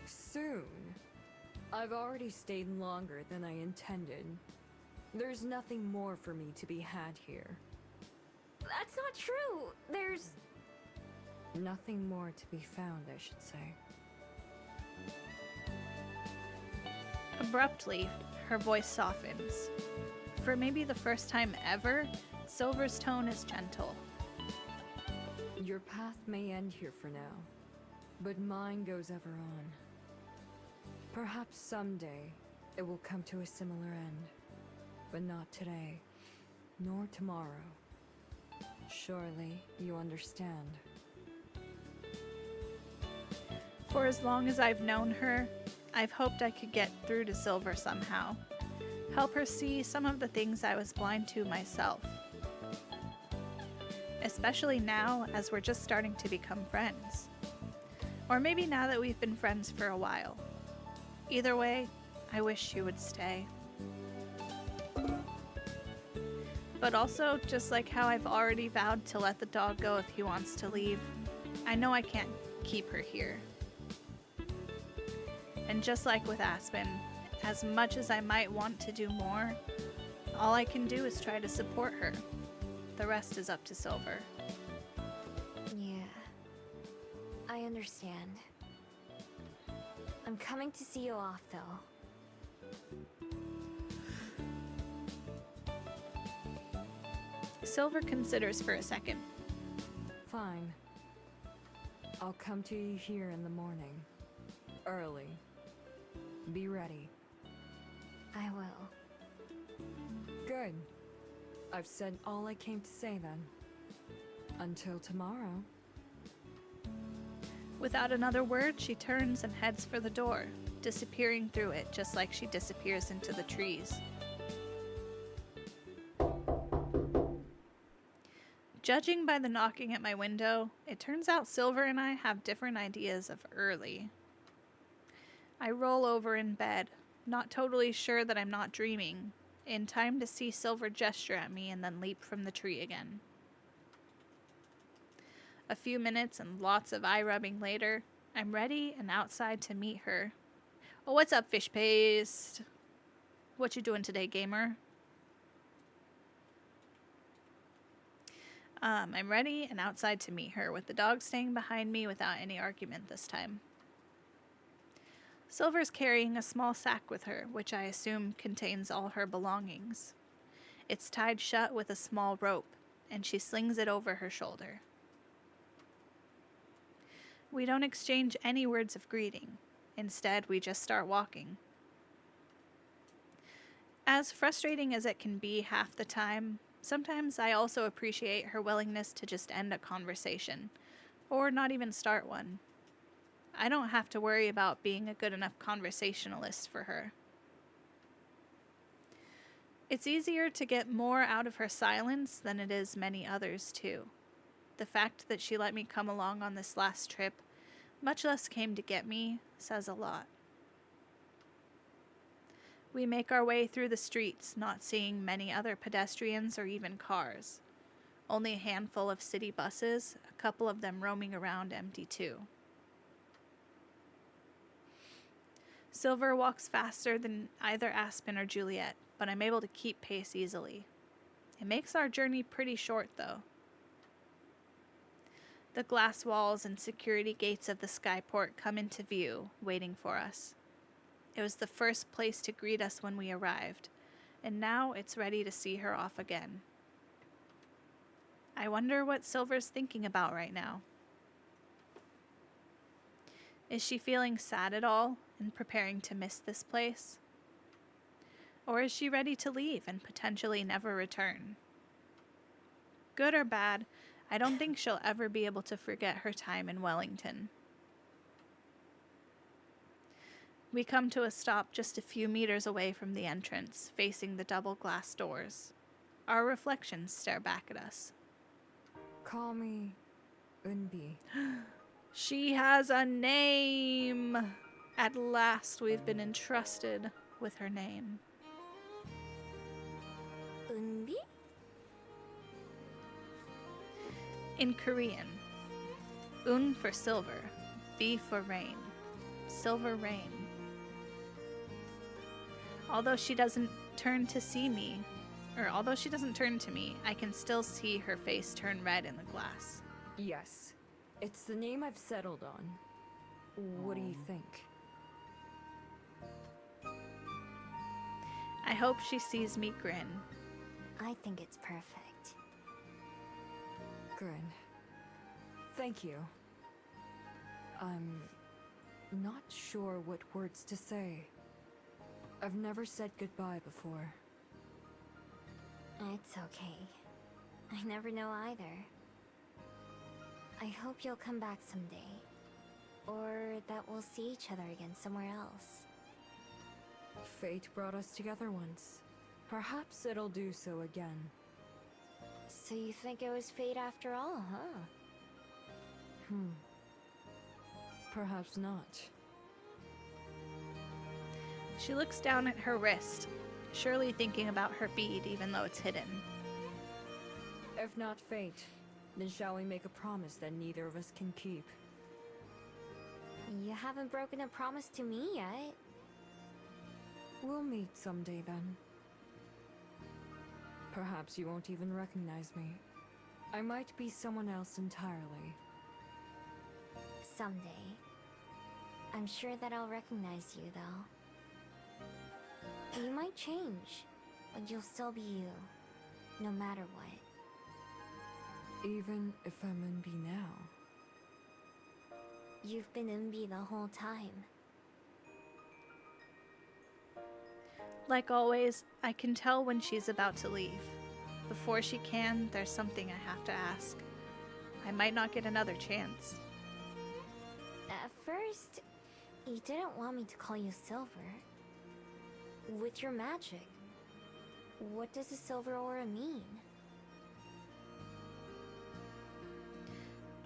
[SPEAKER 8] Soon? I've already stayed longer than I intended. There's nothing more for me to be had here.
[SPEAKER 5] That's not true. There's...
[SPEAKER 8] Nothing more to be found, I should say.
[SPEAKER 1] Abruptly, her voice softens. For maybe the first time ever, Silver's tone is gentle.
[SPEAKER 8] Your path may end here for now, but mine goes ever on. Perhaps someday it will come to a similar end, but not today, nor tomorrow. Surely you understand.
[SPEAKER 1] For as long as I've known her, I've hoped I could get through to Silver somehow. Help her see some of the things I was blind to myself. Especially now, as we're just starting to become friends. Or maybe now that we've been friends for a while. Either way, I wish she would stay. But also, just like how I've already vowed to let the dog go if he wants to leave, I know I can't keep her here. And just like with Aspen, as much as I might want to do more, all I can do is try to support her. The rest is up to Silver.
[SPEAKER 5] Yeah. I understand. I'm coming to see you off, though.
[SPEAKER 1] Silver considers for a second.
[SPEAKER 8] Fine. I'll come to you here in the morning. Early. Be ready.
[SPEAKER 5] I will.
[SPEAKER 8] Good. I've said all I came to say then. Until tomorrow.
[SPEAKER 1] Without another word, she turns and heads for the door, disappearing through it just like she disappears into the trees. Judging by the knocking at my window, it turns out Silver and I have different ideas of early. I roll over in bed, not totally sure that I'm not dreaming, in time to see Silver gesture at me and then leap from the tree again. A few minutes and lots of eye rubbing later, I'm ready and outside to meet her. Oh, what's up, fish paste? What you doing today, gamer? I'm ready and outside to meet her, with the dog staying behind me without any argument this time. Silver's carrying a small sack with her, which I assume contains all her belongings. It's tied shut with a small rope, and she slings it over her shoulder. We don't exchange any words of greeting. Instead, we just start walking. As frustrating as it can be half the time, sometimes I also appreciate her willingness to just end a conversation, or not even start one. I don't have to worry about being a good enough conversationalist for her. It's easier to get more out of her silence than it is many others, too. The fact that she let me come along on this last trip, much less came to get me, says a lot. We make our way through the streets, not seeing many other pedestrians or even cars. Only a handful of city buses, a couple of them roaming around empty too. Silver walks faster than either Aspen or Juliet, but I'm able to keep pace easily. It makes our journey pretty short, though. The glass walls and security gates of the skyport come into view, waiting for us. It was the first place to greet us when we arrived, and now it's ready to see her off again. I wonder what Silver's thinking about right now. Is she feeling sad at all and preparing to miss this place? Or is she ready to leave and potentially never return? Good or bad, I don't think she'll ever be able to forget her time in Wellington. We come to a stop just a few meters away from the entrance, facing the double glass doors. Our reflections stare back at us.
[SPEAKER 8] Call me Unbi.
[SPEAKER 1] She has a name! At last we've been entrusted with her name.
[SPEAKER 4] Unbi?
[SPEAKER 1] In Korean, Un for silver, Bi for rain. Silver rain. Although she doesn't turn to me, I can still see her face turn red in the glass.
[SPEAKER 8] Yes, it's the name I've settled on. What do you think?
[SPEAKER 1] I hope she sees me grin.
[SPEAKER 5] I think it's perfect.
[SPEAKER 8] Good. Thank you. I'm not sure what words to say. I've never said goodbye before.
[SPEAKER 5] It's okay. I never know either. I hope you'll come back someday. Or that we'll see each other again somewhere else.
[SPEAKER 8] Fate brought us together once. Perhaps it'll do so again.
[SPEAKER 5] So you think it was fate after all, huh?
[SPEAKER 8] Perhaps not.
[SPEAKER 1] She looks down at her wrist, surely thinking about her bead even though it's hidden.
[SPEAKER 8] If not fate, then shall we make a promise that neither of us can keep?
[SPEAKER 5] You haven't broken a promise to me yet.
[SPEAKER 8] We'll meet someday then. Perhaps you won't even recognize me. I might be someone else entirely.
[SPEAKER 5] Someday. I'm sure that I'll recognize you, though. You might change, but you'll still be you, no matter what.
[SPEAKER 8] Even if I'm Unbi now.
[SPEAKER 5] You've been Unbi the whole time.
[SPEAKER 1] Like always, I can tell when she's about to leave. Before she can, there's something I have to ask. I might not get another chance.
[SPEAKER 5] At first, you didn't want me to call you Silver. With your magic, what does a silver aura mean?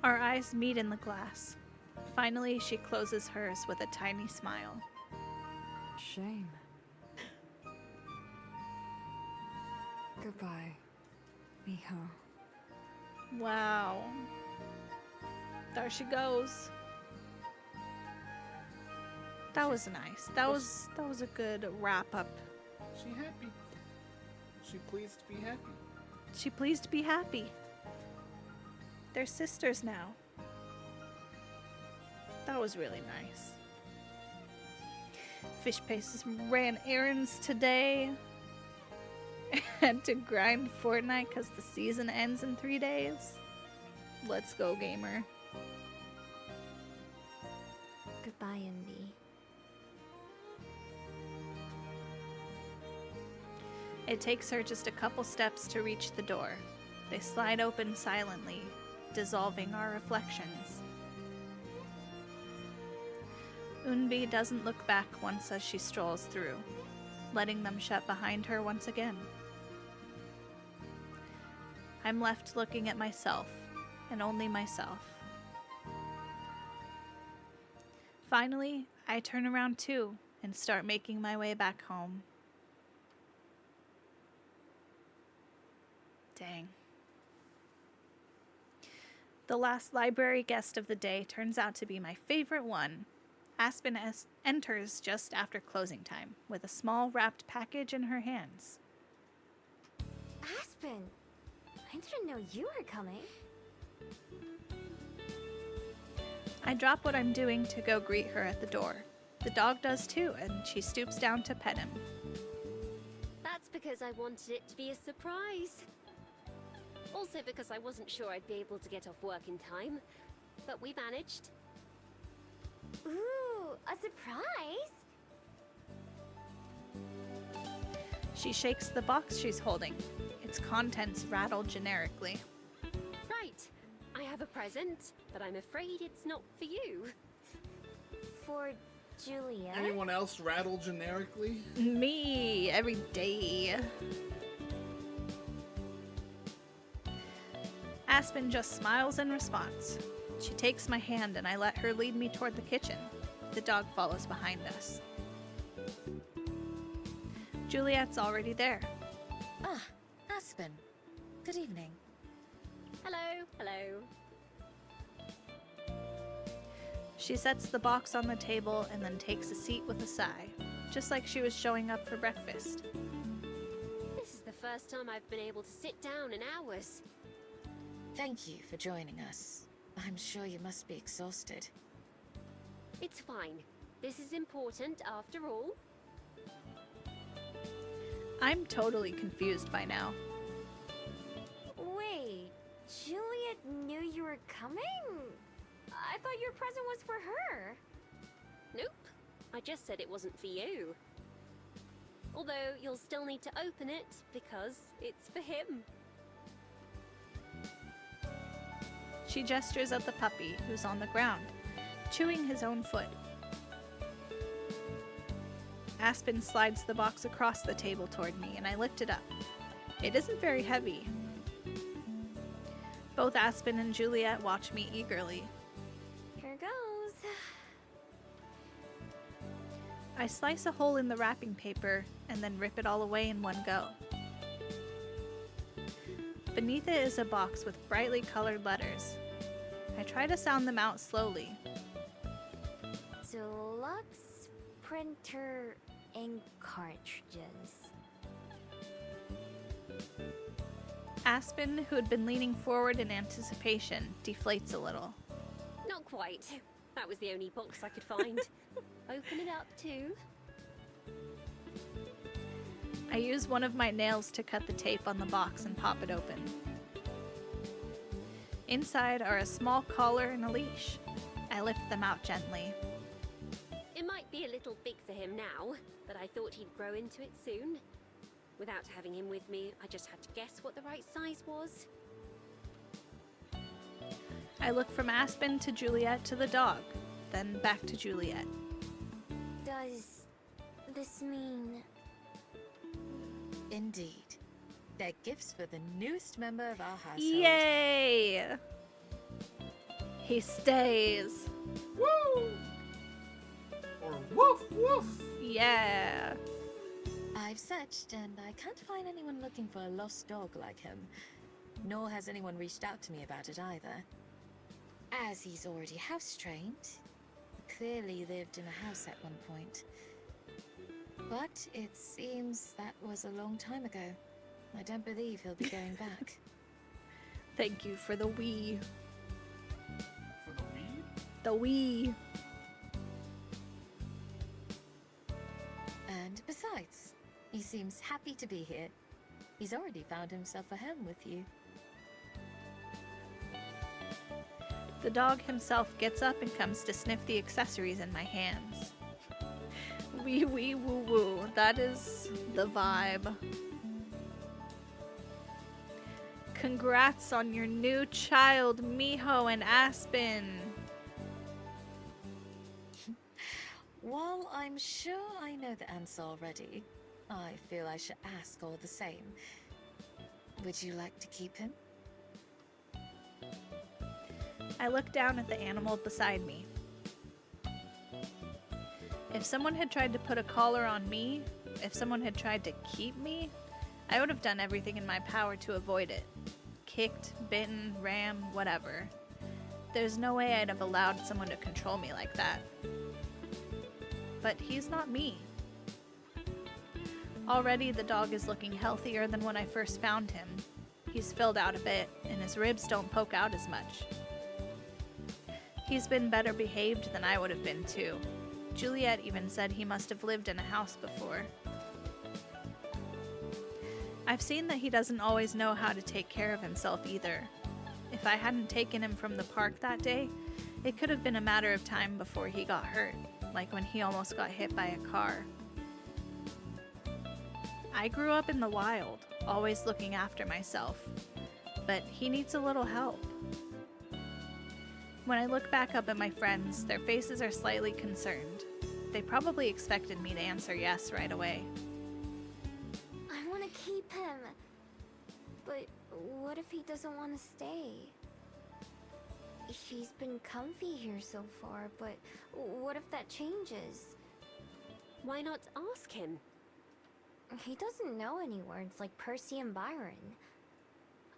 [SPEAKER 1] Our eyes meet in the glass. Finally, she closes hers with a tiny smile.
[SPEAKER 8] Shame. Goodbye, Miho.
[SPEAKER 1] Wow. There she goes. That was nice. That was a good wrap up.
[SPEAKER 2] She happy. She pleased to be happy.
[SPEAKER 1] She pleased to be happy. They're sisters now. That was really nice. Fish Paces ran errands today. Had to grind Fortnite because the season ends in 3 days. Let's go, gamer.
[SPEAKER 5] Goodbye, Envy.
[SPEAKER 1] It takes her just a couple steps to reach the door. They slide open silently, dissolving our reflections. Unbi doesn't look back once as she strolls through, letting them shut behind her once again. I'm left looking at myself, and only myself. Finally, I turn around too and start making my way back home. Dang. The last library guest of the day turns out to be my favorite one. Aspen enters just after closing time, with a small wrapped package in her hands.
[SPEAKER 5] Aspen! I didn't know you were coming.
[SPEAKER 1] I drop what I'm doing to go greet her at the door. The dog does too, and she stoops down to pet him.
[SPEAKER 3] That's because I wanted it to be a surprise. Also because I wasn't sure I'd be able to get off work in time. But we managed.
[SPEAKER 5] Ooh, a surprise?
[SPEAKER 1] She shakes the box she's holding. Its contents rattle generically.
[SPEAKER 3] Right. I have a present, but I'm afraid it's not for you.
[SPEAKER 5] For Julia?
[SPEAKER 2] Anyone else rattle generically?
[SPEAKER 1] Me, every day. Aspen just smiles in response. She takes my hand and I let her lead me toward the kitchen. The dog follows behind us. Juliet's already there.
[SPEAKER 6] Ah, Aspen. Good evening.
[SPEAKER 3] Hello, hello.
[SPEAKER 1] She sets the box on the table and then takes a seat with a sigh, just like she was showing up for breakfast.
[SPEAKER 3] This is the first time I've been able to sit down in hours.
[SPEAKER 6] Thank you for joining us. I'm sure you must be exhausted.
[SPEAKER 3] It's fine. This is important after all.
[SPEAKER 1] I'm totally confused by now.
[SPEAKER 5] Wait, Juliet knew you were coming? I thought your present was for her.
[SPEAKER 3] Nope. I just said it wasn't for you. Although you'll still need to open it because it's for him.
[SPEAKER 1] She gestures at the puppy, who's on the ground, chewing his own foot. Aspen slides the box across the table toward me, and I lift it up. It isn't very heavy. Both Aspen and Juliet watch me eagerly.
[SPEAKER 5] Here goes.
[SPEAKER 1] I slice a hole in the wrapping paper and then rip it all away in one go. Beneath it is a box with brightly colored letters. I try to sound them out slowly.
[SPEAKER 5] Deluxe printer ink cartridges.
[SPEAKER 1] Aspen, who had been leaning forward in anticipation, deflates a little.
[SPEAKER 3] Not quite. That was the only box I could find. Open it up too.
[SPEAKER 1] I use one of my nails to cut the tape on the box and pop it open. Inside are a small collar and a leash. I lift them out gently.
[SPEAKER 3] It might be a little big for him now, but I thought he'd grow into it soon. Without having him with me, I just had to guess what the right size was.
[SPEAKER 1] I look from Aspen to Juliet to the dog, then back to Juliet.
[SPEAKER 5] Does this mean...
[SPEAKER 6] Indeed. They're gifts for the newest member of our household.
[SPEAKER 1] Yay! He stays.
[SPEAKER 2] Woo! Or woof woof!
[SPEAKER 1] Yeah.
[SPEAKER 6] I've searched and I can't find anyone looking for a lost dog like him. Nor has anyone reached out to me about it either. as he's already house-trained. He clearly lived in a house at one point. But it seems that was a long time ago. I don't believe he'll be going back.
[SPEAKER 1] Thank you for the wee.
[SPEAKER 2] For the weed?
[SPEAKER 1] The wee.
[SPEAKER 6] And besides, he seems happy to be here. He's already found himself a home with you.
[SPEAKER 1] The dog himself gets up and comes to sniff the accessories in my hands. Wee wee woo woo. That is the vibe. Congrats on your new child, Miho and Aspen.
[SPEAKER 6] While I'm sure I know the answer already, I feel I should ask all the same. Would you like to keep him?
[SPEAKER 1] I look down at the animal beside me. If someone had tried to put a collar on me, if someone had tried to keep me, I would have done everything in my power to avoid it. Kicked, bitten, rammed, whatever. There's no way I'd have allowed someone to control me like that. But he's not me. Already the dog is looking healthier than when I first found him. He's filled out a bit, and his ribs don't poke out as much. He's been better behaved than I would have been too. Juliet even said he must have lived in a house before. I've seen that he doesn't always know how to take care of himself either. If I hadn't taken him from the park that day, it could have been a matter of time before he got hurt, like when he almost got hit by a car. I grew up in the wild, always looking after myself, but he needs a little help. When I look back up at my friends, their faces are slightly concerned. They probably expected me to answer yes right away.
[SPEAKER 5] I want to keep him. But what if he doesn't want to stay? He's been comfy here so far, but what if that changes?
[SPEAKER 3] Why not ask him?
[SPEAKER 5] He doesn't know any words like Percy and Byron.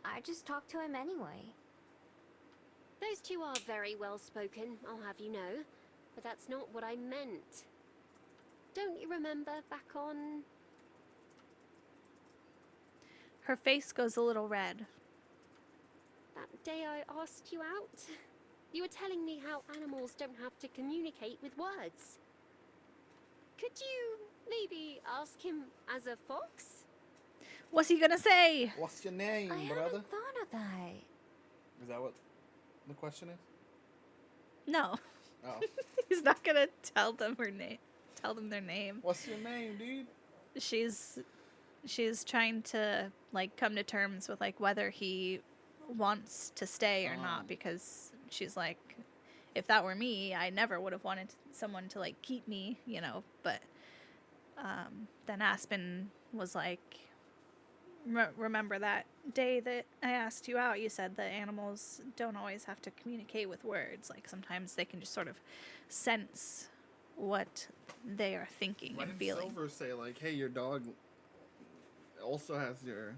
[SPEAKER 5] I just talk to him anyway.
[SPEAKER 3] Those two are very well spoken, I'll have you know. But that's not what I meant. Don't you remember back on...
[SPEAKER 1] Her face goes a little red.
[SPEAKER 3] that day I asked you out? You were telling me how animals don't have to communicate with words. Could you maybe ask him as a fox?
[SPEAKER 1] What's he gonna say?
[SPEAKER 2] What's your name,
[SPEAKER 5] I
[SPEAKER 2] brother?
[SPEAKER 5] hadn't thought of that.
[SPEAKER 2] Is that what the question is?
[SPEAKER 1] No.
[SPEAKER 2] Oh.
[SPEAKER 1] He's not gonna tell them their name.
[SPEAKER 2] What's your name, dude?
[SPEAKER 1] She's trying to like come to terms with like whether he wants to stay or not, because she's like, if that were me, I never would have wanted someone to like keep me, you know. But then Aspen was like, remember that day that I asked you out, you said that animals don't always have to communicate with words. Like sometimes they can just sort of sense what they are thinking
[SPEAKER 2] Why
[SPEAKER 1] and
[SPEAKER 2] didn't
[SPEAKER 1] feeling.
[SPEAKER 2] Silver say like, hey, your dog also has your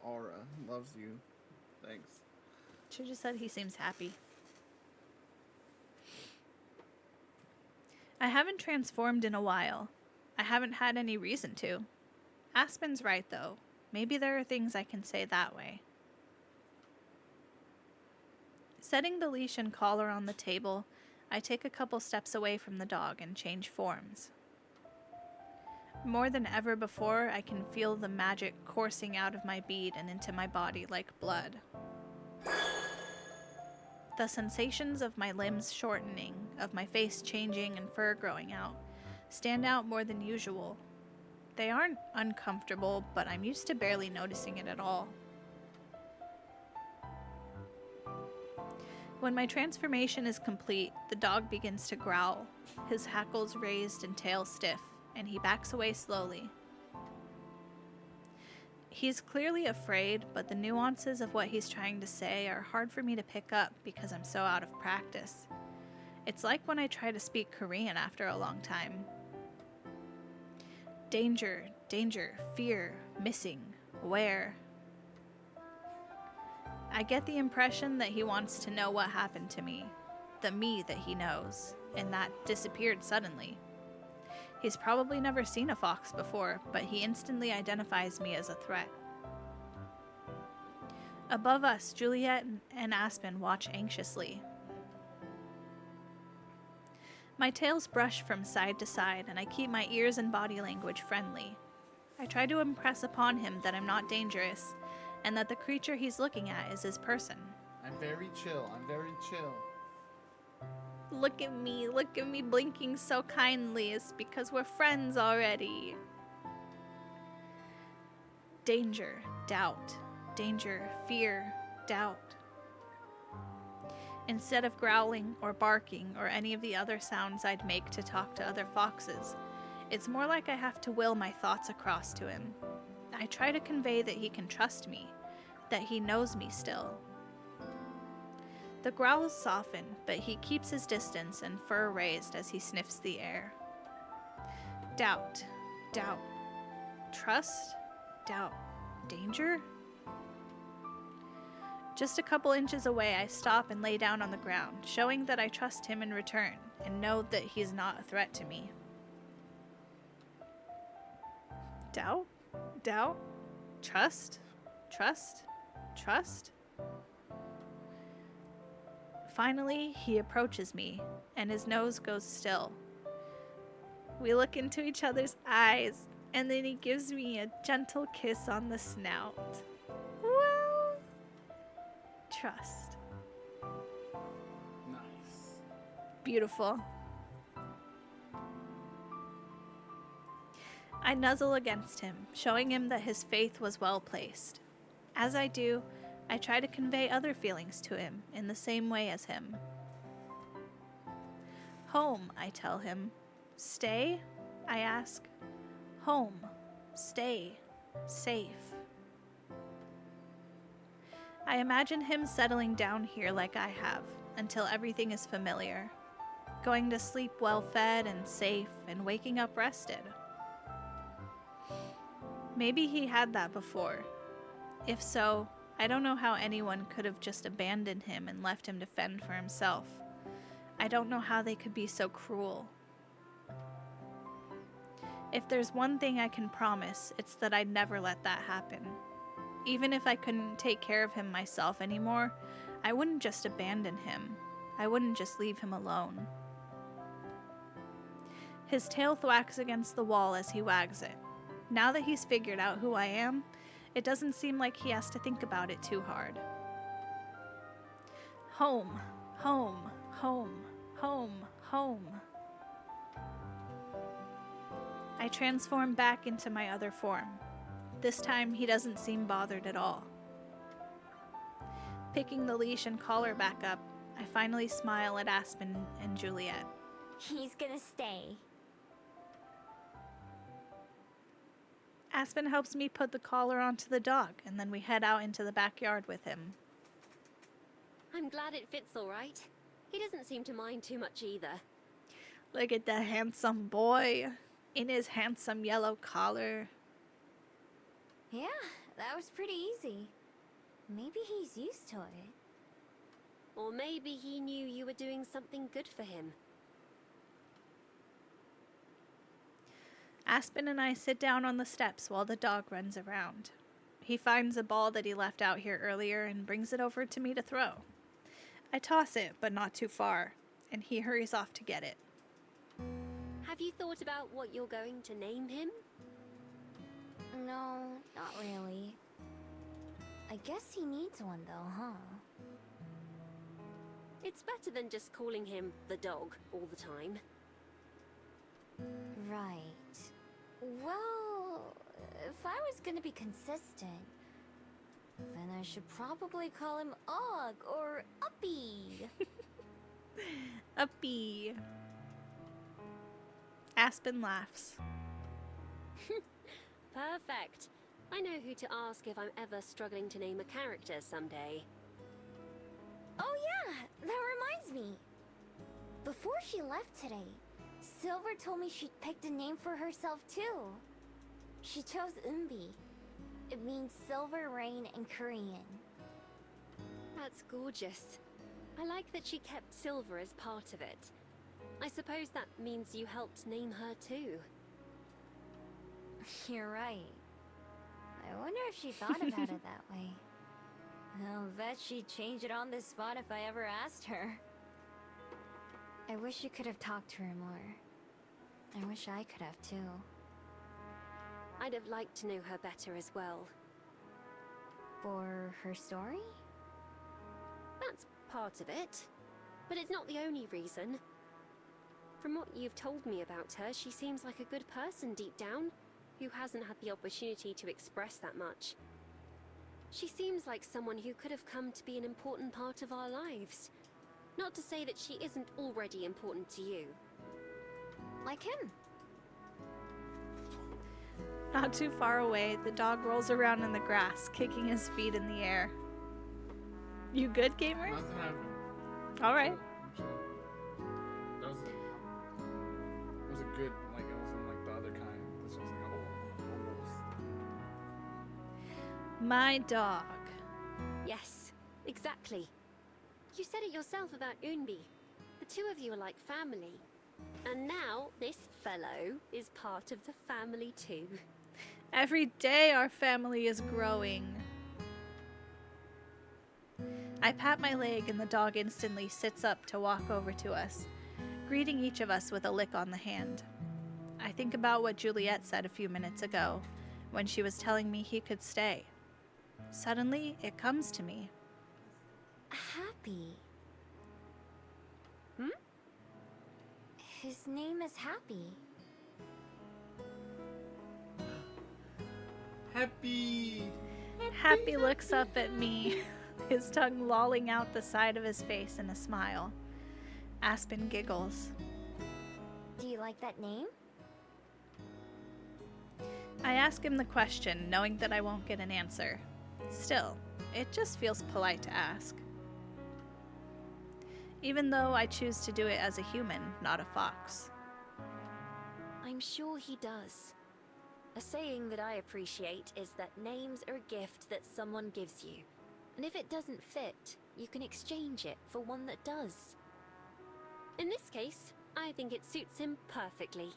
[SPEAKER 2] aura, loves you, thanks.
[SPEAKER 1] She just said he seems happy. I haven't transformed in a while. I haven't had any reason to. Aspen's right, though. Maybe there are things I can say that way. Setting the leash and collar on the table, I take a couple steps away from the dog and change forms. More than ever before, I can feel the magic coursing out of my bead and into my body like blood. The sensations of my limbs shortening, of my face changing and fur growing out, stand out more than usual. They aren't uncomfortable, but I'm used to barely noticing it at all. When my transformation is complete, the dog begins to growl, his hackles raised and tail stiff, and he backs away slowly. He's clearly afraid, but the nuances of what he's trying to say are hard for me to pick up because I'm so out of practice. It's like when I try to speak Korean after a long time. Danger, danger, fear, missing, where? I get the impression that he wants to know what happened to me, the me that he knows, and that disappeared suddenly. He's probably never seen a fox before, but he instantly identifies me as a threat. Above us, Juliet and Aspen watch anxiously. My tails brush from side to side, and I keep my ears and body language friendly. I try to impress upon him that I'm not dangerous, and that the creature he's looking at is his person.
[SPEAKER 2] I'm very chill. I'm very chill.
[SPEAKER 1] Look at me blinking so kindly. It's because we're friends already. Danger, doubt. Danger, fear, doubt. Instead of growling or barking or any of the other sounds I'd make to talk to other foxes, it's more like I have to will my thoughts across to him. I try to convey that he can trust me, that he knows me still. The growls soften, but he keeps his distance and fur raised as he sniffs the air. Doubt, doubt, trust, doubt, danger? Just a couple inches away, I stop and lay down on the ground, showing that I trust him in return and know that he's not a threat to me. Doubt? Doubt? Trust? Trust? Trust? Finally, he approaches me, and his nose goes still. We look into each other's eyes, and then he gives me a gentle kiss on the snout. Well, trust.
[SPEAKER 2] Nice.
[SPEAKER 1] Beautiful. I nuzzle against him, showing him that his faith was well placed. As I do, I try to convey other feelings to him in the same way as him. Home, I tell him. Stay? I ask. Home. Stay. Safe. I imagine him settling down here like I have, until everything is familiar. Going to sleep well fed and safe, and waking up rested. Maybe he had that before. If so, I don't know how anyone could have just abandoned him and left him to fend for himself. I don't know how they could be so cruel. If there's one thing I can promise, it's that I'd never let that happen. Even if I couldn't take care of him myself anymore, I wouldn't just abandon him. I wouldn't just leave him alone. His tail thwacks against the wall as he wags it. Now that he's figured out who I am, it doesn't seem like he has to think about it too hard. Home, home, home, home, home. I transform back into my other form. This time, he doesn't seem bothered at all. Picking the leash and collar back up, I finally smile at Aspen and Juliet.
[SPEAKER 5] He's gonna stay.
[SPEAKER 1] Aspen helps me put the collar onto the dog, and then we head out into the backyard with him.
[SPEAKER 3] I'm glad it fits all right. He doesn't seem to mind too much either.
[SPEAKER 1] Look at the handsome boy in his handsome yellow collar.
[SPEAKER 5] Yeah, that was pretty easy. Maybe he's used to it.
[SPEAKER 3] Or maybe he knew you were doing something good for him.
[SPEAKER 1] Aspen and I sit down on the steps while the dog runs around. He finds a ball that he left out here earlier and brings it over to me to throw. I toss it, but not too far, and he hurries off to get it.
[SPEAKER 3] Have you thought about what you're going to name him?
[SPEAKER 5] No, not really. I guess he needs one though, huh?
[SPEAKER 3] It's better than just calling him the dog all the time.
[SPEAKER 5] Right. Well, if I was gonna be consistent, then I should probably call him Og or Uppy.
[SPEAKER 1] Uppy. Aspen laughs.
[SPEAKER 3] Perfect. I know who to ask if I'm ever struggling to name a character someday.
[SPEAKER 5] Oh yeah, that reminds me. Before she left today, Silver told me she'd picked a name for herself too. She chose Umbi. It means silver rain in Korean.
[SPEAKER 3] That's gorgeous. I like that she kept silver as part of it. I suppose that means you helped name her too.
[SPEAKER 5] You're right. I wonder if she thought about it that way. I'll bet she'd change it on the spot if I ever asked her. I wish you could have talked to her more. I wish I could have too.
[SPEAKER 3] I'd have liked to know her better as well.
[SPEAKER 5] For her story?
[SPEAKER 3] That's part of it. But it's not the only reason. From what you've told me about her, she seems like a good person deep down, who hasn't had the opportunity to express that much. She seems like someone who could have come to be an important part of our lives. Not to say that she isn't already important to you.
[SPEAKER 5] Like him.
[SPEAKER 1] Not too far away, the dog rolls around in the grass, kicking his feet in the air. You good, gamer?
[SPEAKER 2] Nothing happened.
[SPEAKER 1] All right.
[SPEAKER 2] I'm chill. That was a good, like, it wasn't like the other kind. This was like, almost.
[SPEAKER 1] My dog.
[SPEAKER 3] Yes, exactly. You said it yourself about Unbi. The two of you are like family. And now, this fellow is part of the family too.
[SPEAKER 1] Every day our family is growing. I pat my leg and the dog instantly sits up to walk over to us, greeting each of us with a lick on the hand. I think about what Juliet said a few minutes ago, when she was telling me he could stay. Suddenly, it comes to me.
[SPEAKER 5] Happy.
[SPEAKER 3] Hmm?
[SPEAKER 5] His name is Happy.
[SPEAKER 2] Happy!
[SPEAKER 1] Happy looks up at me, his tongue lolling out the side of his face in a smile. Aspen giggles.
[SPEAKER 5] Do you like that name?
[SPEAKER 1] I ask him the question, knowing that I won't get an answer. Still, it just feels polite to ask. Even though I choose to do it as a human, not a fox.
[SPEAKER 3] I'm sure he does. A saying that I appreciate is that names are a gift that someone gives you. And if it doesn't fit, you can exchange it for one that does. In this case, I think it suits him perfectly.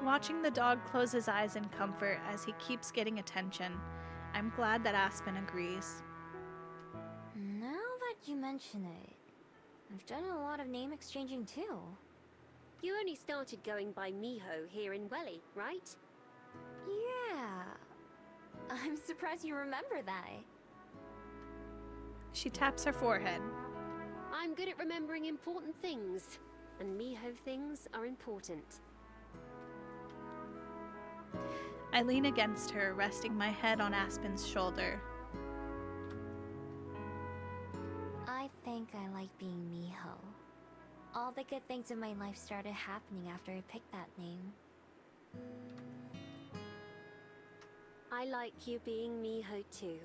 [SPEAKER 1] Watching the dog close his eyes in comfort as he keeps getting attention, I'm glad that Aspen agrees.
[SPEAKER 5] Now that you mention it, I've done a lot of name exchanging too.
[SPEAKER 3] You only started going by Miho here in Welly, right?
[SPEAKER 5] Yeah. I'm surprised you remember that.
[SPEAKER 1] She taps her forehead.
[SPEAKER 3] I'm good at remembering important things, and Miho things are important.
[SPEAKER 1] I lean against her, resting my head on Aspen's shoulder.
[SPEAKER 5] I think I like being Miho. All the good things in my life started happening after I picked that name.
[SPEAKER 3] I like you being Miho too.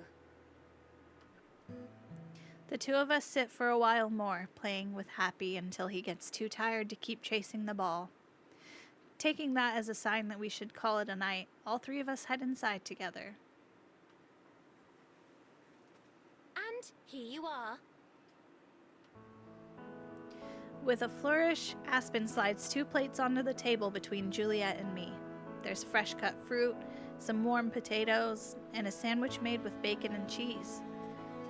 [SPEAKER 1] The two of us sit for a while more, playing with Happy until he gets too tired to keep chasing the ball. Taking that as a sign that we should call it a night, all three of us head inside together.
[SPEAKER 3] And here you are.
[SPEAKER 1] With a flourish, Aspen slides 2 plates onto the table between Juliet and me. There's fresh cut fruit, some warm potatoes, and a sandwich made with bacon and cheese.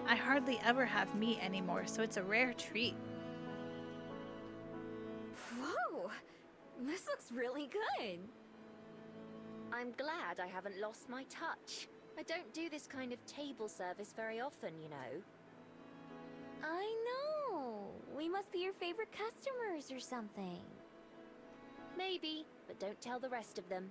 [SPEAKER 1] I hardly ever have meat anymore, so it's a rare treat.
[SPEAKER 5] Whoa! This looks really good!
[SPEAKER 3] I'm glad I haven't lost my touch. I don't do this kind of table service very often, you know.
[SPEAKER 5] I know! We must be your favorite customers or something.
[SPEAKER 3] Maybe, but don't tell the rest of them.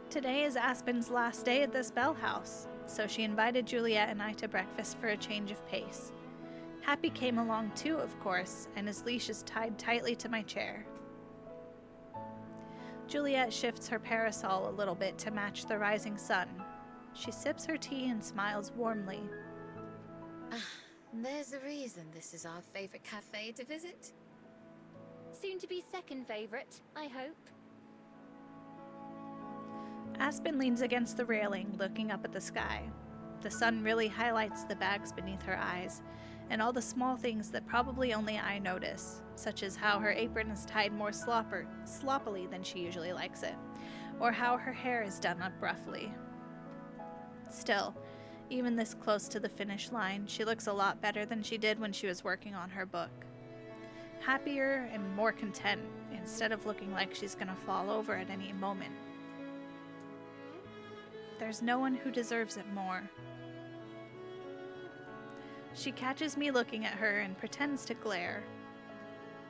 [SPEAKER 1] Today is Aspen's last day at this Bell House, so she invited Juliet and I to breakfast for a change of pace. Happy came along too, of course, and his leash is tied tightly to my chair. Juliet shifts her parasol a little bit to match the rising sun. She sips her tea and smiles warmly.
[SPEAKER 6] There's a reason this is our favorite cafe to visit.
[SPEAKER 3] Soon to be second favorite, I hope.
[SPEAKER 1] Aspen leans against the railing, looking up at the sky. The sun really highlights the bags beneath her eyes, and all the small things that probably only I notice, such as how her apron is tied more sloppily than she usually likes it, or how her hair is done up roughly. Still, even this close to the finish line, she looks a lot better than she did when she was working on her book. Happier and more content, instead of looking like she's gonna fall over at any moment. There's no one who deserves it more. She catches me looking at her and pretends to glare.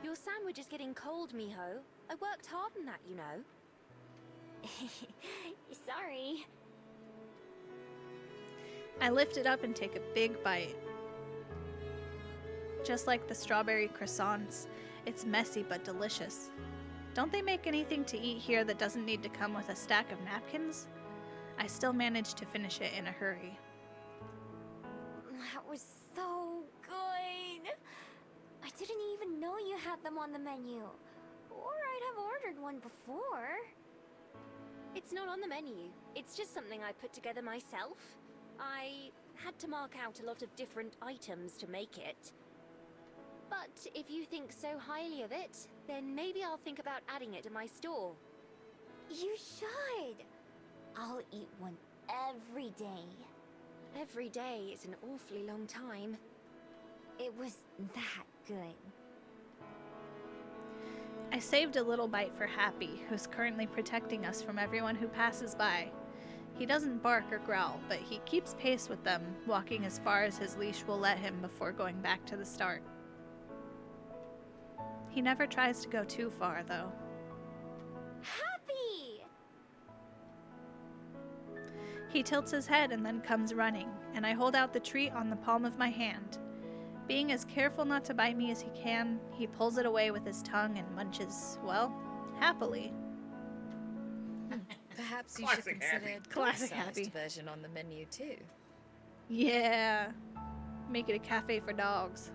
[SPEAKER 3] Your sandwich is getting cold, Miho. I worked hard on that, you know.
[SPEAKER 5] Sorry.
[SPEAKER 1] I lift it up and take a big bite. Just like the strawberry croissants, it's messy but delicious. Don't they make anything to eat here that doesn't need to come with a stack of napkins? I still managed to finish it in a hurry.
[SPEAKER 5] That was so good. I didn't even know you had them on the menu. Or I'd have ordered one before.
[SPEAKER 3] It's not on the menu. It's just something I put together myself. I had to mark out a lot of different items to make it. But if you think so highly of it, then maybe I'll think about adding it to my store.
[SPEAKER 5] You should. I'll eat one every day.
[SPEAKER 3] Every day is an awfully long time.
[SPEAKER 5] It was that good.
[SPEAKER 1] I saved a little bite for Happy, who's currently protecting us from everyone who passes by. He doesn't bark or growl, but he keeps pace with them, walking as far as his leash will let him before going back to the start. He never tries to go too far, though.
[SPEAKER 5] Happy!
[SPEAKER 1] He tilts his head and then comes running, and I hold out the treat on the palm of my hand. Being as careful not to bite me as he can, he pulls it away with his tongue and munches, well, happily.
[SPEAKER 6] Perhaps you
[SPEAKER 2] Classic
[SPEAKER 6] should consider
[SPEAKER 2] Happy.
[SPEAKER 6] a
[SPEAKER 1] Classic
[SPEAKER 6] dog-sized
[SPEAKER 1] Happy.
[SPEAKER 6] version on the menu too.
[SPEAKER 1] Yeah. Make it a cafe for dogs.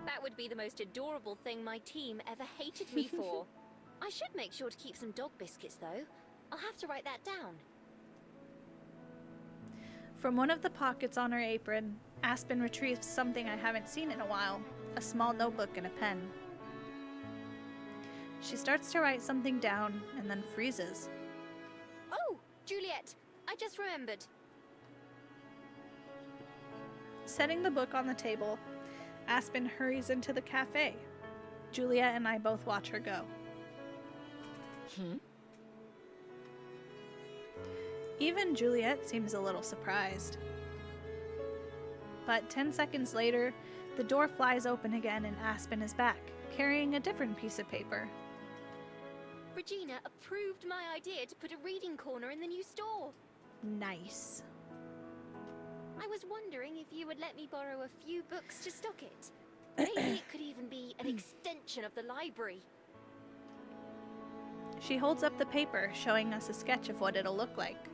[SPEAKER 3] That would be the most adorable thing my team ever hated me for. I should make sure to keep some dog biscuits, though. I'll have to write that down.
[SPEAKER 1] From one of the pockets on her apron, Aspen retrieves something I haven't seen in a while, a small notebook and a pen. She starts to write something down and then freezes.
[SPEAKER 3] Oh, Juliet, I just remembered.
[SPEAKER 1] Setting the book on the table, Aspen hurries into the cafe. Juliet and I both watch her go. Even Juliet seems a little surprised. But 10 seconds later, the door flies open again and Aspen is back, carrying a different piece of paper.
[SPEAKER 3] Regina approved my idea to put a reading corner in the new store.
[SPEAKER 1] Nice.
[SPEAKER 3] I was wondering if you would let me borrow a few books to stock it. Maybe it could even be an extension of the library.
[SPEAKER 1] She holds up the paper, showing us a sketch of what it'll look like.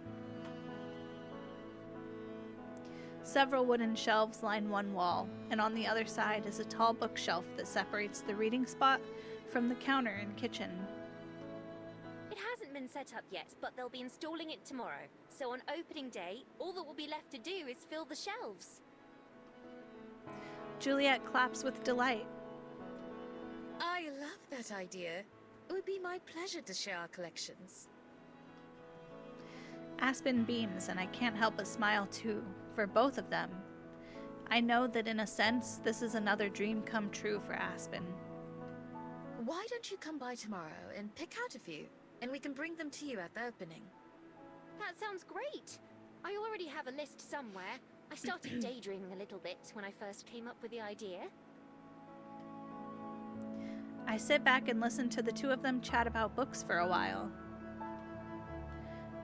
[SPEAKER 1] Several wooden shelves line one wall, and on the other side is a tall bookshelf that separates the reading spot from the counter and kitchen.
[SPEAKER 3] It hasn't been set up yet, but they'll be installing it tomorrow. So on opening day, all that will be left to do is fill the shelves.
[SPEAKER 1] Juliet claps with delight.
[SPEAKER 6] I love that idea. It would be my pleasure to share our collections.
[SPEAKER 1] Aspen beams, and I can't help but smile too, for both of them. I know that in a sense, this is another dream come true for Aspen.
[SPEAKER 6] Why don't you come by tomorrow and pick out a few, and we can bring them to you at the opening?
[SPEAKER 3] That sounds great. I already have a list somewhere. I started daydreaming a little bit when I first came up with the idea.
[SPEAKER 1] I sit back and listen to the two of them chat about books for a while.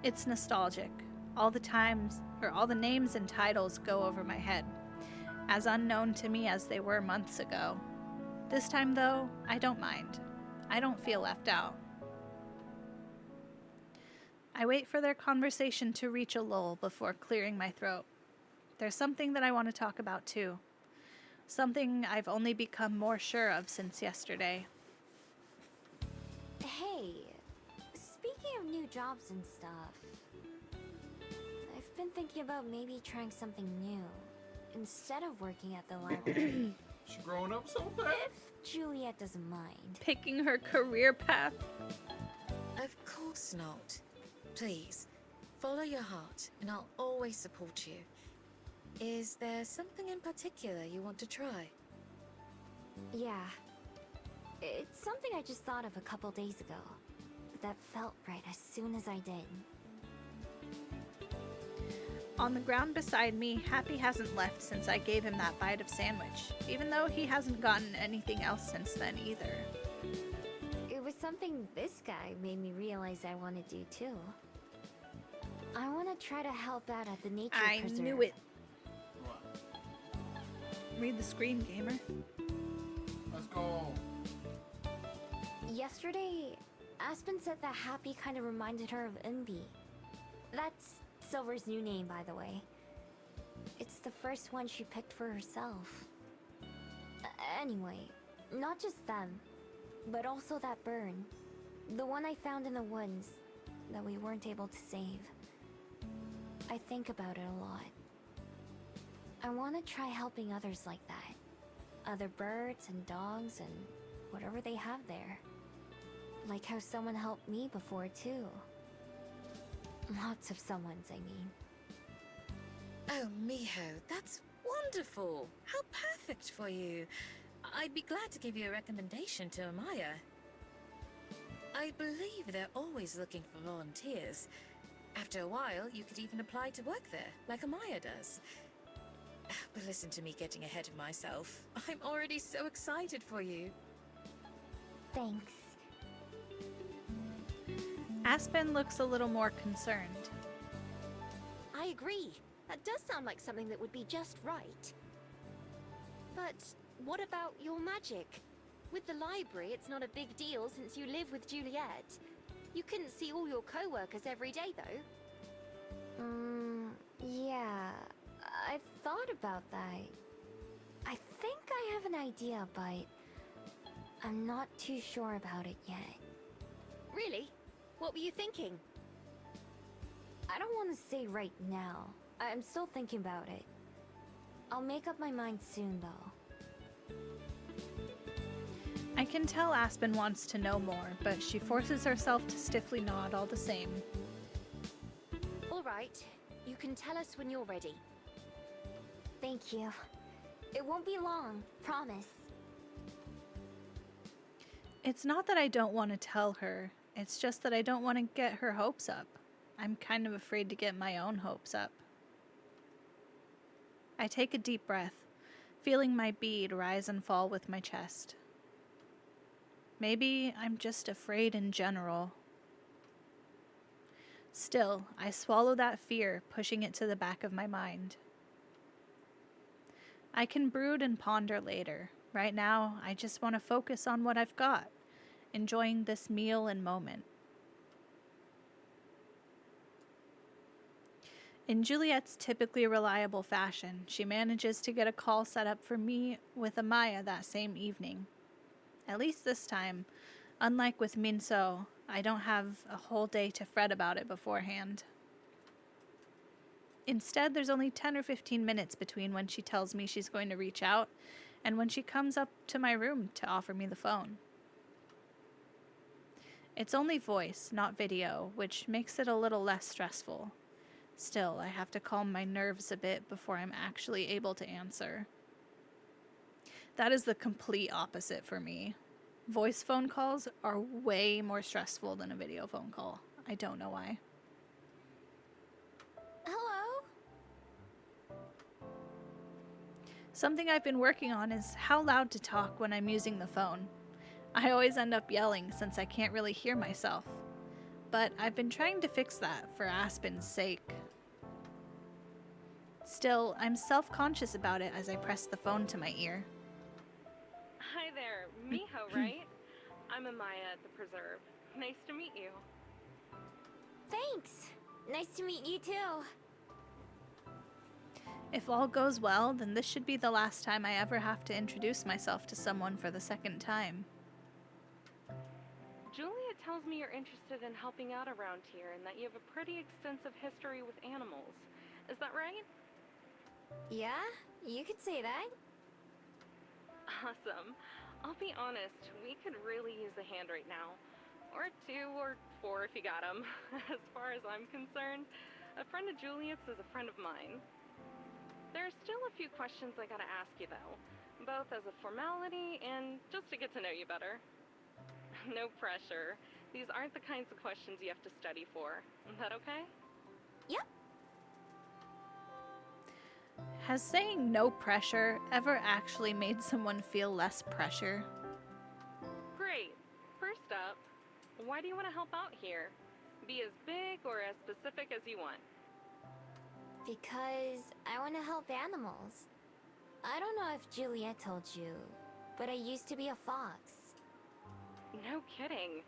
[SPEAKER 1] It's nostalgic. All the names and titles go over my head, as unknown to me as they were months ago. This time, though, I don't mind. I don't feel left out. I wait for their conversation to reach a lull before clearing my throat. There's something that I want to talk about, too. Something I've only become more sure of since yesterday.
[SPEAKER 5] Hey, speaking Speaking of new jobs and stuff, I've been thinking about maybe trying something new instead of working at the library.
[SPEAKER 2] She growing up so fast.
[SPEAKER 5] If Juliet doesn't mind.
[SPEAKER 1] Picking her career path.
[SPEAKER 6] Of course not. Please, follow your heart, and I'll always support you. Is there something in particular you want to try?
[SPEAKER 5] Yeah. It's something I just thought of a couple days ago. That felt right as soon as I did.
[SPEAKER 1] On the ground beside me, Happy hasn't left since I gave him that bite of sandwich, even though he hasn't gotten anything else since then either.
[SPEAKER 5] It was something this guy made me realize I want to do too. I want to try to help out at the nature preserve.
[SPEAKER 1] I knew it.
[SPEAKER 2] What?
[SPEAKER 1] Read the screen, gamer.
[SPEAKER 2] Let's go.
[SPEAKER 5] Yesterday, Aspen said that Happy kind of reminded her of Unbi. That's Silver's new name, by the way. It's the first one she picked for herself. Anyway, not just them, but also that bird. The one I found in the woods that we weren't able to save. I think about it a lot. I want to try helping others like that. Other birds and dogs and whatever they have there. Like how someone helped me before, too. Lots of someones, I mean.
[SPEAKER 6] Oh, Miho, that's wonderful. How perfect for you. I'd be glad to give you a recommendation to Amaya. I believe they're always looking for volunteers. After a while, you could even apply to work there, like Amaya does. But listen to me getting ahead of myself. I'm already so excited for you.
[SPEAKER 5] Thanks.
[SPEAKER 1] Aspen looks a little more concerned.
[SPEAKER 3] I agree. That does sound like something that would be just right. But what about your magic? With the library, it's not a big deal since you live with Juliet. You couldn't see all your co-workers every day, though.
[SPEAKER 5] Yeah. I've thought about that. I think I have an idea, but I'm not too sure about it yet.
[SPEAKER 3] Really? What were you thinking?
[SPEAKER 5] I don't want to say right now. I'm still thinking about it. I'll make up my mind soon, though.
[SPEAKER 1] I can tell Aspen wants to know more, but she forces herself to stiffly nod all the same.
[SPEAKER 3] All right. You can tell us when you're ready.
[SPEAKER 5] Thank you. It won't be long, promise.
[SPEAKER 1] It's not that I don't want to tell her, it's just that I don't want to get her hopes up. I'm kind of afraid to get my own hopes up. I take a deep breath, feeling my bead rise and fall with my chest. Maybe I'm just afraid in general. Still, I swallow that fear, pushing it to the back of my mind. I can brood and ponder later. Right now, I just want to focus on what I've got, enjoying this meal and moment. In Juliet's typically reliable fashion, she manages to get a call set up for me with Amaya that same evening. At least this time, unlike with Minso, I don't have a whole day to fret about it beforehand. Instead, there's only 10 or 15 minutes between when she tells me she's going to reach out and when she comes up to my room to offer me the phone. It's only voice, not video, which makes it a little less stressful. Still, I have to calm my nerves a bit before I'm actually able to answer. That is the complete opposite for me. Voice phone calls are way more stressful than a video phone call. I don't know why.
[SPEAKER 5] Hello?
[SPEAKER 1] Something I've been working on is how loud to talk when I'm using the phone. I always end up yelling since I can't really hear myself. But I've been trying to fix that for Aspen's sake. Still, I'm self-conscious about it as I press the phone to my ear.
[SPEAKER 9] Hi there, Miho, right? I'm Amaya at the Preserve. Nice to meet you.
[SPEAKER 5] Thanks. Nice to meet you too.
[SPEAKER 1] If all goes well, then this should be the last time I ever have to introduce myself to someone for the second time.
[SPEAKER 9] Juliet tells me you're interested in helping out around here and that you have a pretty extensive history with animals. Is that right?
[SPEAKER 5] Yeah, you could say that.
[SPEAKER 9] Awesome. I'll be honest, we could really use a hand right now. Or two, or four if you got 'em. As far as I'm concerned, a friend of Juliet's is a friend of mine. There's still a few questions I gotta ask you, though, both as a formality and just to get to know you better. No pressure. These aren't the kinds of questions you have to study for. Is that okay?
[SPEAKER 5] Yep.
[SPEAKER 1] Has saying no pressure ever actually made someone feel less pressure?
[SPEAKER 9] Great. First up, why do you want to help out here? Be as big or as specific as you want.
[SPEAKER 5] Because I want to help animals. I don't know if Juliet told you, but I used to be a fox.
[SPEAKER 9] No kidding.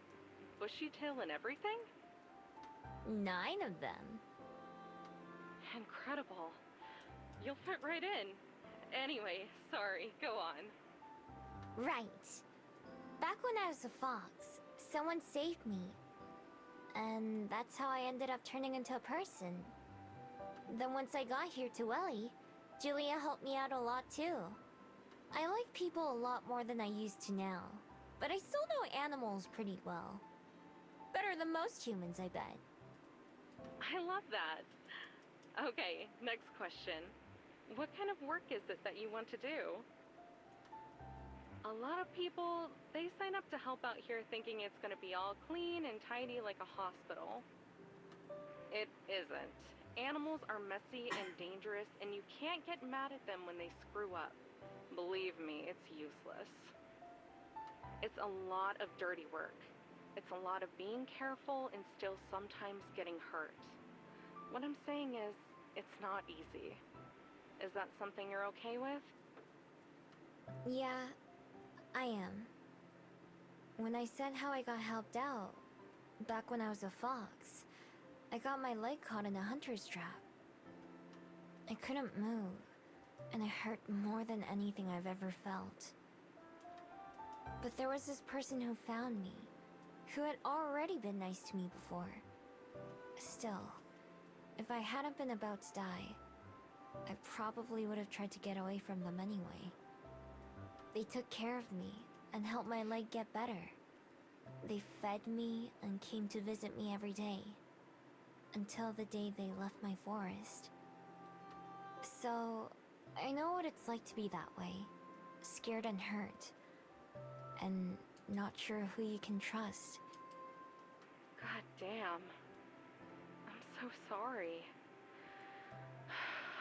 [SPEAKER 9] Bushy tail and everything?
[SPEAKER 5] 9 of them.
[SPEAKER 9] Incredible. You'll fit right in. Anyway, sorry, go on.
[SPEAKER 5] Right. Back when I was a fox, someone saved me. And that's how I ended up turning into a person. Then once I got here to Welly, Julia helped me out a lot too. I like people a lot more than I used to now, but I still know animals pretty well. Better than most humans, I bet.
[SPEAKER 9] I love that. Okay, next question. What kind of work is it that you want to do? A lot of people, they sign up to help out here thinking it's going to be all clean and tidy like a hospital. It isn't. Animals are messy and dangerous, and you can't get mad at them when they screw up. Believe me, it's useless. It's a lot of dirty work. It's a lot of being careful and still sometimes getting hurt. What I'm saying is, it's not easy. Is that something you're okay with?
[SPEAKER 5] Yeah, I am. When I said how I got helped out, back when I was a fox, I got my leg caught in a hunter's trap. I couldn't move, and it hurt more than anything I've ever felt. But there was this person who found me, who had already been nice to me before. Still, if I hadn't been about to die, I probably would have tried to get away from them anyway. They took care of me and helped my leg get better. They fed me and came to visit me every day, until the day they left my forest. So, I know what it's like to be that way, scared and hurt, and not sure who you can trust.
[SPEAKER 9] God damn. I'm so sorry.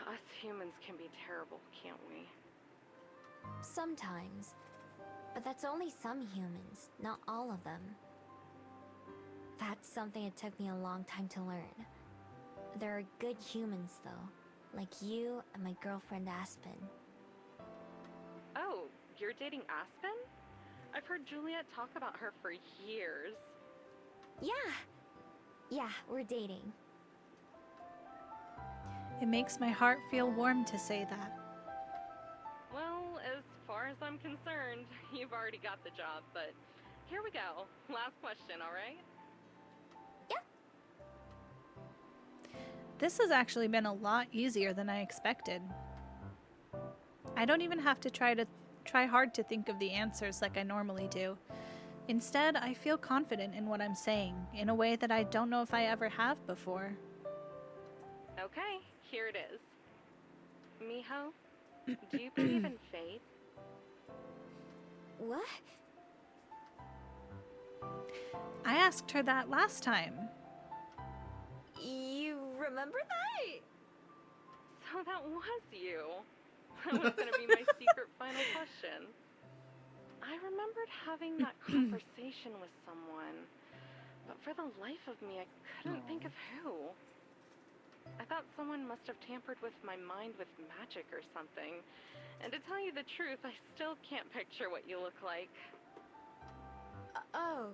[SPEAKER 9] Us humans can be terrible, can't we?
[SPEAKER 5] Sometimes, but that's only some humans, not all of them. That's something it took me a long time to learn. There are good humans, though, like you and my girlfriend Aspen.
[SPEAKER 9] Oh, you're dating Aspen? I've heard Juliet talk about her for years.
[SPEAKER 5] Yeah, we're dating.
[SPEAKER 1] It makes my heart feel warm to say that.
[SPEAKER 9] Well, as far as I'm concerned, you've already got the job, but here we go. Last question, all right?
[SPEAKER 1] This has actually been a lot easier than I expected. I don't even have to try hard to think of the answers like I normally do. Instead, I feel confident in what I'm saying in a way that I don't know if I ever have before.
[SPEAKER 9] Okay, here it is. Miho, do you believe in fate?
[SPEAKER 5] What?
[SPEAKER 1] I asked her that last time.
[SPEAKER 5] You remember that?
[SPEAKER 9] So that was you. That was gonna be my secret final question. I remembered having that conversation with someone, but for the life of me, I couldn't think of who. I thought someone must have tampered with my mind with magic or something. And to tell you the truth, I still can't picture what you look like.
[SPEAKER 5] Oh,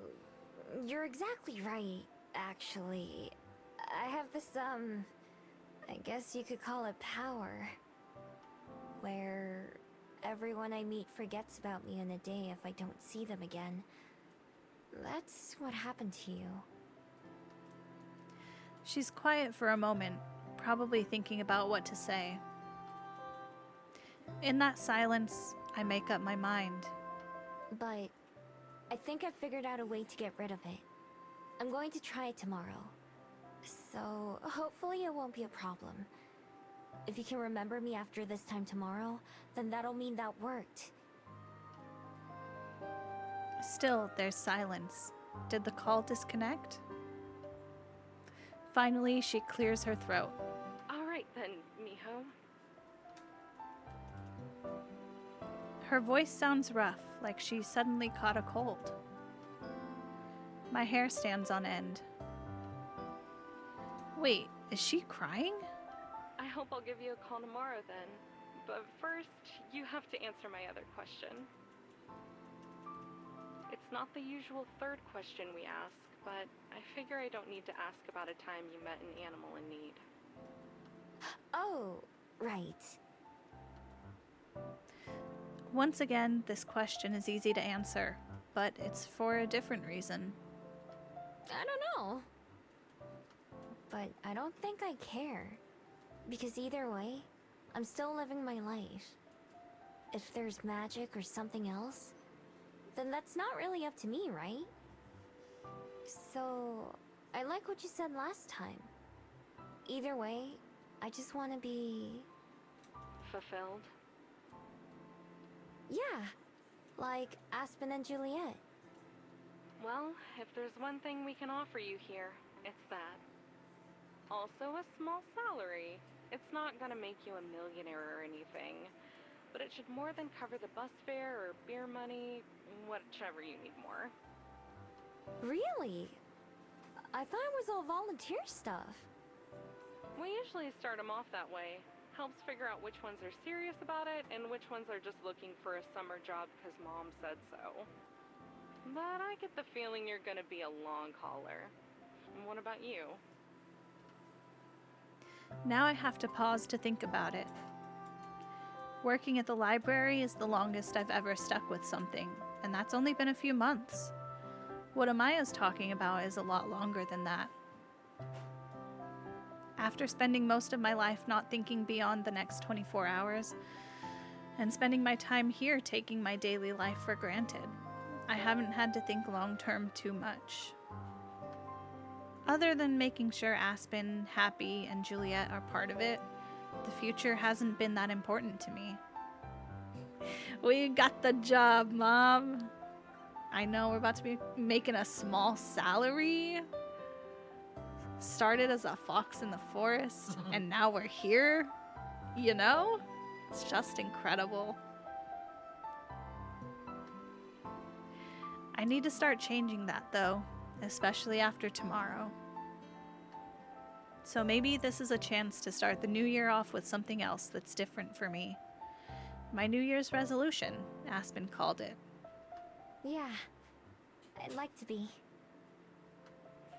[SPEAKER 5] you're exactly right, actually. I have this, I guess you could call it power. Where everyone I meet forgets about me in a day if I don't see them again. That's what happened to you.
[SPEAKER 1] She's quiet for a moment, probably thinking about what to say. In that silence, I make up my mind.
[SPEAKER 5] But I think I've figured out a way to get rid of it. I'm going to try it tomorrow. So hopefully it won't be a problem. If you can remember me after this time tomorrow, then that'll mean that worked.
[SPEAKER 1] Still, there's silence. Did the call disconnect? Finally, she clears her throat.
[SPEAKER 9] All right then, Miho.
[SPEAKER 1] Her voice sounds rough, like she suddenly caught a cold. My hair stands on end. Wait, is she crying?
[SPEAKER 9] I hope I'll give you a call tomorrow then. But first, you have to answer my other question. It's not the usual third question we ask, but I figure I don't need to ask about a time you met an animal in need.
[SPEAKER 5] Oh, right.
[SPEAKER 1] Once again, this question is easy to answer, but it's for a different reason.
[SPEAKER 5] I don't know. But I don't think I care. Because either way, I'm still living my life. If there's magic or something else, then that's not really up to me, right? So, I like what you said last time. Either way, I just want to be...
[SPEAKER 9] Fulfilled?
[SPEAKER 5] Yeah, like Aspen and Juliet.
[SPEAKER 9] Well, if there's one thing we can offer you here, it's that. Also a small salary. It's not gonna make you a millionaire or anything, but it should more than cover the bus fare or beer money, whichever you need more.
[SPEAKER 5] Really? I thought it was all volunteer stuff.
[SPEAKER 9] We usually start them off that way. Helps figure out which ones are serious about it and which ones are just looking for a summer job because mom said so. But I get the feeling you're gonna be a long hauler. And what about you?
[SPEAKER 1] Now I have to pause to think about it. Working at the library is the longest I've ever stuck with something, and that's only been a few months. What Amaya's talking about is a lot longer than that. After spending most of my life not thinking beyond the next 24 hours, and spending my time here taking my daily life for granted, I haven't had to think long-term too much. Other than making sure Aspen, Happy, and Juliet are part of it, the future hasn't been that important to me. We got the job, Mom. I know we're about to be making a small salary. Started as a fox in the forest, and now we're here. You know? It's just incredible. I need to start changing that, though, especially after tomorrow. So maybe this is a chance to start the new year off with something else that's different for me. My New Year's resolution, Aspen called it.
[SPEAKER 5] Yeah, I'd like to be.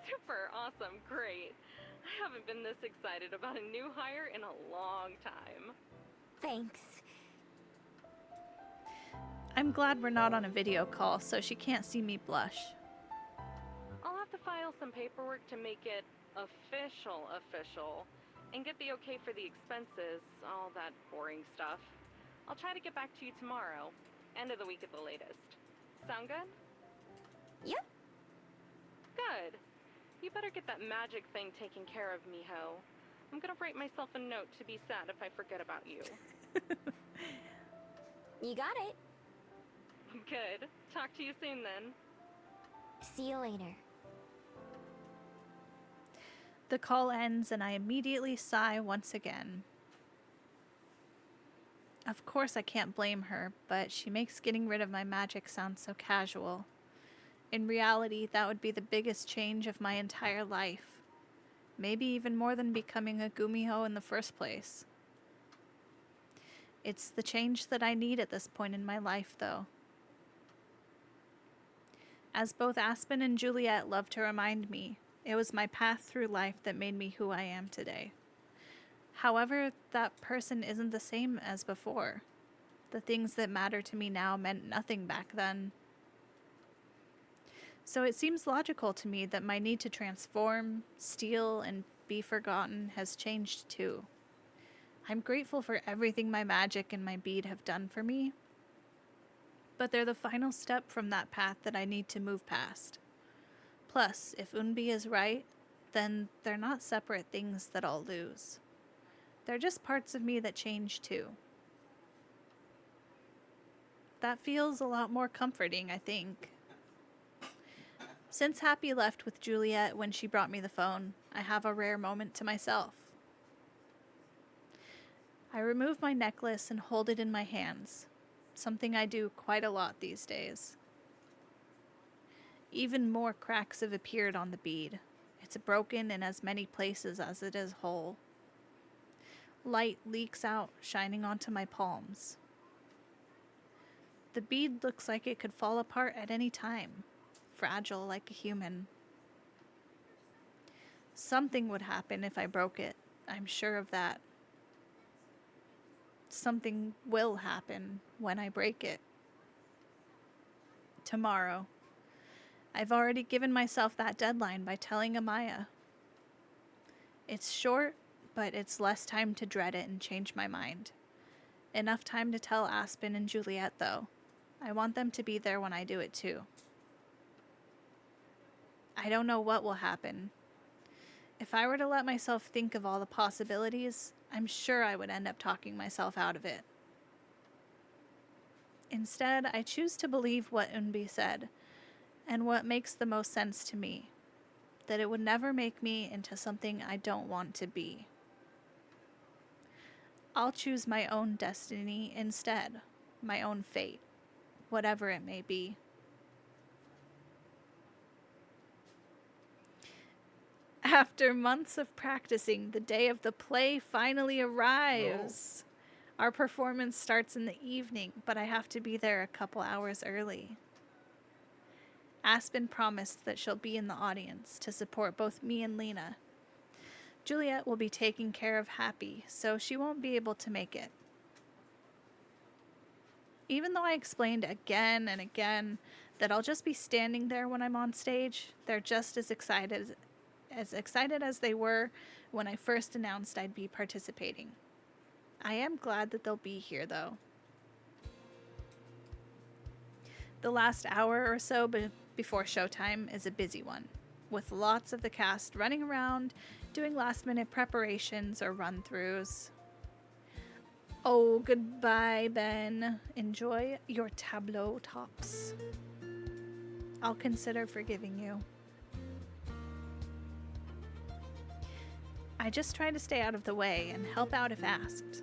[SPEAKER 9] Super awesome, great. I haven't been this excited about a new hire in a long time.
[SPEAKER 5] Thanks.
[SPEAKER 1] I'm glad we're not on a video call so she can't see me blush.
[SPEAKER 9] I'll have to file some paperwork to make it official, and get the okay for the expenses, all that boring stuff. I'll try to get back to you tomorrow, end of the week at the latest. Sound good?
[SPEAKER 5] Yep.
[SPEAKER 9] Good. You better get that magic thing taken care of, Miho. I'm gonna write myself a note to be sad if I forget about you.
[SPEAKER 5] You got it.
[SPEAKER 9] Good. Talk to you soon then.
[SPEAKER 5] See you later.
[SPEAKER 1] The call ends and I immediately sigh once again. Of course I can't blame her, but she makes getting rid of my magic sound so casual. In reality, that would be the biggest change of my entire life. Maybe even more than becoming a Gumiho in the first place. It's the change that I need at this point in my life, though. As both Aspen and Juliet love to remind me, it was my path through life that made me who I am today. However, that person isn't the same as before. The things that matter to me now meant nothing back then. So it seems logical to me that my need to transform, steal, and be forgotten has changed too. I'm grateful for everything my magic and my bead have done for me, but they're the final step from that path that I need to move past. Plus, if Unbi is right, then they're not separate things that I'll lose. They're just parts of me that change too. That feels a lot more comforting, I think. Since Happy left with Juliet when she brought me the phone, I have a rare moment to myself. I remove my necklace and hold it in my hands, something I do quite a lot these days. Even more cracks have appeared on the bead. It's broken in as many places as it is whole. Light leaks out, shining onto my palms. The bead looks like it could fall apart at any time, fragile like a human. Something would happen if I broke it, I'm sure of that. Something will happen when I break it. Tomorrow. I've already given myself that deadline by telling Amaya. It's short, but it's less time to dread it and change my mind. Enough time to tell Aspen and Juliet, though. I want them to be there when I do it, too. I don't know what will happen. If I were to let myself think of all the possibilities, I'm sure I would end up talking myself out of it. Instead, I choose to believe what Unbi said, and what makes the most sense to me, that it would never make me into something I don't want to be. I'll choose my own destiny instead, my own fate, whatever it may be. After months of practicing, the day of the play finally arrives. Our performance starts in the evening, but I have to be there a couple hours early. Aspen promised that she'll be in the audience to support both me and Lena. Juliet will be taking care of Happy, so she won't be able to make it. Even though I explained again and again that I'll just be standing there when I'm on stage, they're just as excited as they were when I first announced I'd be participating. I am glad that they'll be here, though. The last hour or so before showtime is a busy one, with lots of the cast running around, doing last-minute preparations or run-throughs. Oh, goodbye, Ben. Enjoy your tableau tops. I'll consider forgiving you. I just try to stay out of the way and help out if asked.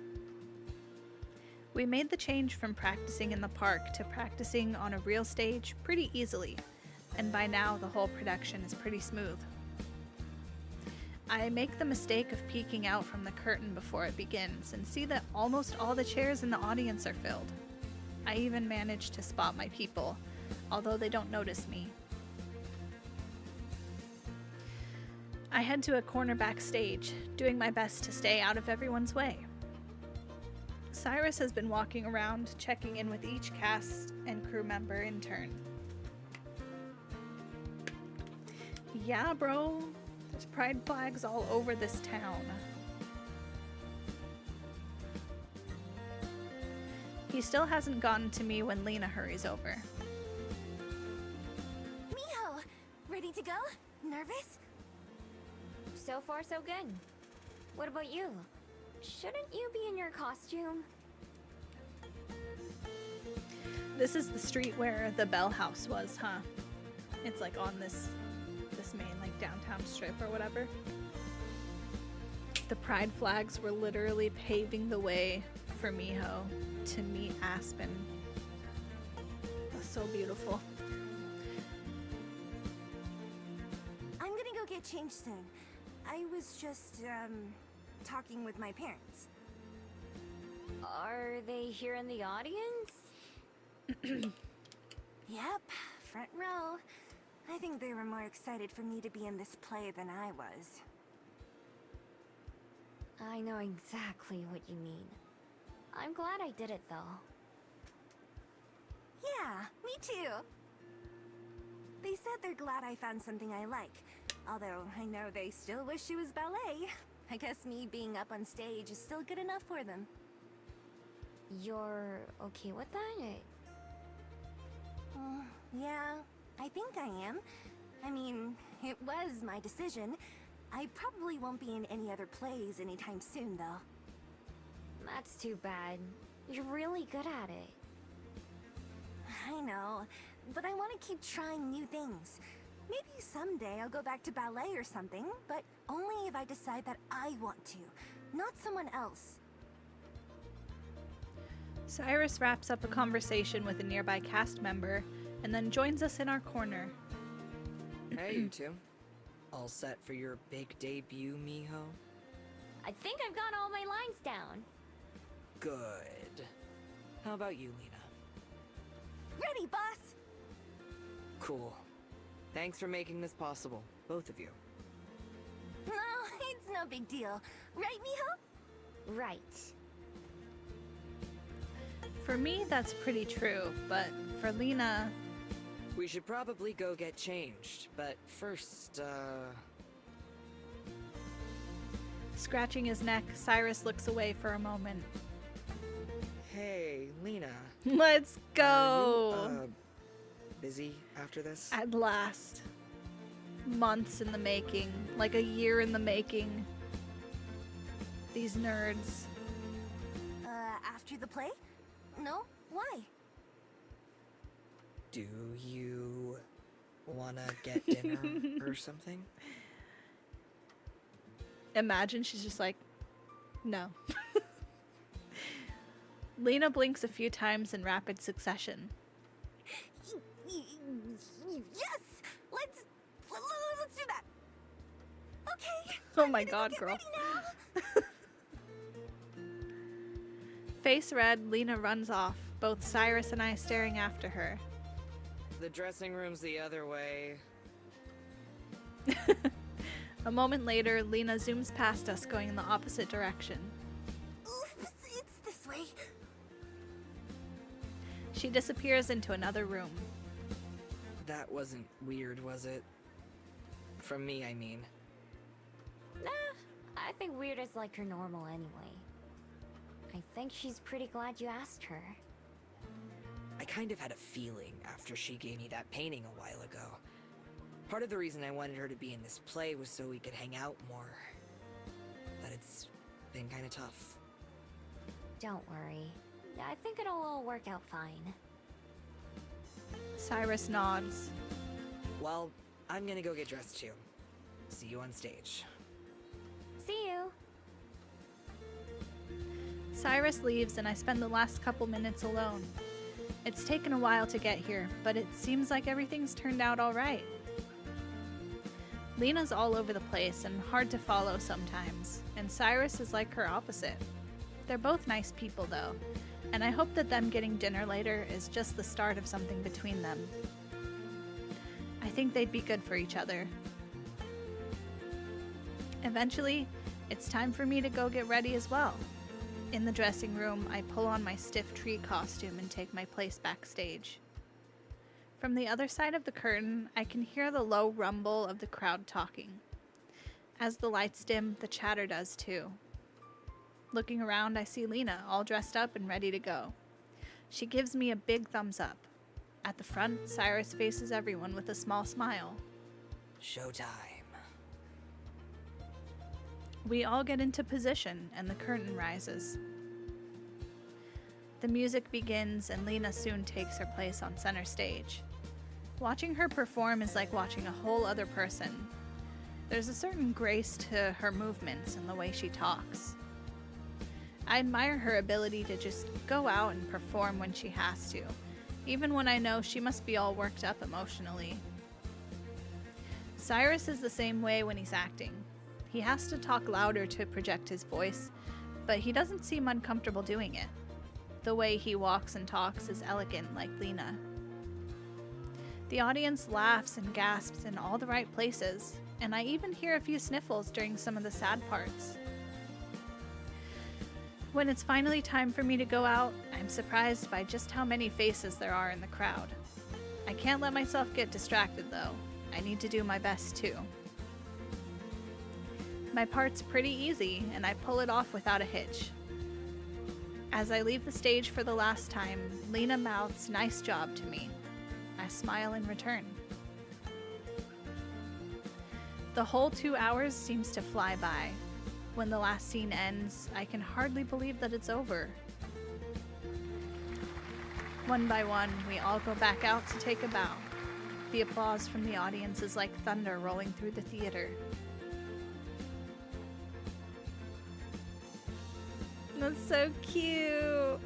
[SPEAKER 1] We made the change from practicing in the park to practicing on a real stage pretty easily, and by now the whole production is pretty smooth. I make the mistake of peeking out from the curtain before it begins and see that almost all the chairs in the audience are filled. I even manage to spot my people, although they don't notice me. I head to a corner backstage, doing my best to stay out of everyone's way. Cyrus has been walking around, checking in with each cast and crew member in turn. Yeah, bro. There's pride flags all over this town. He still hasn't gotten to me when Lena hurries over.
[SPEAKER 4] Miho! Ready to go? Nervous?
[SPEAKER 5] So far, so good. What about you? Shouldn't you be in your costume?
[SPEAKER 1] This is the street where the Bell House was, huh? It's like on this main like downtown strip or whatever. The pride flags were literally paving the way for Miho to meet Aspen. That's so beautiful.
[SPEAKER 4] I'm gonna go get changed soon. I was just, talking with my parents.
[SPEAKER 5] Are they here in the audience?
[SPEAKER 4] Yep, front row. I think they were more excited for me to be in this play than I was.
[SPEAKER 5] I know exactly what you mean. I'm glad I did it, though.
[SPEAKER 4] Yeah, me too. They said they're glad I found something I like. Although I know they still wish it was ballet. I guess me being up on stage is still good enough for them.
[SPEAKER 5] You're okay with that?
[SPEAKER 4] Yeah, I think I am. I mean, it was my decision. I probably won't be in any other plays anytime soon, though.
[SPEAKER 5] That's too bad. You're really good at it.
[SPEAKER 4] I know, but I want to keep trying new things. Maybe someday I'll go back to ballet or something, but only if I decide that I want to, not someone else.
[SPEAKER 1] Cyrus wraps up a conversation with a nearby cast member and then joins us in our corner.
[SPEAKER 10] Hey, you two. All set for your big debut, Miho?
[SPEAKER 5] I think I've got all my lines down.
[SPEAKER 10] Good. How about you, Lena?
[SPEAKER 4] Ready, boss!
[SPEAKER 10] Cool. Thanks for making this possible, both of you.
[SPEAKER 4] No, it's no big deal. Right, Miho?
[SPEAKER 5] Right.
[SPEAKER 1] For me, that's pretty true, but for Lena,
[SPEAKER 10] We should probably go get changed, but first,
[SPEAKER 1] scratching his neck, Cyrus looks away for a moment.
[SPEAKER 10] Hey, Lena.
[SPEAKER 1] Let's
[SPEAKER 10] Are
[SPEAKER 1] go!
[SPEAKER 10] you, busy after this?
[SPEAKER 1] At last. Months in the making, like a year in the making. These nerds.
[SPEAKER 4] After the play? No? Why?
[SPEAKER 10] Do you wanna get dinner or something?
[SPEAKER 1] Imagine she's just like, no. Lena blinks a few times in rapid succession.
[SPEAKER 4] Yes! Let's do that! Okay!
[SPEAKER 1] Oh
[SPEAKER 4] I'm
[SPEAKER 1] my
[SPEAKER 4] gonna
[SPEAKER 1] god,
[SPEAKER 4] get
[SPEAKER 1] girl.
[SPEAKER 4] ready now.
[SPEAKER 1] Face red, Lena runs off, both Cyrus and I staring after her.
[SPEAKER 10] The dressing room's the other way.
[SPEAKER 1] A moment later, Lena zooms past us going in the opposite direction.
[SPEAKER 4] Oops, it's this way.
[SPEAKER 1] She disappears into another room.
[SPEAKER 10] That wasn't weird, was it? From me, I mean.
[SPEAKER 5] Nah, I think weird is like her normal anyway. I think she's pretty glad you asked her.
[SPEAKER 10] I kind of had a feeling after she gave me that painting a while ago. Part of the reason I wanted her to be in this play was so we could hang out more. But it's been kind of tough.
[SPEAKER 5] Don't worry. I think it'll all work out fine.
[SPEAKER 1] Cyrus nods.
[SPEAKER 10] Well, I'm gonna go get dressed too. See you on stage.
[SPEAKER 5] See you!
[SPEAKER 1] Cyrus leaves and I spend the last couple minutes alone. It's taken a while to get here, but it seems like everything's turned out all right. Lena's all over the place and hard to follow sometimes, and Cyrus is like her opposite. They're both nice people though, and I hope that them getting dinner later is just the start of something between them. I think they'd be good for each other. Eventually, it's time for me to go get ready as well. In the dressing room, I pull on my stiff tree costume and take my place backstage. From the other side of the curtain, I can hear the low rumble of the crowd talking. As the lights dim, the chatter does too. Looking around, I see Lena all dressed up and ready to go. She gives me a big thumbs up. At the front, Cyrus faces everyone with a small smile.
[SPEAKER 10] Showtime.
[SPEAKER 1] We all get into position and the curtain rises. The music begins and Lena soon takes her place on center stage. Watching her perform is like watching a whole other person. There's a certain grace to her movements and the way she talks. I admire her ability to just go out and perform when she has to, even when I know she must be all worked up emotionally. Cyrus is the same way when he's acting. He has to talk louder to project his voice, but he doesn't seem uncomfortable doing it. The way he walks and talks is elegant like Lena. The audience laughs and gasps in all the right places, and I even hear a few sniffles during some of the sad parts. When it's finally time for me to go out, I'm surprised by just how many faces there are in the crowd. I can't let myself get distracted though. I need to do my best too. My part's pretty easy, and I pull it off without a hitch. As I leave the stage for the last time, Lena mouths "nice job" to me. I smile in return. The whole 2 hours seems to fly by. When the last scene ends, I can hardly believe that it's over. One by one, we all go back out to take a bow. The applause from the audience is like thunder rolling through the theater. That's so cute.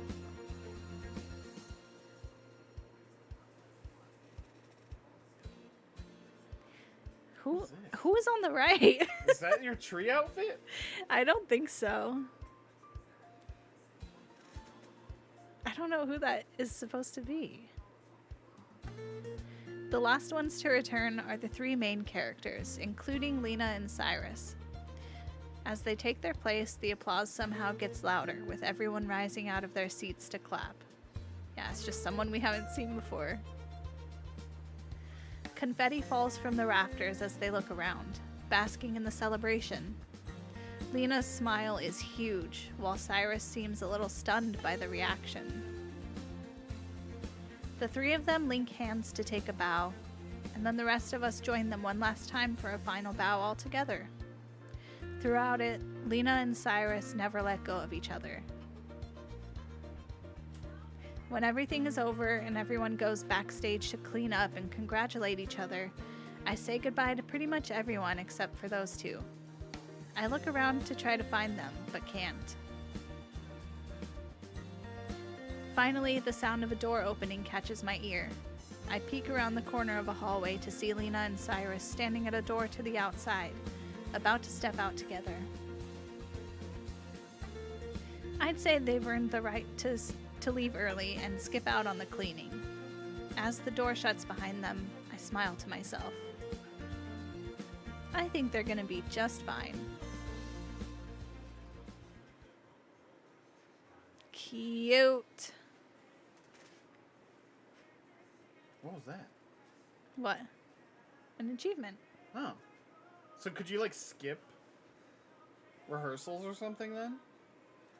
[SPEAKER 1] Who is on the right?
[SPEAKER 2] Is that your tree outfit?
[SPEAKER 1] I don't think so. I don't know who that is supposed to be. The last ones to return are the 3 main characters, including Lena and Cyrus. As they take their place, the applause somehow gets louder, with everyone rising out of their seats to clap. Yeah, it's just someone we haven't seen before. Confetti falls from the rafters as they look around, basking in the celebration. Lena's smile is huge, while Cyrus seems a little stunned by the reaction. The 3 of them link hands to take a bow, and then the rest of us join them one last time for a final bow all together. Throughout it, Lena and Cyrus never let go of each other. When everything is over and everyone goes backstage to clean up and congratulate each other, I say goodbye to pretty much everyone except for those 2. I look around to try to find them, but can't. Finally, the sound of a door opening catches my ear. I peek around the corner of a hallway to see Lena and Cyrus standing at a door to the outside, about to step out together. I'd say they've earned the right to leave early and skip out on the cleaning. As the door shuts behind them, I smile to myself. I think they're gonna be just fine. Cute.
[SPEAKER 2] What was that?
[SPEAKER 1] What? An achievement.
[SPEAKER 2] Oh. So could you, like, skip rehearsals or something then?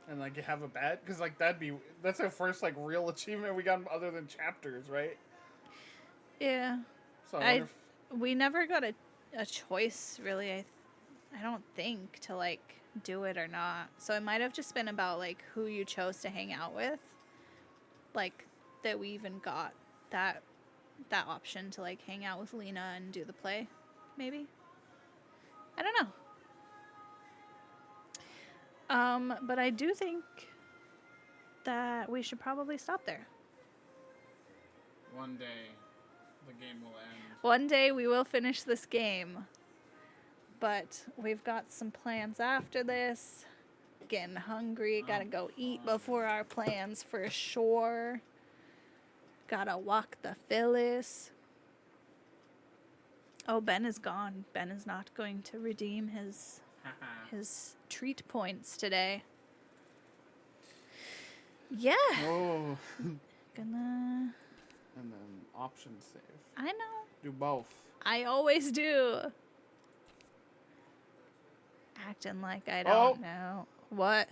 [SPEAKER 2] And, like, have a badge? Because, like, that's our first, like, real achievement we got other than chapters, right?
[SPEAKER 1] Yeah.
[SPEAKER 2] So I wonder if...
[SPEAKER 1] We never got a choice, really, I don't think, to, like, do it or not. So it might have just been about, like, who you chose to hang out with. Like, that we even got that option to, like, hang out with Lena and do the play, maybe? I don't know. But I do think that we should probably stop there.
[SPEAKER 2] One day, the game will end.
[SPEAKER 1] One day we will finish this game. But we've got some plans after this. Getting hungry. Gotta go eat before our plans for sure. Gotta walk the Phyllis. Oh, Ben is gone. Ben is not going to redeem his treat points today. Yeah.
[SPEAKER 2] Oh.
[SPEAKER 1] Gonna...
[SPEAKER 2] And then option save.
[SPEAKER 1] I know.
[SPEAKER 2] Do both.
[SPEAKER 1] I always do. Acting like I don't know. What?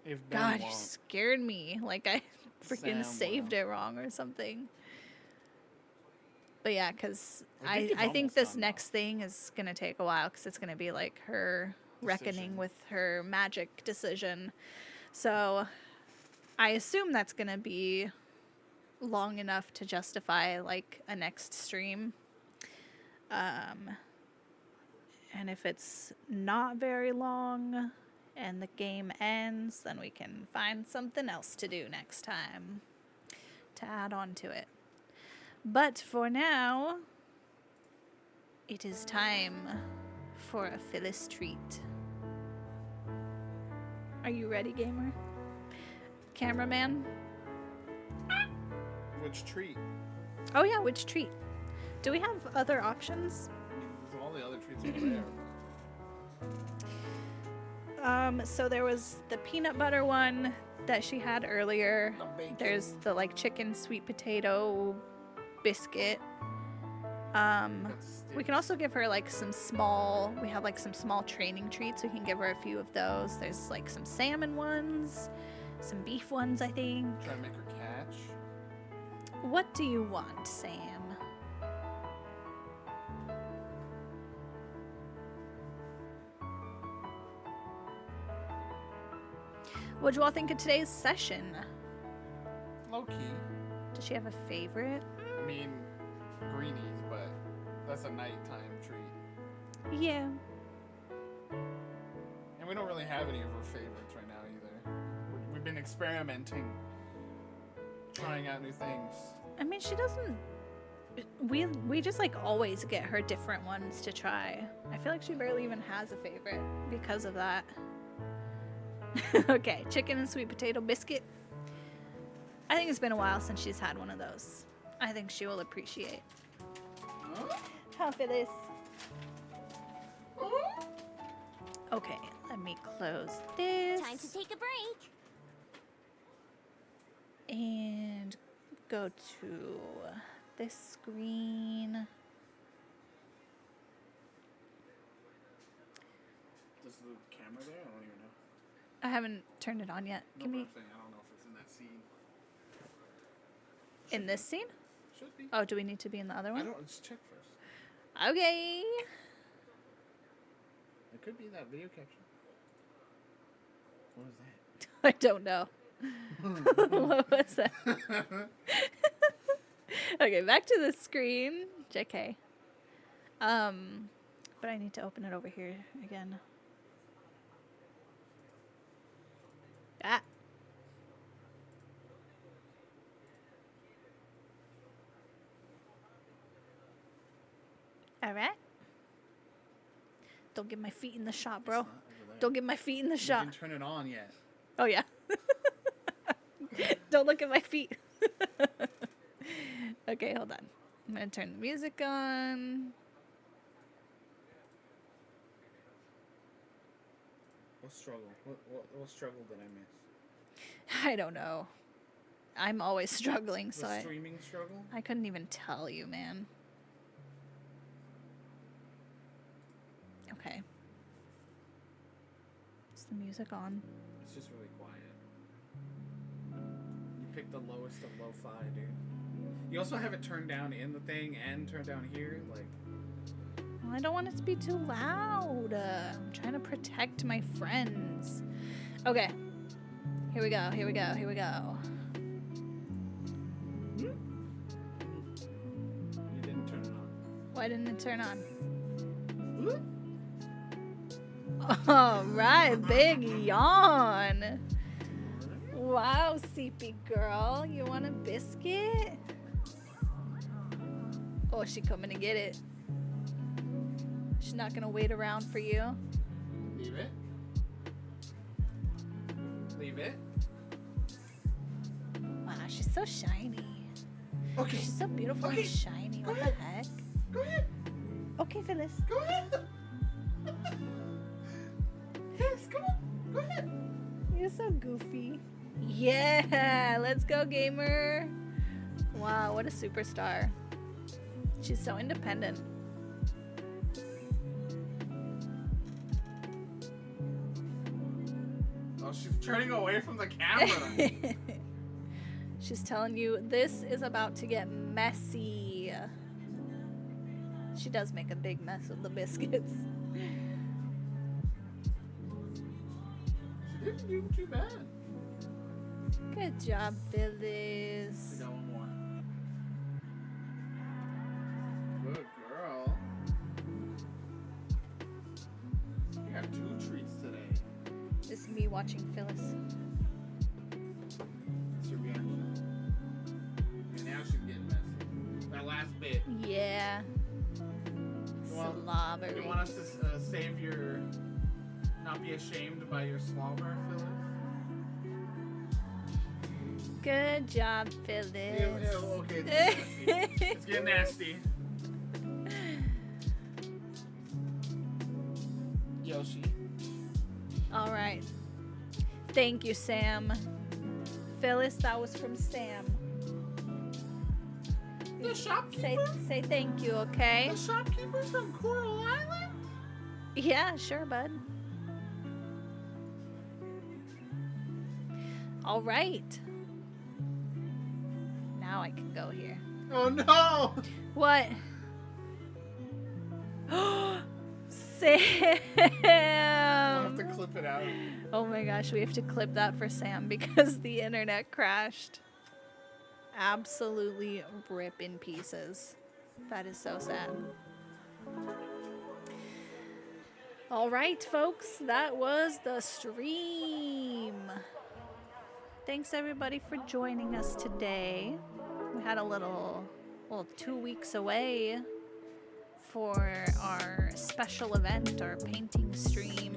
[SPEAKER 2] If Ben
[SPEAKER 1] God, you
[SPEAKER 2] won't.
[SPEAKER 1] scared me. Like I freaking
[SPEAKER 2] Sam
[SPEAKER 1] saved
[SPEAKER 2] will.
[SPEAKER 1] it wrong or something. But yeah, because
[SPEAKER 2] I think it's
[SPEAKER 1] I think
[SPEAKER 2] almost
[SPEAKER 1] this
[SPEAKER 2] done,
[SPEAKER 1] next thing is going to take a while because it's going to be like her reckoning
[SPEAKER 2] Decision.
[SPEAKER 1] with her magic decision. So I assume that's going to be long enough to justify like a next stream. And if it's not very long and the game ends, then we can find something else to do next time to add on to it. But for now, it is time for a Phyllis treat. Are you ready, gamer? Cameraman?
[SPEAKER 2] Which treat?
[SPEAKER 1] Oh yeah, which treat? Do we have other options?
[SPEAKER 2] There's all the other treats over there.
[SPEAKER 1] So there was the peanut butter one, that she had earlier.
[SPEAKER 2] The bacon.
[SPEAKER 1] There's the like chicken sweet potato biscuit.
[SPEAKER 2] Got the
[SPEAKER 1] We can also give her like some small, we have like some small training treats. We can give her a few of those. There's like some salmon ones, some beef ones, I think.
[SPEAKER 2] Try to make her catch.
[SPEAKER 1] What do you want, Sam? What'd you all think of today's session?
[SPEAKER 2] Low key.
[SPEAKER 1] Does she have a favorite?
[SPEAKER 2] I mean, greenies, but that's a nighttime treat.
[SPEAKER 1] Yeah.
[SPEAKER 2] And we don't really have any of her favorites right now either. We've been experimenting, trying out new things.
[SPEAKER 1] I mean, she doesn't. We just like always get her different ones to try. I feel like she barely even has a favorite because of that. Okay, chicken and sweet potato biscuit. I think it's been a while since she's had one of those. I think she will appreciate. How for this? Okay, let me close this.
[SPEAKER 4] Time to take a break.
[SPEAKER 1] And go to this screen.
[SPEAKER 2] Is the camera there? I don't even know.
[SPEAKER 1] I haven't turned it on yet.
[SPEAKER 2] No,
[SPEAKER 1] Give
[SPEAKER 2] but
[SPEAKER 1] me
[SPEAKER 2] I'm saying, I don't know if it's in that scene.
[SPEAKER 1] in this scene?
[SPEAKER 2] Should be.
[SPEAKER 1] Oh, do we need to be in the other
[SPEAKER 2] I
[SPEAKER 1] one?
[SPEAKER 2] don't. Let's check first.
[SPEAKER 1] Okay.
[SPEAKER 2] It could be that video capture. What is that?
[SPEAKER 1] I don't know. What was that? Okay, back to the screen. JK. But I need to open it over here again. Ah. All right. Don't get my feet in the shot, bro.
[SPEAKER 2] It's not over there.
[SPEAKER 1] Don't get my feet in the
[SPEAKER 2] You
[SPEAKER 1] shot.
[SPEAKER 2] didn't turn it on yet.
[SPEAKER 1] Oh, yeah. Don't look at my feet. Okay, hold on. I'm going to turn the music on.
[SPEAKER 2] What struggle? What struggle did I miss?
[SPEAKER 1] I don't know. I'm always struggling, so
[SPEAKER 2] The streaming struggle?
[SPEAKER 1] I couldn't even tell you, man. Okay. Is the music on?
[SPEAKER 2] It's just really quiet. You picked the lowest of lo-fi, dude. You also have it turned down in the thing and turned down here, like.
[SPEAKER 1] Well, I don't want it to be too loud. I'm trying to protect my friends. Okay. Here we go. Here we go. Here we go.
[SPEAKER 2] You didn't turn it on.
[SPEAKER 1] Why didn't it turn on? All right, big yawn. Wow, CP girl, you want a biscuit? Oh, she coming to get it. She's not gonna wait around for you.
[SPEAKER 2] Leave it. Leave it.
[SPEAKER 1] Wow, she's so shiny.
[SPEAKER 2] Okay.
[SPEAKER 1] She's so beautiful
[SPEAKER 2] Okay.
[SPEAKER 1] and shiny.
[SPEAKER 2] Go
[SPEAKER 1] What
[SPEAKER 2] ahead.
[SPEAKER 1] the heck?
[SPEAKER 2] Go ahead.
[SPEAKER 1] Okay, Phyllis.
[SPEAKER 2] Go ahead. Yes, come on. Go ahead.
[SPEAKER 1] You're so goofy. Yeah, let's go, gamer. Wow, what a superstar. She's so independent.
[SPEAKER 2] Oh, she's turning away from the camera.
[SPEAKER 1] She's telling you this is about to get messy. She does make a big mess with the biscuits.
[SPEAKER 2] She didn't do too bad.
[SPEAKER 1] Good job,
[SPEAKER 2] We
[SPEAKER 1] Phyllis.
[SPEAKER 2] got one more. Good girl. You got 2 treats today.
[SPEAKER 1] This is me watching Phyllis.
[SPEAKER 2] What's your reaction? And now she's getting messy. That last bit.
[SPEAKER 1] Yeah. Slobbery.
[SPEAKER 2] You want us to save your... Not be ashamed by your slobber, Phyllis?
[SPEAKER 1] Good job, Phyllis.
[SPEAKER 2] Okay, it's getting nasty. It's getting nasty. Yoshi.
[SPEAKER 1] All right. Thank you, Sam. Phyllis, that was from Sam.
[SPEAKER 2] The shopkeeper?
[SPEAKER 1] Say thank you, okay?
[SPEAKER 2] The shopkeeper from Coral Island?
[SPEAKER 1] Yeah, sure, bud. All right. Now I can go here.
[SPEAKER 2] Oh no!
[SPEAKER 1] What? Sam!
[SPEAKER 2] I'll have to clip it out.
[SPEAKER 1] Oh my gosh, we have to clip that for Sam because the internet crashed. Absolutely rip in pieces. That is so sad. All right, folks, that was the stream. Thanks everybody for joining us today. We had a little 2 weeks away for our special event, our painting stream.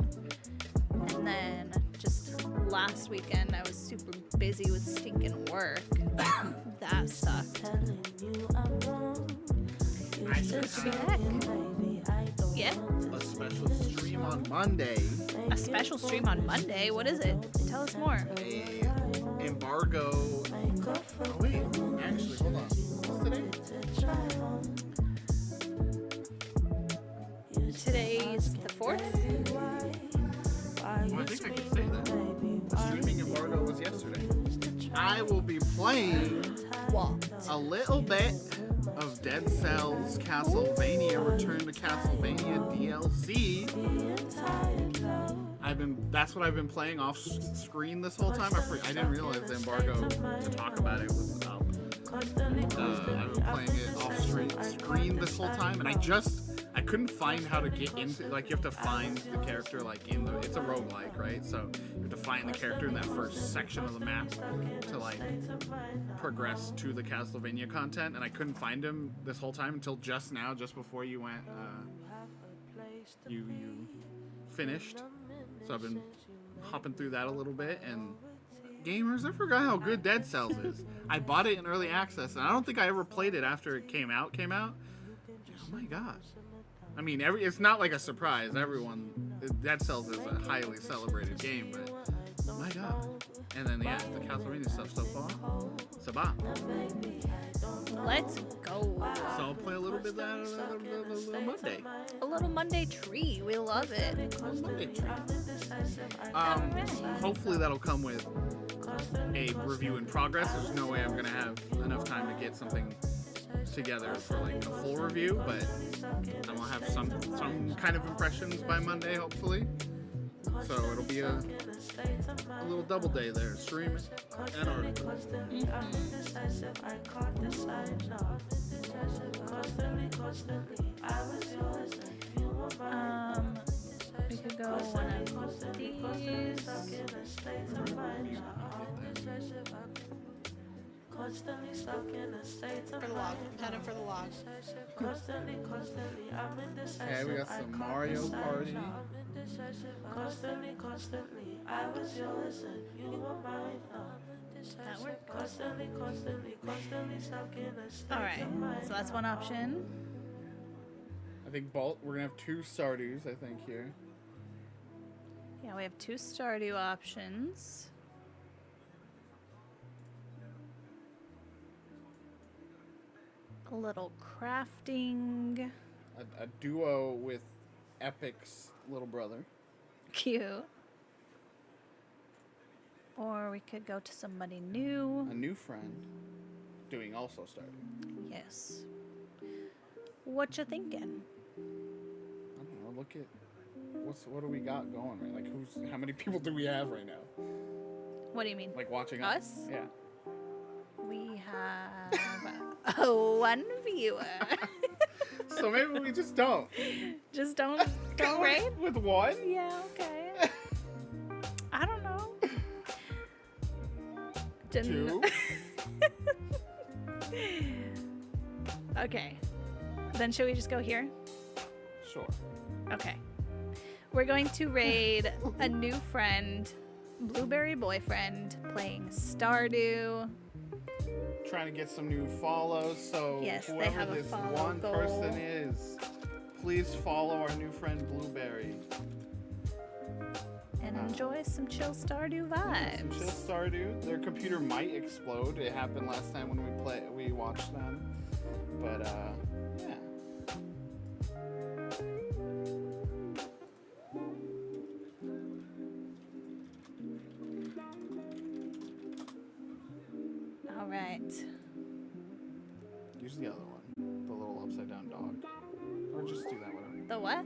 [SPEAKER 1] And then just last weekend, I was super busy with stinking work. That sucked.
[SPEAKER 2] I
[SPEAKER 1] Good to be back. Yeah?
[SPEAKER 2] a special stream on Monday.
[SPEAKER 1] A special stream on Monday? What is it? Tell us more.
[SPEAKER 2] A embargo. Oh wait, actually, hold on. What's today?
[SPEAKER 1] Today's the 4th?
[SPEAKER 2] Oh, I think I can say that. The streaming embargo was yesterday. I will be playing
[SPEAKER 1] What?
[SPEAKER 2] a little bit of Dead Cells Castlevania Return to Castlevania DLC. That's what I've been playing off screen this whole time. I didn't realize the embargo to talk about it was up. I've been playing it off screen this whole time, and I couldn't find how to get into, like, you have to find the character, like, it's a roguelike, right? So you have to find the character in that first section of the map to, like, progress to the Castlevania content, and I couldn't find him this whole time until just now, just before you went, you finished. So I've been hopping through that a little bit, and gamers, I forgot how good Dead Cells is. I bought it in early access, and I don't think I ever played it after it came out. Oh my gosh. I mean, it's not like a surprise. Dead Cells is a highly celebrated game, but oh my god. And then, yeah, the Castlevania stuff so far. Sabah.
[SPEAKER 1] Let's go.
[SPEAKER 2] So I'll play a little bit of that a little Monday.
[SPEAKER 1] A little Monday tree. We love it.
[SPEAKER 2] Monday treat. Hopefully that'll come with a review in progress. There's no way I'm gonna have enough time to get something together for like a full review, but I'm gonna have some kind of impressions by Monday, hopefully. So it'll be a little double day there, stream and article.
[SPEAKER 1] We could go one of these. For the log. Had it for the log.
[SPEAKER 2] Okay, we got some Mario Party.
[SPEAKER 1] That work? Alright, so that's one option.
[SPEAKER 2] I think we're gonna have 2 Stardews, I think, here.
[SPEAKER 1] Yeah, we have 2 Stardew options. A little crafting.
[SPEAKER 2] A duo with Epic's little brother.
[SPEAKER 1] Cute. Or we could go to somebody new.
[SPEAKER 2] A new friend doing also Stardew.
[SPEAKER 1] Yes. What you thinking?
[SPEAKER 2] I don't know. Look at what do we got going right? Like how many people do we have right now?
[SPEAKER 1] What do you mean?
[SPEAKER 2] Like watching
[SPEAKER 1] Us?
[SPEAKER 2] Yeah.
[SPEAKER 1] We have one viewer.
[SPEAKER 2] So maybe we just don't.
[SPEAKER 1] Just don't go right?
[SPEAKER 2] With one?
[SPEAKER 1] Yeah, okay. I don't know.
[SPEAKER 2] Two?
[SPEAKER 1] Okay. Then should we just go here?
[SPEAKER 2] Sure.
[SPEAKER 1] Okay. We're going to raid a new friend, Blueberry Boyfriend, playing Stardew.
[SPEAKER 2] Trying to get some new follows, so
[SPEAKER 1] Yes, they
[SPEAKER 2] whoever
[SPEAKER 1] have a
[SPEAKER 2] this
[SPEAKER 1] follow
[SPEAKER 2] one
[SPEAKER 1] goal.
[SPEAKER 2] person is, please follow our new friend Blueberry.
[SPEAKER 1] and enjoy some chill Stardew vibes.
[SPEAKER 2] Chill Stardew. Their computer might explode. It happened last time when we watched them. But yeah.
[SPEAKER 1] All right.
[SPEAKER 2] Use the other one. The little upside down dog. Or just do that one.
[SPEAKER 1] The what?